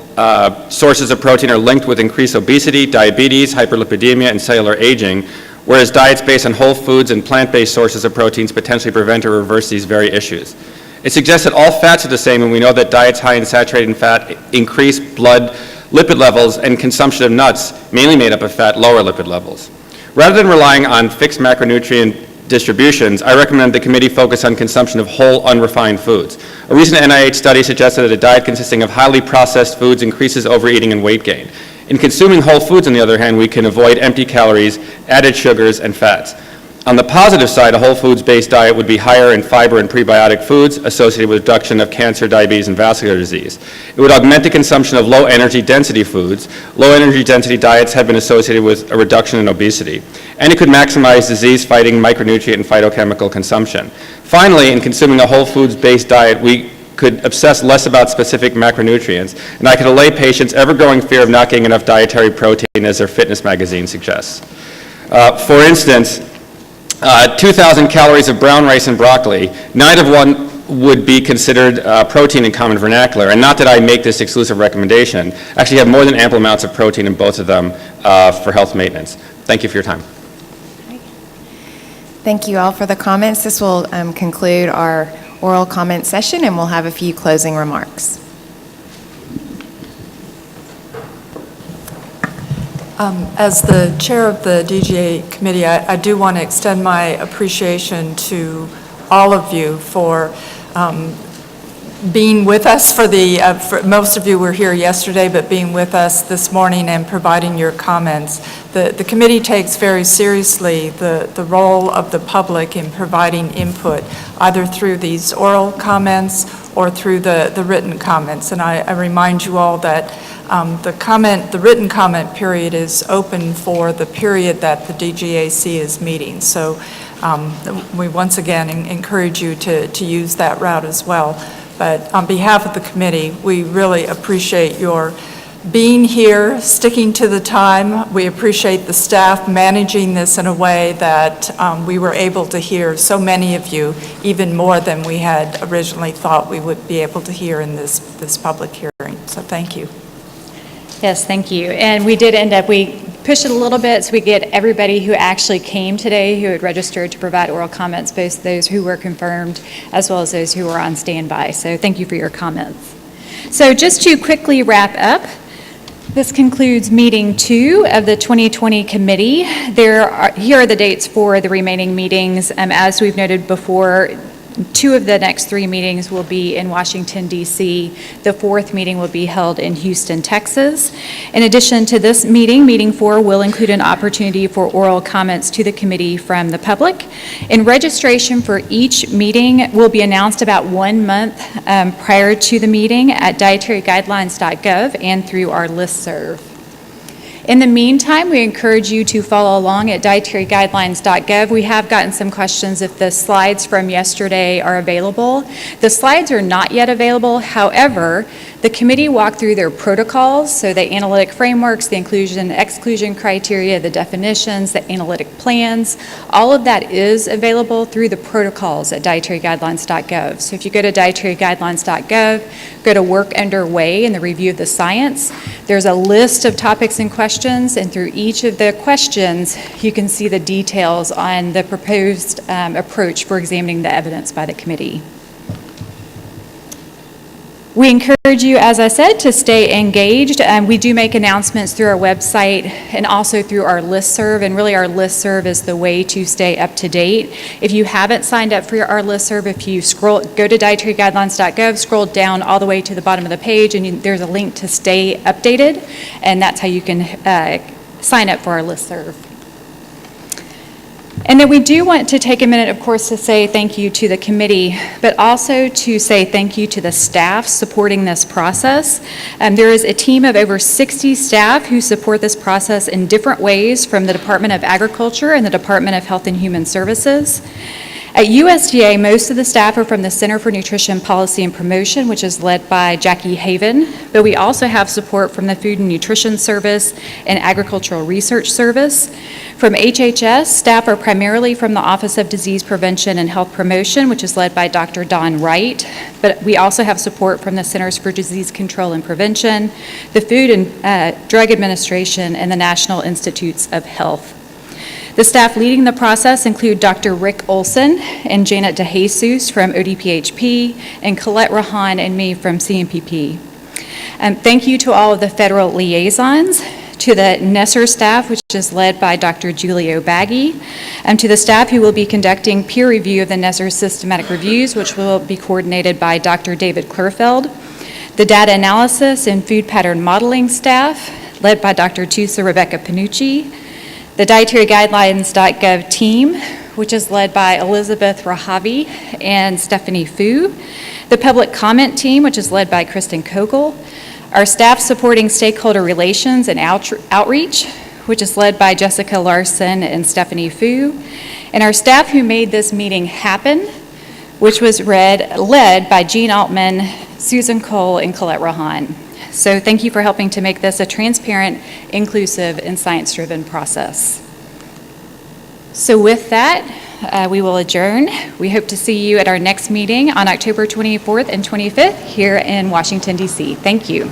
sources of protein are linked with increased obesity, diabetes, hyperlipidemia, and cellular aging, whereas diets based on whole foods and plant-based sources of proteins potentially prevent or reverse these very issues. It suggests that all fats are the same, and we know that diets high in saturated fat increase blood lipid levels, and consumption of nuts, mainly made up of fat, lower lipid levels. Rather than relying on fixed macronutrient distributions, I recommend the committee focus on consumption of whole, unrefined foods. A recent NIH study suggested that a diet consisting of highly processed foods increases overeating and weight gain. In consuming whole foods, on the other hand, we can avoid empty calories, added sugars, and fats. On the positive side, a whole foods-based diet would be higher in fiber and prebiotic foods associated with reduction of cancer, diabetes, and vascular disease. It would augment the consumption of low-energy density foods. Low-energy density diets have been associated with a reduction in obesity. And it could maximize disease-fighting micronutrient and phytochemical consumption. Finally, in consuming a whole foods-based diet, we could obsess less about specific macronutrients, and I could allay patients' ever-growing fear of not getting enough dietary protein, as their fitness magazine suggests. For instance, 2,000 calories of brown rice and broccoli, neither one would be considered protein in common vernacular, and not that I make this exclusive recommendation, actually have more than ample amounts of protein in both of them for health maintenance. Thank you for your time. Thank you all for the comments. This will conclude our oral comment session, and we'll have a few closing remarks. As the chair of the DGA committee, I do want to extend my appreciation to all of you for being with us for most of you were here yesterday, but being with us this morning and providing your comments. The committee takes very seriously the role of the public in providing input, either through these oral comments or through the written comments. And I remind you all that the written comment period is open for the period that the DGAC is meeting. So we once again encourage you to use that route as well. But on behalf of the committee, we really appreciate your being here, sticking to the time. We appreciate the staff managing this in a way that we were able to hear so many of you, even more than we had originally thought we would be able to hear in this public hearing. So thank you. Yes, thank you. And we did end up, we pushed it a little bit so we get everybody who actually came today who had registered to provide oral comments, both those who were confirmed as well as those who were on standby. So thank you for your comments. So just to quickly wrap up, this concludes meeting 2 of the 2020 committee. Here are the dates for the remaining meetings. As we've noted before, 2 of the next 3 meetings will be in Washington, D.C. The 4th meeting will be held in Houston, Texas. In addition to this meeting, meeting 4 will include an opportunity for oral comments to the committee from the public. And registration for each meeting will be announced about 1 month prior to the meeting at dietaryguidelines.gov and through our listserv. In the meantime, we encourage you to follow along at dietaryguidelines.gov. We have gotten some questions if the slides from yesterday are available. The slides are not yet available. However, the committee walked through their protocols, so the analytic frameworks, the inclusion, exclusion criteria, the definitions, the analytic plans. All of that is available through the protocols at dietaryguidelines.gov. So if you go to dietaryguidelines.gov, go to work underway in the review of the science, there's a list of topics and questions, and through each of the questions, you can see the details on the proposed approach for examining the evidence by the committee. We encourage you, as I said, to stay engaged. We do make announcements through our website and also through our listserv, and really our listserv is the way to stay up to date. If you haven't signed up for our listserv, if you go to dietaryguidelines.gov, scroll down all the way to the bottom of the page, and there's a link to stay updated, and that's how you can sign up for our listserv. And then we do want to take a minute, of course, to say thank you to the committee, but also to say thank you to the staff supporting this process. There is a team of over 60 staff who support this process in different ways from the Department of Agriculture and the Department of Health and Human Services. At USDA, most of the staff are from the Center for Nutrition Policy and Promotion, which is led by Jackie Haven, but we also have support from the Food and Nutrition Service and Agricultural Research Service. From HHS, staff are primarily from the Office of Disease Prevention and Health Promotion, which is led by Dr. Don Wright, but we also have support from the Centers for Disease Control and Prevention, the Food and Drug Administration, and the National Institutes of Health. The staff leading the process include Dr. Rick Olson and Janet DeJesus from ODPHP, and Colette Rahan and me from CMPP. Thank you to all of the federal liaisons, to the NESR staff, which is led by Dr. Julio Baggy, and to the staff who will be conducting peer review of the NESR systematic reviews, which will be coordinated by Dr. David Klurfeld, the data analysis and food pattern modeling staff, led by Dr. Tusa Rebecca Panucci, the dietaryguidelines.gov team, which is led by Elizabeth Rahavi and Stephanie Fu, the public comment team, which is led by Kristen Kogel, our staff supporting stakeholder relations and outreach, which is led by Jessica Larson and Stephanie Fu, and our staff who made this meeting happen, which was led by Jean Altman, Susan Cole, and Colette Rahan. So thank you for helping to make this a transparent, inclusive, and science-driven process. So with that, we will adjourn. We hope to see you at our next meeting on October 24th and 25th here in Washington, D.C. Thank you.